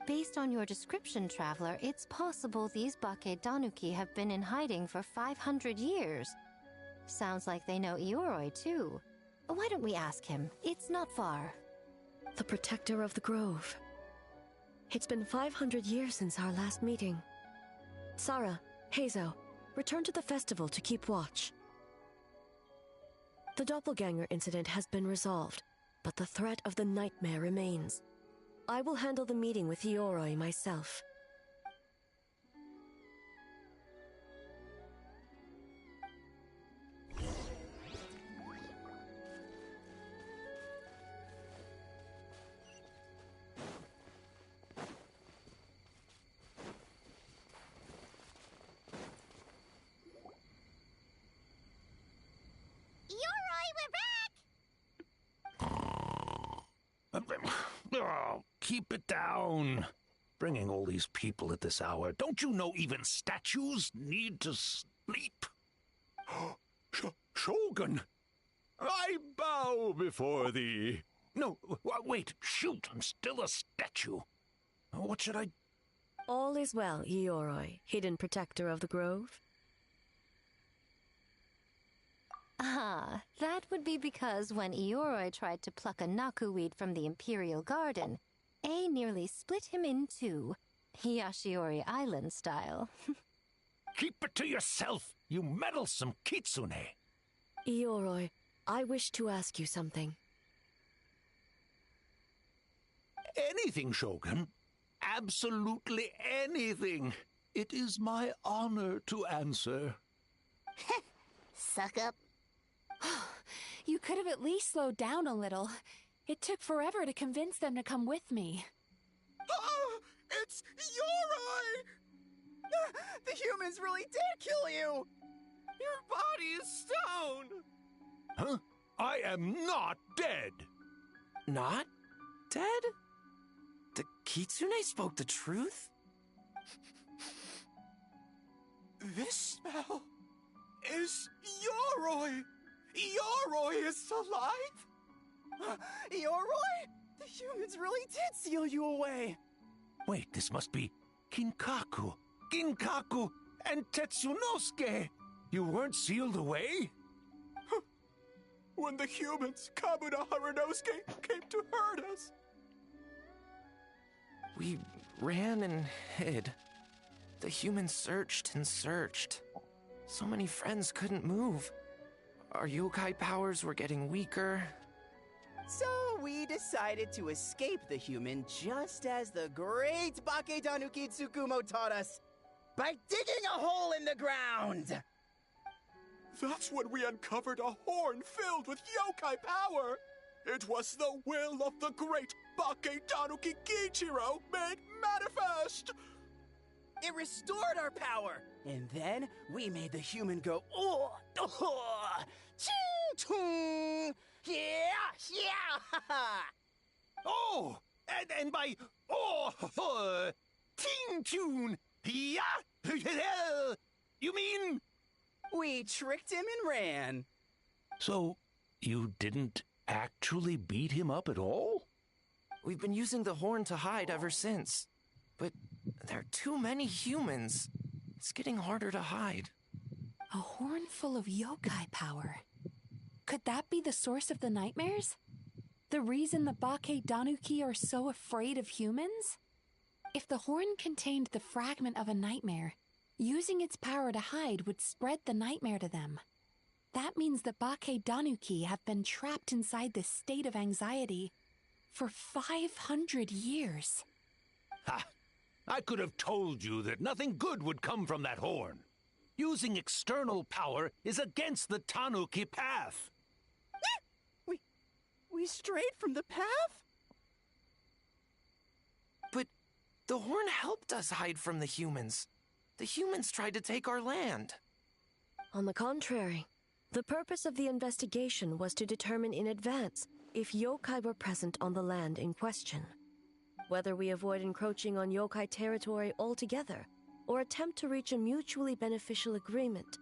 Based on your description, Traveler, it's possible these Bake Danuki have been in hiding for 500 years. Sounds like they know Ioroi, too. Why don't we ask him? It's not far.
The protector of the grove. It's been 500 years since our last meeting. Sarah, Hazo, return to the festival to keep watch. The doppelganger incident has been resolved, but the threat of the nightmare remains. I will handle the meeting with Ioroi myself.
Oh, keep it down. Bringing all these people at this hour. Don't you know even statues need to sleep? Shogun! I bow before thee. No, wait, shoot, I'm still a statue. What should I...
All is well, Ioroi, hidden protector of the grove.
Ah, that would be because when Ioroi tried to pluck a Naku weed from the Imperial Garden, A nearly split him in two, Yashiori Island style.
Keep it to yourself, you meddlesome kitsune.
Ioroi, I wish to ask you something.
Anything, Shogun. Absolutely anything. It is my honor to answer.
Suck up.
You could have at least slowed down a little. It took forever to convince them to come with me.
Oh, it's Ioroi! The humans really did kill you! Your body is stone!
Huh? I am not dead!
Not dead? The Kitsune spoke the truth?
This smell is Ioroi! Ioroi is alive? Ioroi? The humans really did seal you away!
Wait, this must be Kinkaku, Ginkaku, and Tetsunosuke! You weren't sealed away?
When the humans, Kabuda Harunosuke, came to hurt us.
We ran and hid. The humans searched and searched. So many friends couldn't move. Our yokai powers were getting weaker.
So we decided to escape the human just as the great Bakedanuki Tsukumo taught us, by digging a hole in the ground! That's when we uncovered a horn filled with yokai power! It was the will of the great Bakedanuki Kiichiro made manifest! It restored our power, and then we made the human go, oh, oh, ching, yeah, yeah,
Oh, and by, ting tune, yeah, you mean?
We tricked him and ran.
So, you didn't actually beat him up at all?
We've been using the horn to hide ever since. But there are too many humans. It's getting harder to hide.
A horn full of yokai power. Could that be the source of the nightmares? The reason the Bakedanuki are so afraid of humans? If the horn contained the fragment of a nightmare, using its power to hide would spread the nightmare to them. That means the Bakedanuki have been trapped inside this state of anxiety for 500 years.
Ha! I could have told you that nothing good would come from that horn. Using external power is against the Tanuki path.
We strayed from the path?
But the horn helped us hide from the humans. The humans tried to take our land.
On the contrary, the purpose of the investigation was to determine in advance if yokai were present on the land in question. Whether we avoid encroaching on yokai territory altogether, or attempt to reach a mutually beneficial agreement,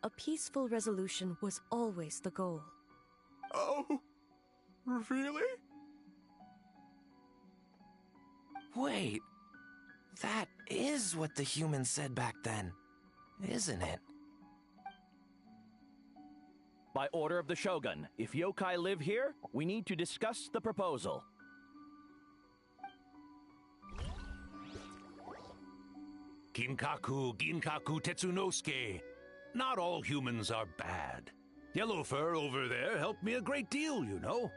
a peaceful resolution was always the goal.
Oh, really?
Wait, that is what the humans said back then, isn't it?
By order of the Shogun, if yokai live here, we need to discuss the proposal.
Ginkaku, Tetsunosuke. Not all humans are bad. Yellowfur over there helped me a great deal, you know.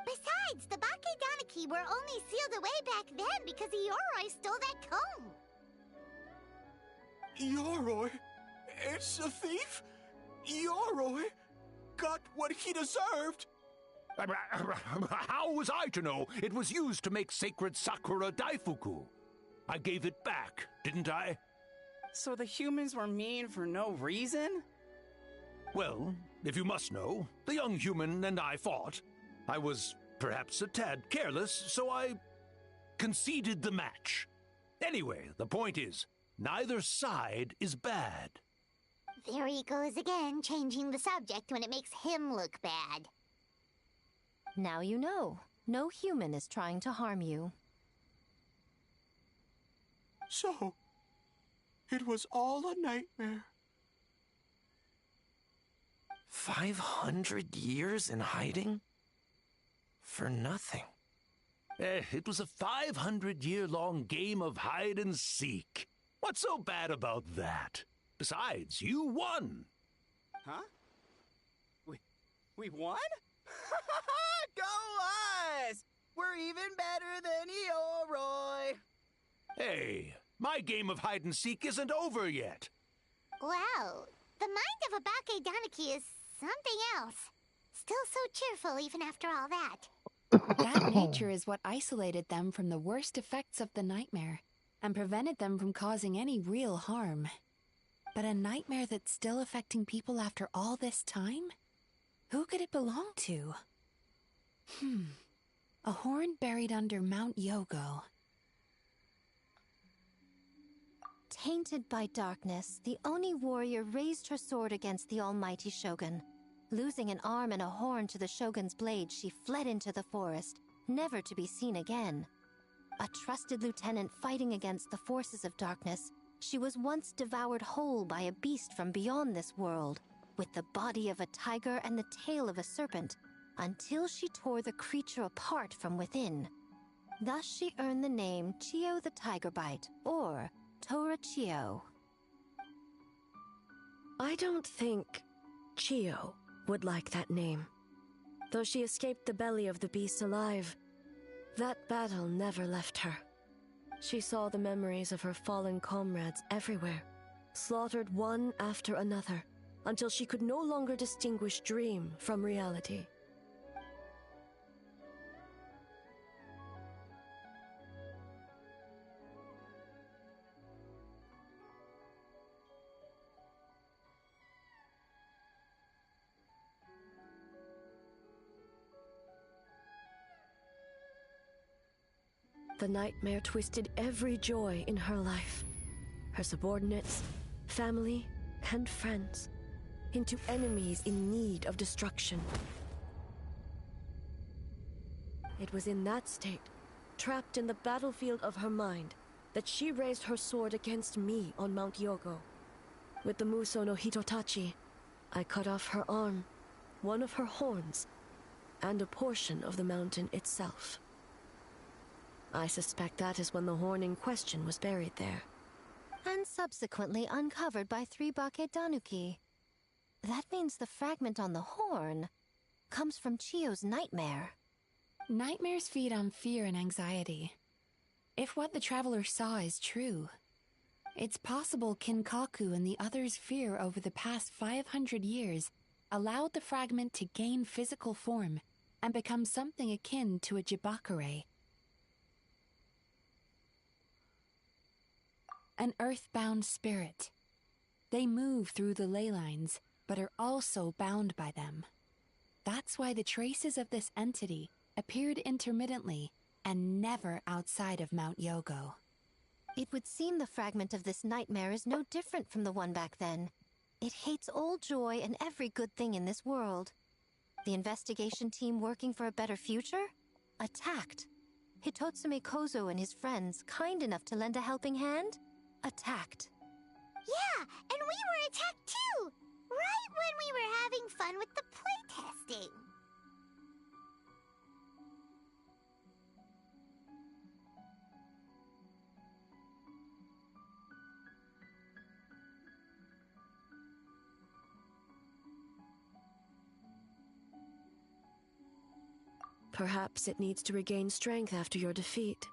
Besides, the Bakedanuki were only sealed away back then because Ioroi stole that comb.
Ioroi? It's a thief? Ioroi got what he deserved? How was I to know it was used to make sacred Sakura Daifuku? I gave it back, didn't I?
So the humans were mean for no reason?
Well, if you must know, the young human and I fought. I was perhaps a tad careless, so I conceded the match. Anyway, the point is, neither side is bad.
There he goes again, changing the subject when it makes him look bad.
Now you know. No human is trying to harm you.
So, it was all a nightmare.
500 years in hiding? For nothing.
It was a 500-year-long game of hide and seek. What's so bad about that? Besides, you won.
Huh? We won? Go us! We're even better than Eoroy!
Hey, my game of hide and seek isn't over yet.
Wow, the mind of a Bake Daniki is something else. Still so cheerful even after all that.
That nature is what isolated them from the worst effects of the nightmare and prevented them from causing any real harm. But a nightmare that's still affecting people after all this time? Who could it belong to? A horn buried under Mount Yogo.
Tainted by darkness, the Oni warrior raised her sword against the almighty Shogun. Losing an arm and a horn to the Shogun's blade, she fled into the forest, never to be seen again. A trusted lieutenant fighting against the forces of darkness, she was once devoured whole by a beast from beyond this world, with the body of a tiger and the tail of a serpent, until she tore the creature apart from within. Thus she earned the name Chio the Tigerbite, or Tora Chio.
I don't think Chio would like that name. Though she escaped the belly of the beast alive, that battle never left her. She saw the memories of her fallen comrades everywhere, slaughtered one after another, until she could no longer distinguish dream from reality. The nightmare twisted every joy in her life, her subordinates, family, and friends, into enemies in need of destruction. It was in that state, trapped in the battlefield of her mind, that she raised her sword against me on Mount Yogo. With the Muso no Hitotachi, I cut off her arm, one of her horns, and a portion of the mountain itself. I suspect that is when the horn in question was buried there.
And subsequently uncovered by 3 Bake Danuki. That means the fragment on the horn comes from Chio's nightmare.
Nightmares feed on fear and anxiety. If what the traveler saw is true, it's possible Kinkaku and the others' fear over the past 500 years allowed the fragment to gain physical form and become something akin to a jibakure. An earthbound spirit. They move through the ley lines, but are also bound by them. That's why the traces of this entity appeared intermittently and never outside of Mount Yogo.
It would seem the fragment of this nightmare is no different from the one back then. It hates all joy and every good thing in this world. The investigation team working for a better future? Attacked. Hitotsume Kozo and his friends, kind enough to lend a helping hand? Attacked.
Yeah, and we were attacked too! Right when we were having fun with the playtesting.
Perhaps it needs to regain strength after your defeat.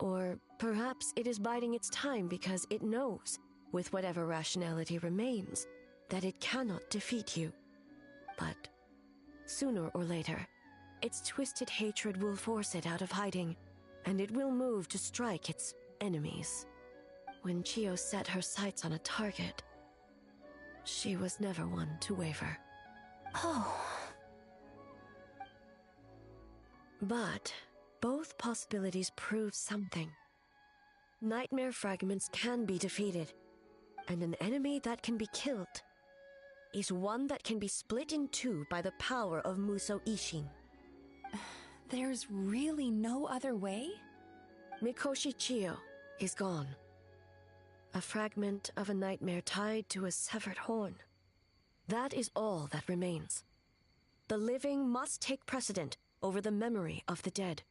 Or perhaps it is biding its time because it knows, with whatever rationality remains, that it cannot defeat you. But sooner or later, its twisted hatred will force it out of hiding, and it will move to strike its enemies. When Chio set her sights on a target, she was never one to waver.
Oh.
But both possibilities prove something. Nightmare fragments can be defeated, and an enemy that can be killed is one that can be split in two by the power of Muso Ishin.
There's really no other way?
Mikoshi Chiyo is gone. A fragment of a nightmare tied to a severed horn. That is all that remains. The living must take precedent over the memory of the dead.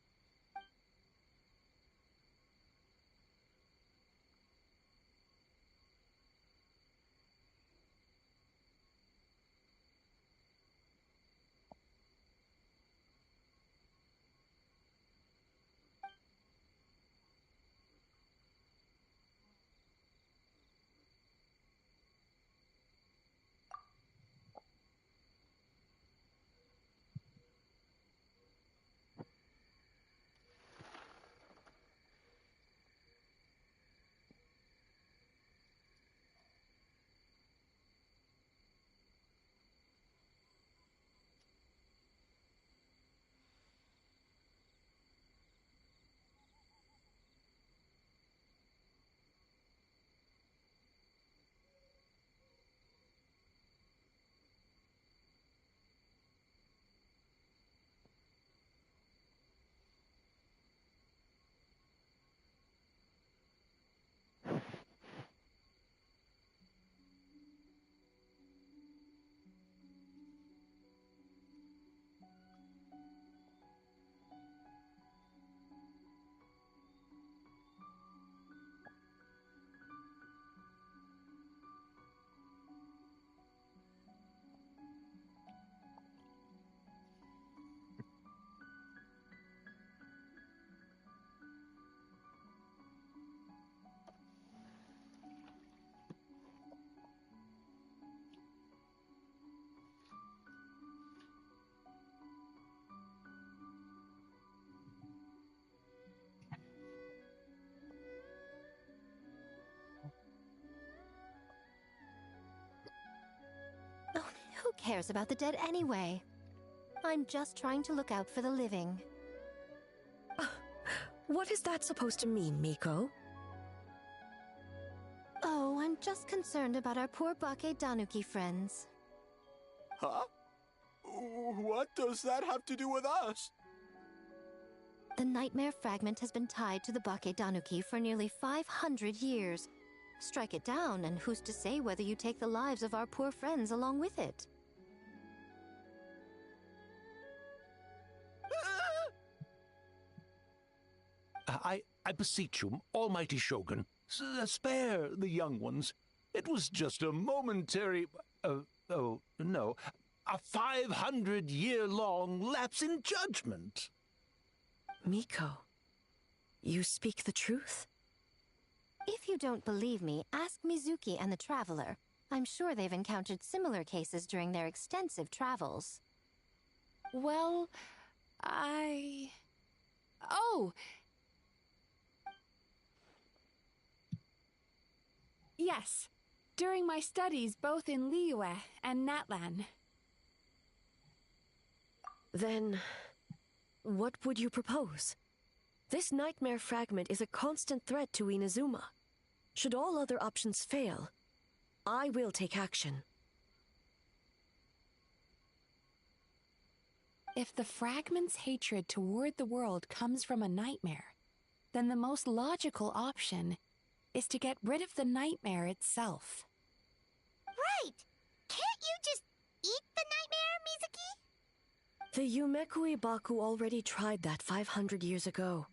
Oh, who cares about the dead anyway? I'm just trying to look out for the living.
What is that supposed to mean, Miko?
Oh, I'm just concerned about our poor Bake Danuki friends.
Huh? What does that have to do with us?
The nightmare fragment has been tied to the Bake Danuki for nearly 500 years. Strike it down, and who's to say whether you take the lives of our poor friends along with it?
I beseech you, almighty Shogun, spare the young ones. It was just a momentary... oh, no. A 500-year-long lapse in judgment.
Miko, you speak the truth?
If you don't believe me, ask Mizuki and the Traveler. I'm sure they've encountered similar cases during their extensive travels.
Well, Oh! Yes, during my studies both in Liyue and Natlan.
Then, what would you propose? This nightmare fragment is a constant threat to Inazuma. Should all other options fail, I will take action.
If the fragment's hatred toward the world comes from a nightmare, then the most logical option is to get rid of the nightmare itself.
Right! Can't you just eat the nightmare, Mizuki?
The Yumekui Baku already tried that 500 years ago.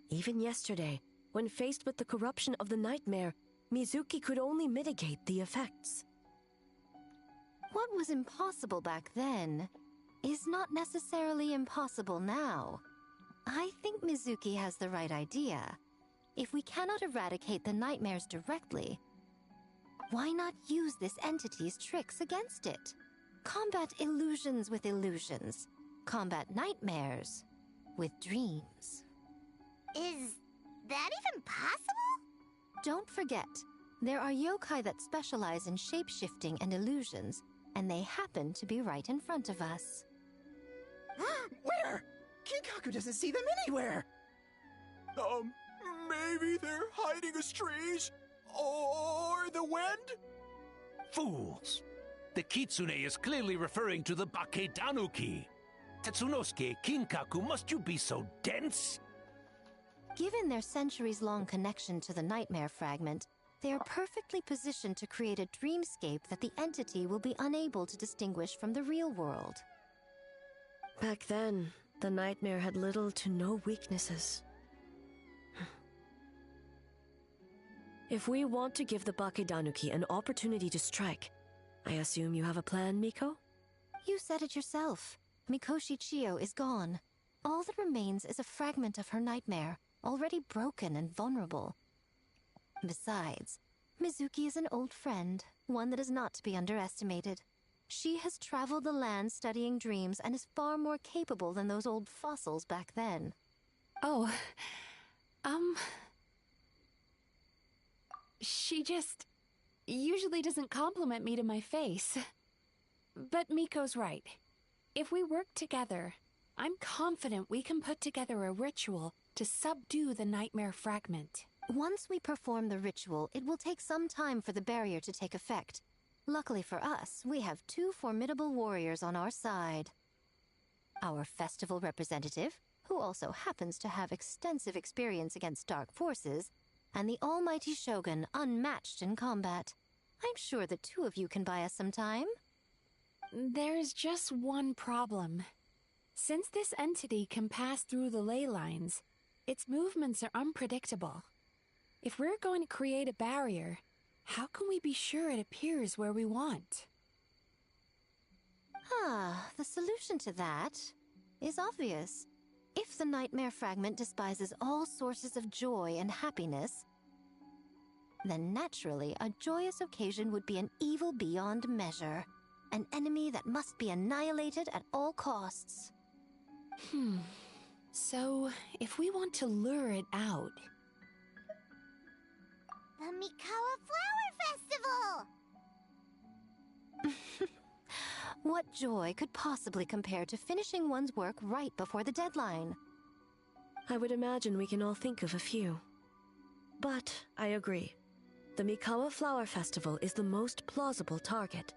Even yesterday, when faced with the corruption of the nightmare, Mizuki could only mitigate the effects.
What was impossible back then is not necessarily impossible now. I think Mizuki has the right idea. If we cannot eradicate the nightmares directly, why not use this entity's tricks against it? Combat illusions with illusions. Combat nightmares with dreams.
Is that even possible?
Don't forget, there are yokai that specialize in shape-shifting and illusions, and they happen to be right in front of us.
Where? King Kenkaku doesn't see them anywhere.
Maybe they're hiding us trees? Or the wind?
Fools! The kitsune is clearly referring to the Bakedanuki. Tetsunosuke, Kinkaku, must you be so dense?
Given their centuries-long connection to the nightmare fragment, they are perfectly positioned to create a dreamscape that the entity will be unable to distinguish from the real world.
Back then, the nightmare had little to no weaknesses. If we want to give the Bakedanuki an opportunity to strike, I assume you have a plan, Miko?
You said it yourself. Mikoshi Chiyo is gone. All that remains is a fragment of her nightmare, already broken and vulnerable. Besides, Mizuki is an old friend, one that is not to be underestimated. She has traveled the land studying dreams and is far more capable than those old fossils back then.
Oh, she just usually doesn't compliment me to my face. But Miko's right. If we work together, I'm confident we can put together a ritual to subdue the nightmare fragment.
Once we perform the ritual, it will take some time for the barrier to take effect. Luckily for us, we have two formidable warriors on our side. Our festival representative, who also happens to have extensive experience against dark forces, and the almighty Shogun, unmatched in combat. I'm sure the two of you can buy us some time.
There's just one problem. Since this entity can pass through the ley lines, its movements are unpredictable. If we're going to create a barrier, how can we be sure it appears where we want?
The solution to that is obvious. If the nightmare fragment despises all sources of joy and happiness, then naturally a joyous occasion would be an evil beyond measure. An enemy that must be annihilated at all costs.
So, if we want to lure it out...
The Mikawa Flower Festival!
What joy could possibly compare to finishing one's work right before the deadline?
I would imagine we can all think of a few. But I agree. The Mikawa Flower Festival is the most plausible target.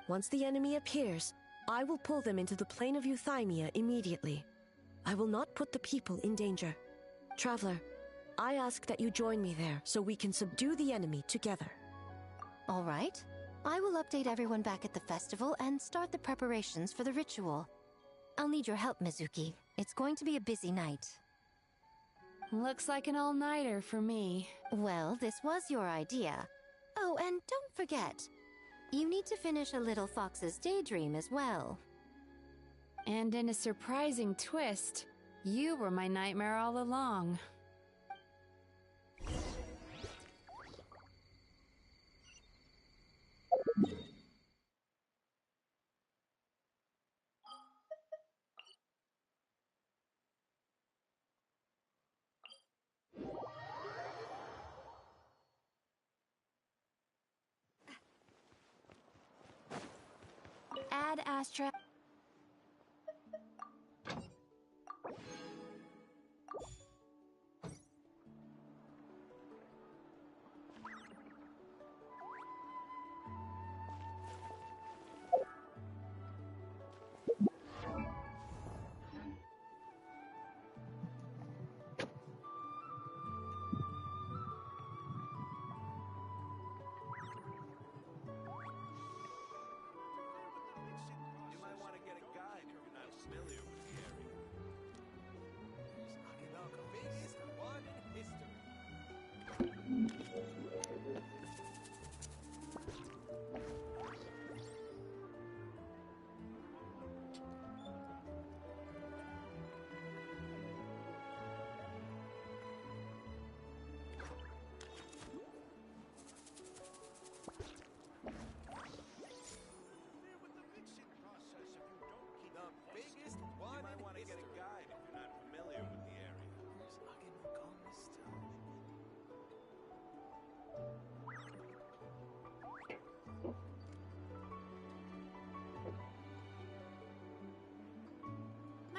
Once the enemy appears, I will pull them into the plane of Euthymia immediately. I will not put the people in danger. Traveler, I ask that you join me there so we can subdue the enemy together.
All right. I will update everyone back at the festival and start the preparations for the ritual. I'll need your help, Mizuki. It's going to be a busy night.
Looks like an all-nighter for me.
Well, this was your idea. Oh, and don't forget, you need to finish a little fox's daydream as well.
And in a surprising twist, you were my nightmare all along. Ad Astra.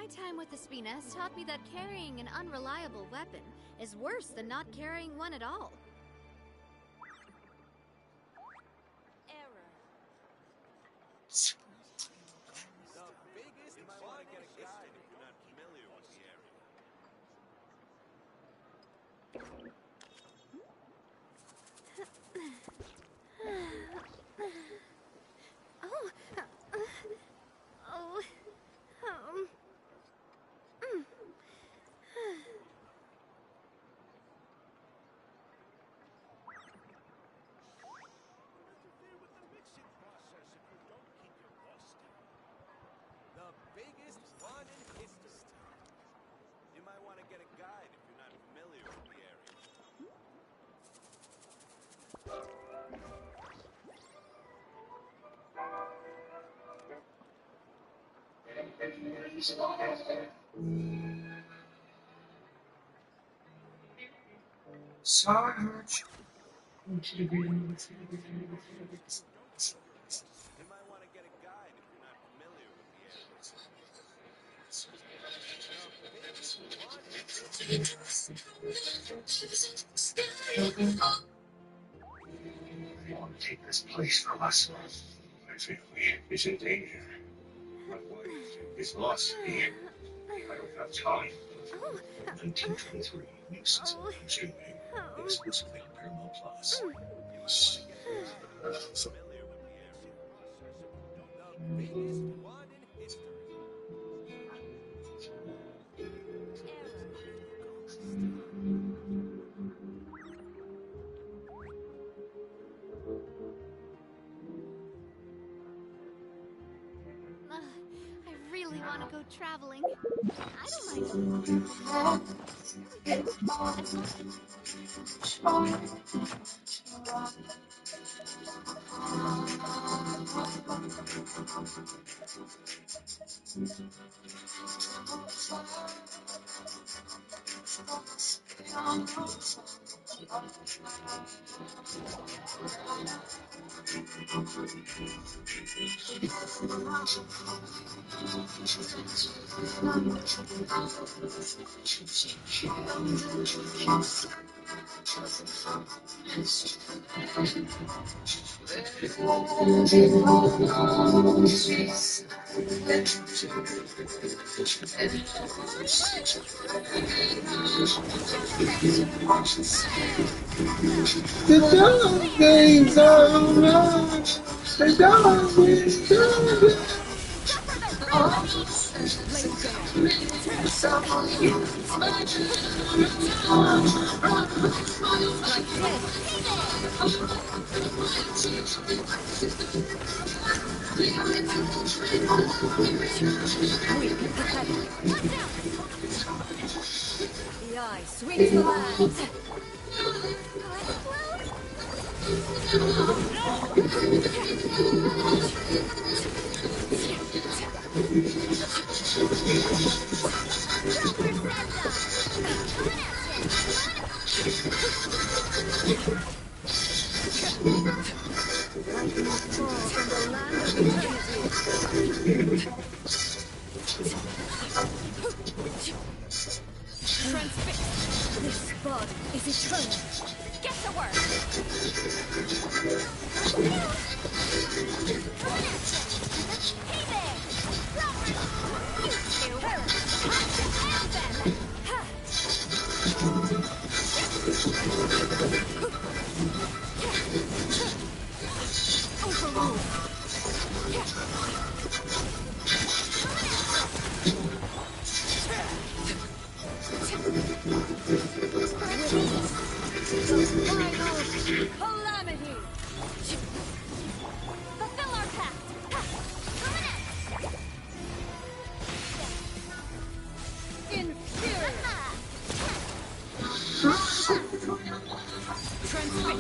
My time with the Spines taught me that carrying an unreliable weapon is worse than not carrying one at all.
The biggest one in history. You might want to get a guide if you're not familiar with the area.
Sarge.
You might want to get a guide if you're not familiar with the area.
They want to take this place from us. My family is in danger. My wife is lost to me. I don't have time. 1923, new season streaming exclusively on Paramount Plus. So,
I really want to go traveling. I don't mind.
the dog days are over. The dog days are over.
The eye sweeps the land. Lightning fall from the land of eternity. Transfix. This body is eternal. Get to work.
Hey there! You two! And then!
Overrule. Final calamity.
Fulfill our pact!
Inferior. Transfix.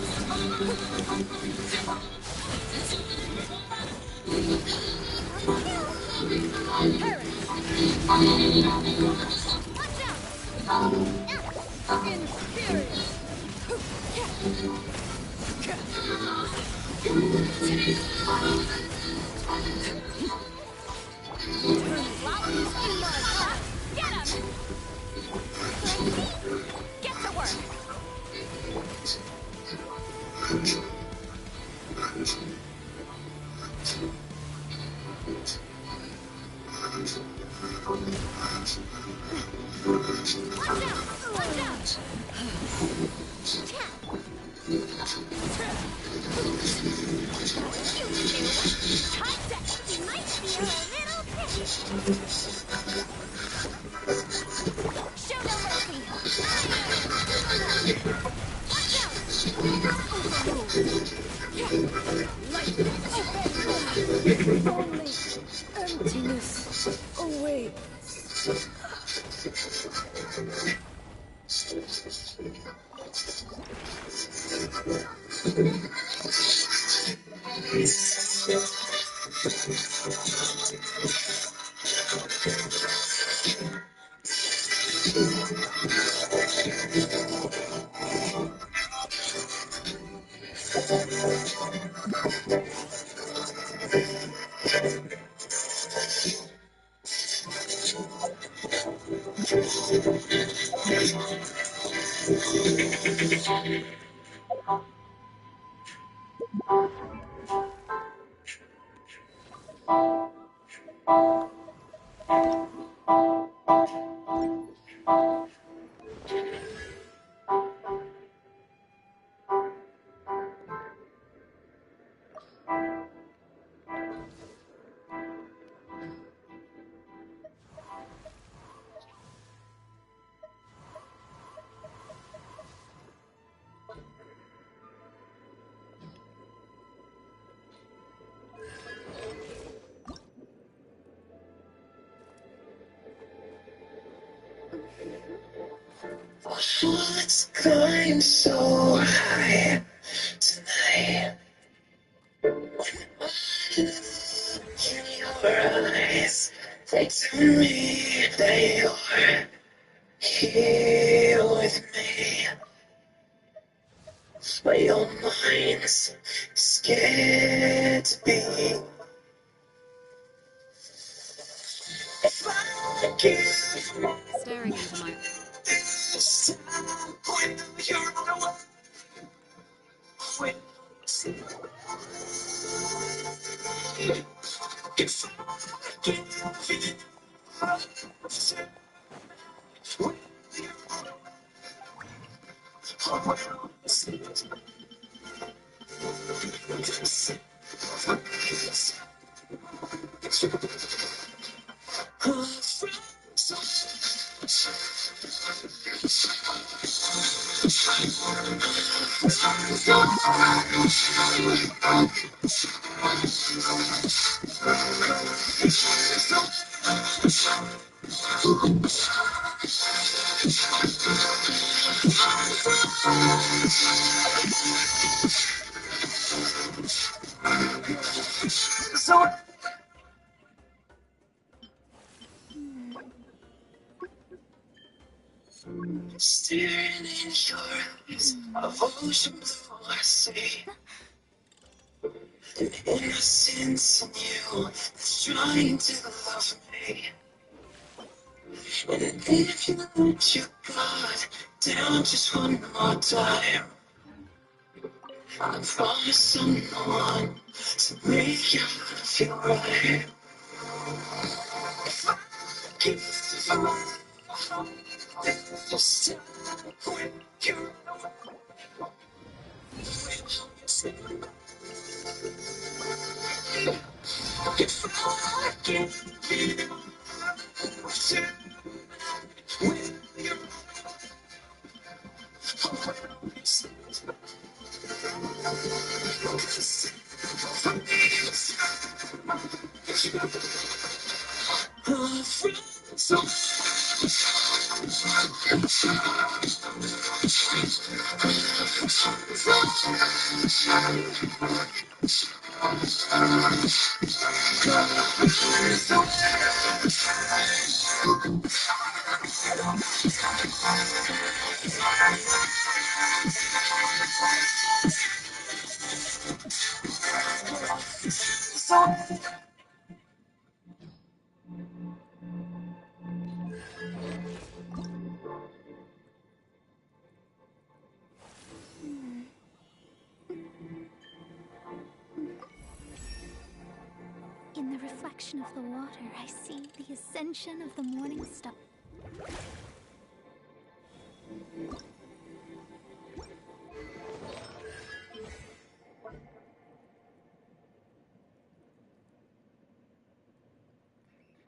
Time to... You might feel a little pinch. Show no mercy. Iron! Watch out! Overruled. Yeah. Lightning obey me.
Only emptiness awaits.
Let's climb so high tonight. In your eyes, they tell me that you're here with me. But your mind's scared to be. If I give
Staring into my...
this time when you're away, when if I give you staring in your eyes of ocean blue, I see an innocence in you that's trying to love me. And if you let your guard down just one more time, I promise I'm the one to make you feel right. If I give this time when you're if I give you
In the reflection of the water, I see the ascension of the morning star.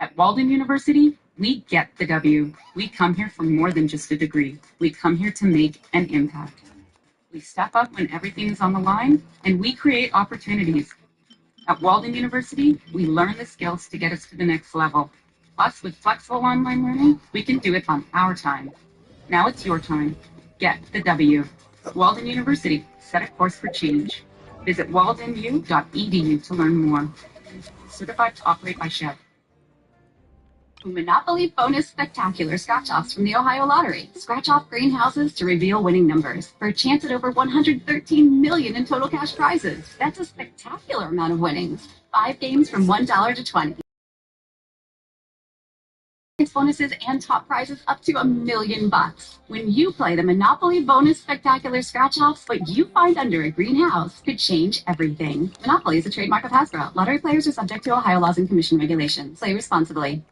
At Walden University, we get the W. We come here for more than just a degree. We come here to make an impact. We step up when everything is on the line, and we create opportunities. At Walden University, we learn the skills to get us to the next level. Plus, with flexible online learning, we can do it on our time. Now it's your time. Get the W. Walden University, set a course for change. Visit waldenu.edu to learn more. Certified to operate by Chev. Monopoly Bonus Spectacular Scratch-Offs from the Ohio Lottery. Scratch off greenhouses to reveal winning numbers for a chance at over $113 million in total cash prizes. That's a spectacular amount of winnings. 5 games from $1 to 20. Bonuses and top prizes up to $1 million. When you play the Monopoly Bonus Spectacular Scratch-Offs, what you find under a greenhouse could change everything. Monopoly is a trademark of Hasbro. Lottery players are subject to Ohio laws and commission regulations. Play responsibly.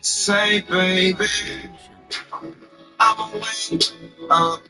Say, baby, I'm awake.